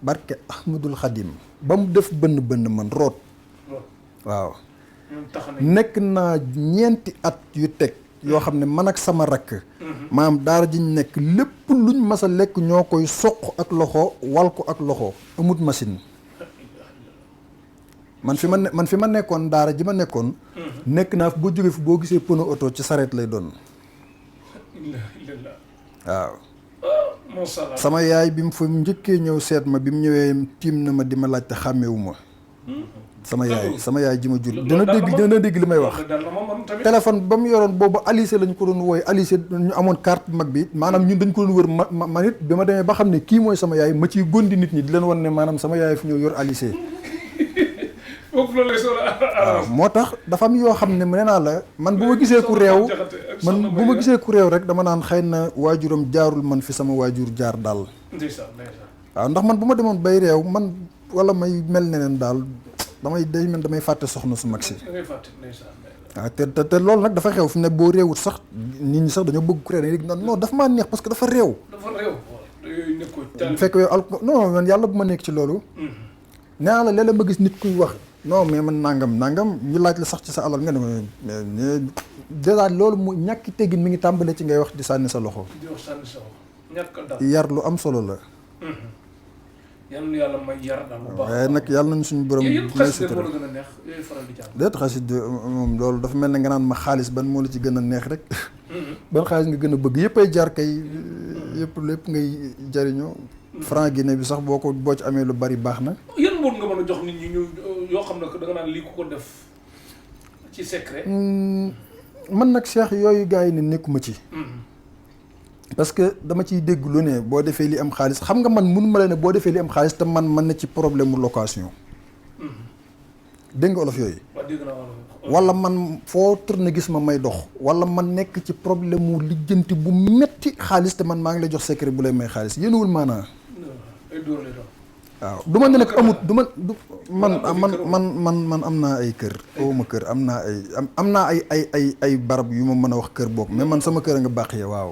barke Ahmadul Xadim ba mu def bënn man root waaw nekk naa 4 at yu teg yoo xam ne man ak sama rakk maam daara ji ñu nekk lépp luñ mas a lekk ñoo koy soq ak loxo wal ko ak loxo amut machine man fi ma nekkoon daara ji ma nekkoon nekk naa fi boo jógee fi boo gisee pono oto ci sareet lay doon waaw sama yaay bi mu fa njëkkee ñëw seet ma bi mu ñëwee tiim na ma di ma laajte xàmmewu ma sama yaay ji ma jur dina dégg li may wax téléphone ba mu yoroon boobu Alice lañ ko doon wooye Alice ñu amoon carte mag bi maanaam ñun dañ ko doon wër man it bi ma demee ba xam ne kii mooy sama yaay ma ciy gondi nit ñi di leen wan ne maanaam sama yaay fi ñëw yor Alice waaw moo tax dafa am yoo xam ne nee naa la man bu ma gisee ku réew rek dama naan xëy na waajuram jaarul man fi sama waajur jaar daal waaw ndax man bu ma demoon bay réew man wala may mel neneen daal damay fàtte soxna su mag si waaw te loolu nag dafa xew fi ne boo réewut sax nit ñi sax dañoo bëgg ku réew dañuy non dafa maa neex parce que dafa réew fekk yow non man yàlla bu ma nekk ci loolu nee la léeg-léeg ma gis nit kuy wax non mais man nangam ñu laaj la sax ci sa alal nga ne ma dèjà loolu mu ñàkki teggin mi ngi tàmbale ci ngay wax di sànni sa loxo yar lu am solo la yàlla may yar daal bu baax waaye nag yàlla nañ suñu borom may sutura gën a neex yooyu faral di jàng déet xasit moom loolu dafa mel ne nga naan ma xaalis ban moo la ci gën a neex rek ban xaalis nga gën a bëgg yëpp ay jar kay lépp ngay jariñoo franc Guinée bi sax boo ci amee lu bari baax na yan mboot nga mën a jox nit ñi ñu yoo xam ne da nga naan lii ku ko def ci secret man nag Cheikh yooyu gars yi ne nekkuma ci parce que dama ciy dégg lu ne boo defee li am xaalis xam nga man mënuma la ne boo defee li am xaalis te man na ci problème mu location dégg nga olof yooyu wala man foo tourné gis ma may dox wala man nekk ci problème mu lijjanti bu metti xaalis te man maa ngi lay jox secret bu lay may xaalis yéenewul maanaa waaw du ma ne nag amut man am naa ay kër awuma kër am naa ay barab yu ma mën a wax kër boog mais man sama kër a nga bàq ya waaw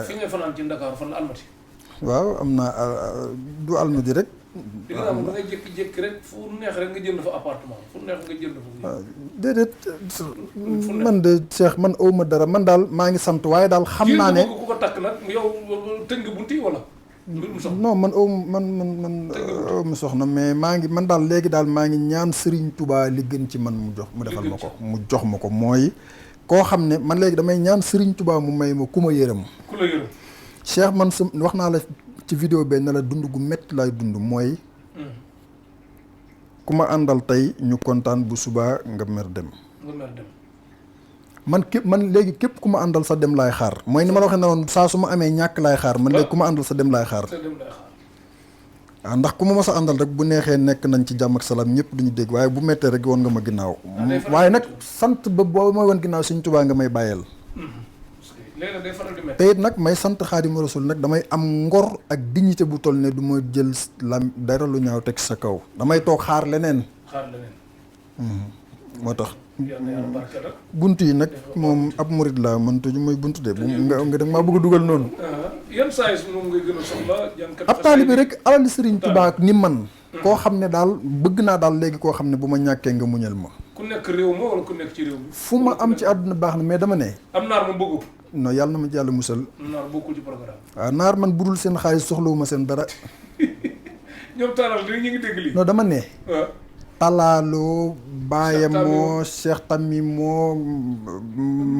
fi nga fanaan ci Ndakaaru fan la Almadi waaw am naa du Almadi rek di nga am da ngay jékki-jékki rek fu neex rek nga jënd fa appartement fu neex nga jënd fa. waaw déedéet man de Cheikh man awma dara man daal maa ngi sant waaye daal xam naa ne ku ko takk nag yow tëj nga bunti wala. non man awma soxna mais maa ngi man daal léegi daal maa ngi ñaan Serigne Touba li gën ci man mu defal ma ko mu jox ma ko mooy koo xam ne man léegi damay ñaan Serigne Touba mu may ma ku ma yërëm. ku la yërëm. Cheikh man sa wax naa la ci vidéo be ne la dund gu métti laay dund mooy ku ma àndal tey ñu kontaan bu subaa nga mer dem. man léegi képp ku ma àndal sa dem laay xaar mooy ni ma la waxee ne woon saa su ma amee ñàkk laay xaar man léegi ku ma àndal sa dem laay xaar. waaw ndax ku ma mos a àndal rek bu neexee nekk nañ ci jàmm ak salaam ñëpp duñu dégg waaye bu méttee rek woon nga ma ginnaaw. waaye nag sant ba boo mooy woon ginnaaw Sëñ Tuubaa nga may bàyyeel. te it nag may sant Xaadimu Rasuul nag damay am ngor ak dignité bu toll ne du ma jël dara lu ñaaw teg sa kaw damay toog xaar leneen. moo tax bunt yi nag moom ab murit laa man tuju mooy bunt de bu nga maa bëgg a dugal noonu. yan saa yi moom ngay gën a soxla ab taalibe rek alali Sëriñ Tuubaa ni man. koo xam ne daal bëgg naa daal léegi koo xam ne bu ma ñàkkee nga muñal ma. ku nekk réew ma wala ku nekk ci réew mi. fu ma am ci àdduna baax na mais dama ne. am naar ma bëggu. non yàlla na ma ci yàlla musal. naar bokkul ci programme. waaw naar man budul seen xaalis soxlawuma seen dara. ñoom taaral ñu ngi dégg lii. non dama ne. waaw. Talaalo Baye moo Cheikh Tammi moo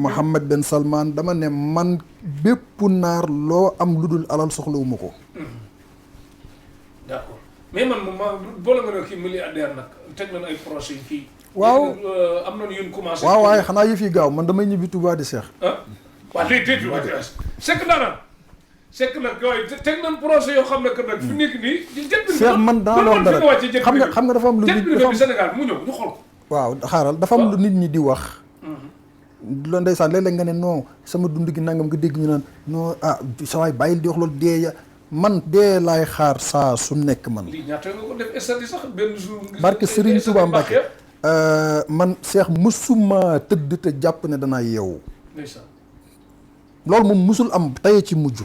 Mohammed Ben Salman dama ne man bépp naar loo am lu dul alal soxlawuma ko. d'accord mais man boole nga ne kii milliardaire nag teg nañ ay projet yi fii. waaw am nañu yéen commencé. waaw waaye xanaa yëf yi gaaw man damay ñibbi Touba di Cheikh. waaw léegi déet bi waa Cheikh daanaan Cheikh nag yooyu teg nañ projet yoo xam ne que nag fi nekk nii. Cheikh man dana la wax dara xam nga dafa am lu nit dafa am Sénégal mu ñëw ñu xool ko. waaw xaaral dafa am lu nit ñi di wax. loolu ndeysaan léeg-léeg nga ne non sama dund gi nangam nga dégg ñu naan non sa waay bàyyil di wax loolu dee ya man dee laay xaar saa su nekk man. lii ñaata nga ko def estati sax benn jour. barke Serigne Touba Mbacke man Cheikh musuma tëdd te jàpp ne danaa yeewu. loolu moom musul am tey ci mujj.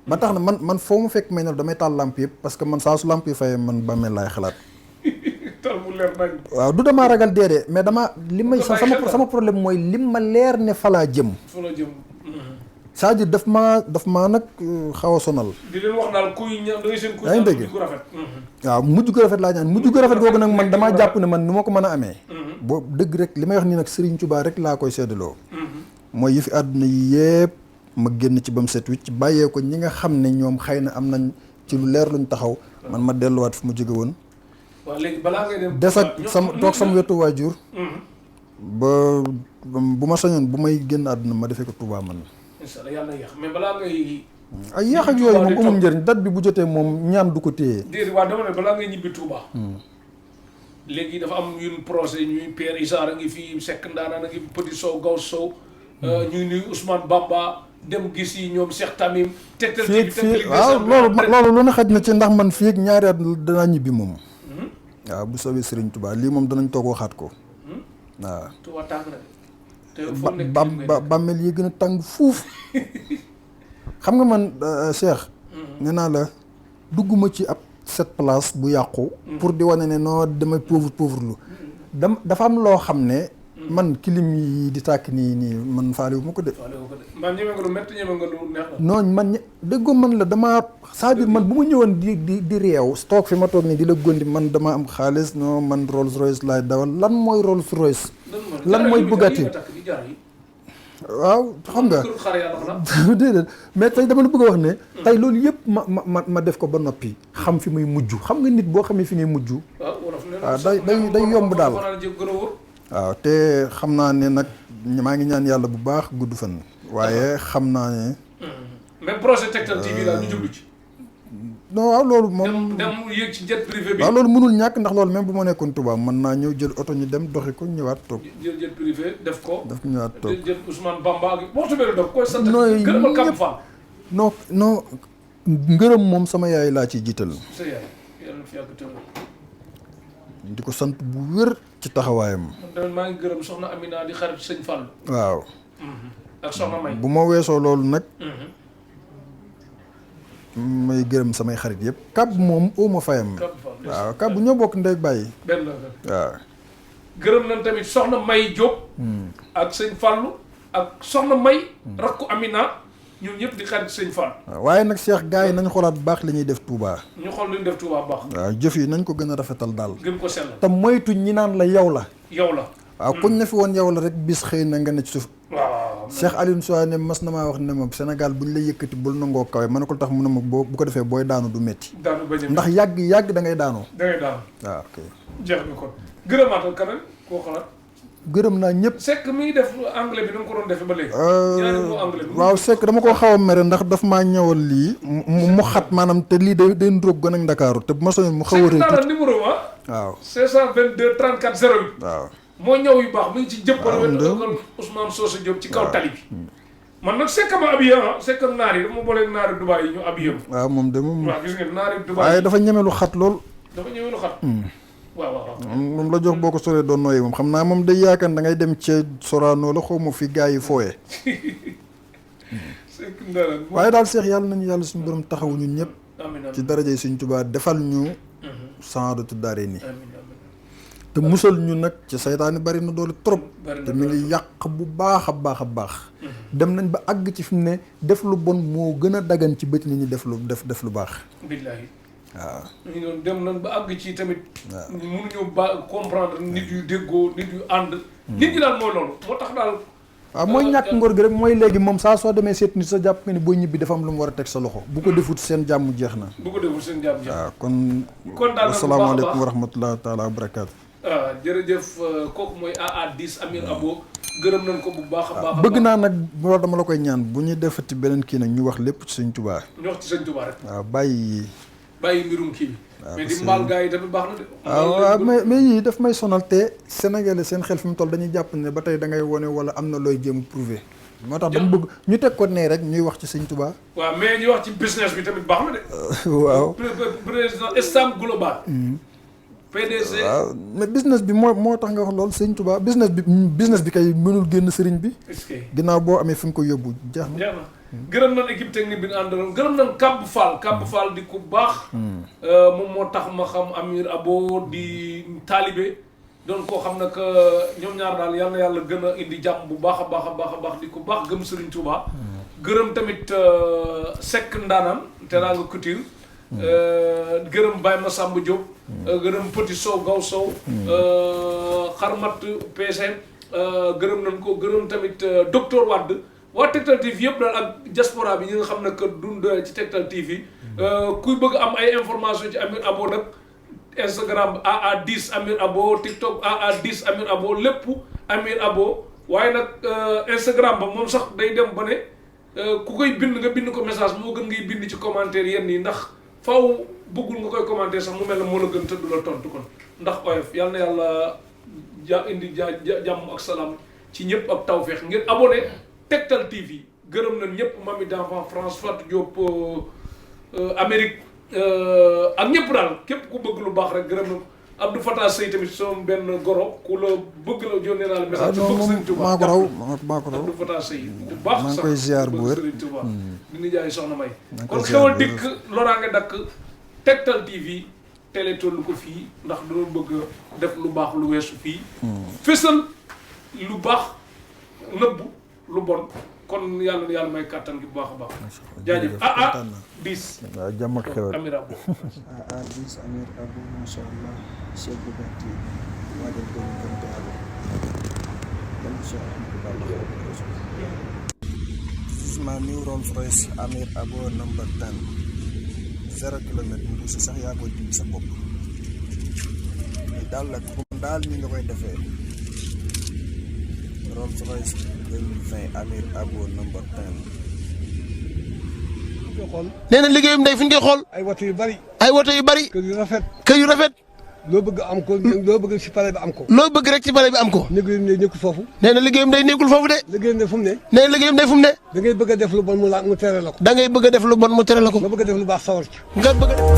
ba tax na man foo mu fekk may ne damay taal lamp yëpp parce que man saa su lamp yi fayee man bàmmeel laay xalaat. taal mu leer nañ. waaw du damaa ragal dee de mais dama li may sama problème mooy lim ma leer ne falaa jëm. falaa jëm. c'est-à-dire daf maa nag xaw a sonal. di leen wax daal kuy ña da ngay seen kuy yaa ngi dégg mujj gu rafet. waaw mujj gu rafet laa ñaan mujj gu rafet googu nag man damaa jàpp ne man nu ma ko mën a amee. boo dëgg rek li may wax nii nag Serigne Touba rek laa koy seddaloo. mooy yi fi àdduna yi yëpp ma génn ci ba mu set wicc bàyyee ko ñi nga xam ne ñoom xëy na am nañ ci lu leer luñ taxaw man ma delluwaat fi mu jóge woon. waaw léegi balaa ngay dem des ak sama toog sama wetu waajur. ba bu ma sañoon bu may génn àdduna ma defee ko Touba man. incha allah yàlla na yéex mais balaa ngay. ay yéex ak yooyu moom amul njëriñ date bi bu jotee moom ñaan du ko téye. déedéet waaw dama ne balaa ngay ñibbi Touba. léegi dafa am ñun projet ñuy Pierre Issa a ngi fi Seck Ndaanaan a ngi fi Petit Sow Gaw Sow. ñuy nuyu Ousmane Bamba dem gis yi ñoom Cheikh Tamim. tegtal fii waaw loolu lu na xaj na ci ndax man fii ak ñaari at danaa ñibbi moom. waaw bu soobee Serigne Touba lii moom danañ toog waxaat ko. waaw. Touba tàng na te bàmmeel yi gën a tàng fuuf. xam nga man Cheikh. nee naa la dugguma ci ab cette place bu yàqu. pour di wane ne non damay pauvre lu. dafa am loo xam ne. man kilim yi di tàkk nii man faalewu ma ko de. man ñeme nga lu métti ñeme nga lu neex la. non man déggoo man la damaa c'est-à-dire man bu ma ñëwoon di réew toog fi ma toog nii di la gondi man dama am xaalis non man Rolls Royce laay dawal lan mooy Rolls Royce. lan mooy Bugatti waaw xam nga déedéet mais tey dama la bëgg a wax ne. tey loolu yëpp ma def ko ba noppi. xam fi muy mujj xam nga nit boo xamee fi ngay mujj. waaw day yomb daal. waaw te xam naa ne nag maa ngi ñaan yàlla bu baax gudd fan. waaye xam naa ne. même projet Tektal TV daal ñu jublu ci. non waaw loolu moom dem yéeg ci jet privé bi. waaw loolu mënul ñàkk ndax loolu même bu ma nekkoon Touba mën naa ñëw jël oto ñu dem doxi ko ñëwaat toog. jël jet privé def ko. def ko ñëwaat toog jël Ousmane Bamba ak waxtu bi def koy sant. gërëmal Kamp Fall. non ngërëm moom sama yaay laa ciy jiital. sa yaay yàlla na fi yàgg te di ko sant bu wér ci taxawaayam. man tamit maa ngi gërëm soxna Amina di xarit sëñ Fall. waaw. ak soxna May. bu ma weesoo loolu nag. may gërëm samay xarit yëpp. kab moom ma fayam. waaw kab ñoo bokk ndey ak bàyyi. benn waaw. gërëm nañ tamit soxna May Diop. ak sëñ Fallou ak soxna May. rakku Amina ñun ñëpp di xarit sëñ Fall. waaye nag Cheikh gars yi nañ xoolaat bu baax li ñuy def Touba. ñu xool li ñu def Touba baax. waaw jëf yi nañ ko gën a rafetal daal. gën ko sellal te moytu ñi naan la yow la. yow la. waaw kuñ ne fi woon yow la rek bis xëy na nga ne ci suuf. waaw Cheikh Alioune Souane mas na maa wax ne ma Sénégal buñ la yëkkati bul nangoo kawe ma ne ko tax mu ne ma bu ko defee booy daanu du métti. daanu bañ a ndax yàgg da ngay daanoo. da ngay daanu. waaw ok. jeex na kon gërëmaatal kanam koo xalaat. gërëm naa ñëpp. Seck mi ngi def anglais bi da nga ko doon defee ba léegi. ñaari moo anglais bi. waaw Seck dama koo xaw a mere ndax daf maa ñëwal lii mu xat maanaam te lii day ndróog gën ak Ndakaaru te bu ma soñoon mu xaw a rëy tuuti Seck numéro ah. waaw 522 34 08. waaw moo ñëw yu baax mu ngi ci jëppal. waaw wet Ousmane Socé Diop ci kaw tali bi. man nag Seck ma habillé ah Seck ak naar yi dama booleeg naari Dubaay yi ñu habillé. waaw moom de moom. waaw gis ngeen naari Dubaay waaye dafa ñeme lu xat lool. dafa ñeme lu xat. waaw. moom la jox boo ko soree doon nooyi moom xam naa moom day yaakaar da ngay dem ca Sorano la xaw ma fi gars yi fooyee. waaye daal Cheikh yàlla nañu yàlla suñu borom taxawu ñun ñëpp. amiin ci daraja yi suñ Tuubaa defal ñu. saadatu daare nii. amiin te musal ñu nag ci saytaani bari na doole trop. bari na te mi ngi yàq bu baax a baax a baax. dem nañ ba àgg ci fi mu ne def lu bon moo gën a dagan ci bët nit ñi def lu baax. billaahi. waaw. ñu doon dem nañ ba àgg ci tamit. waaw mënuñu comprendre nit yu déggoo nit yu ànd. nit ñi daal mooy loolu moo tax daal. waaw mooy ñàkk ngor gi rek mooy léegi moom saa soo demee seet nit sa jàpp nga ni boo ñibbi dafa am lu mu war a teg sa loxo bu ko defut seen jàmm jeex na. bu ko defut seen jàmm jeex na. waaw kon. kontaan nañu asalaamaaleykum wa rahmatullahi taala wa barakaatu. waaw jërëjëf kooku mooy AA10 Amir Abo gërëm nañ ko bu baax a baax. bëgg naa nag loolu dama la koy ñaan bu ñuy defati beneen kii nag ñu wax lépp ci Sëñ Tuubaa. ñu wax ci Sëñ Tuubaa rek. waaw bàyyi mbirum kii bi. waaw mais di mbaal gars yi tamit baax na de. waaw mais yii daf may sonal te Sénégalais seen xel fi mu toll dañuy jàpp ne ba tey da ngay wone wala am na looy jéem a prouver. moo tax dama bëgg ñu teg ko nee rek ñuy wax ci Sëñ Tuubaa. waaw mais ñu wax ci business bi tamit baax na de. waaw président Estam Global. PDG. waaw mais business bi moo tax nga wax loolu Sëñ Tuubaa business bi kay mënul génn sëriñ bi. est-ce que ginnaaw boo amee fi nga ko yóbbu jeex na. jeex na gërëm nañ équipe technique bi nga àndaloon gërëm nañ Kàbb Fall di ku baax. moom moo tax ma xam Amir Abo di taalibe doon koo xam ne que ñoom ñaar daal yal na yàlla gën a indi jàmm bu baax a baax di ku baax gëm Serigne Touba. gërëm tamit Seck Ndaanaan Teranga Couture. gërëm Baye Massamba Diop. gërëm Petit Sow Gaw Sow. Xarmat PC gërëm nañ ko gërëm tamit docteur Wade. waa Tektal TV yëpp daal ak diaspora bi ñi nga xam ne que dund ci Tektal TV kuy bëgg am ay information ci Amir Abo nag Instagram AA10 Amir Abo TikTok AA10 Amir Abo lépp Amir Abo waaye nag Instagram ba moom sax day dem ba ne ku koy bind nga bind ko message moo gën ngay bind ci commentaire yenn yi ndax faw bëggul nga koy commentaire sax mu mel ne moo la gën tëdd la tontu kon ndax oyof yal na yàlla indi jàmm ak salaam ci ñëpp ak tawfeex ngeen abonné Tektal TV gërëm nañ ñëpp Mami d'enfant France Fatou Diop Amérique ak ñëpp daal képp ku bëgg lu baax rek gërëm nañ Abdou Fatah Sey tamit sama benn goro ku la bëgg la yónnee naa la message. bëgg Sëriñ Tuubaa maa ko raw maa ko raw Abdou Fatah Sey bu baax sax maa ngi koy ziar bu wér Sëriñ Tuubaa di nijaay soxna May kon koy ziar xewal bu wér. dikk loraange dakk Tektal TV télé tollu ko fii ndax dañoo bëgg def lu baax lu weesu fii fésal lu baax nëbbu lu bon kon yàlla na yàlla may kàttan gi bu baax a baax jaajëf AA10 waaw jàmm ak xewal Amir Abo AA10 Amir Abo masha Allah chef bu bati waajal ko ñu gën te alo dan Cheikh Ahmadou Bamba my new Rolls Royce Amir Abo number 10 0 kilomètre mu si sax yaa koy jubbi sa bopp daal nag comme daal ni nga koy defee Rolls Royce 2020 Amir Abo number 10 nee na liggéeyam day fi ñu koy xool ay woto yu bari ay woto yu bari kër yu rafet kër yu rafet loo bëgg am ko loo bëgg ci pare bi am ko loo bëgg rek ci pare bi am ko liggéeyam ne nekkul foofu nee na liggéeyam day nekkul foofu de liggéeyam ne fu mu ne nee na liggéeyam day fu mu ne da ngay bëgg a def lu bon mu tere la ko da ngay bëgg a def lu bon mu tere la ko nga bëgg a def lu baax sawar ci nga bëgg a def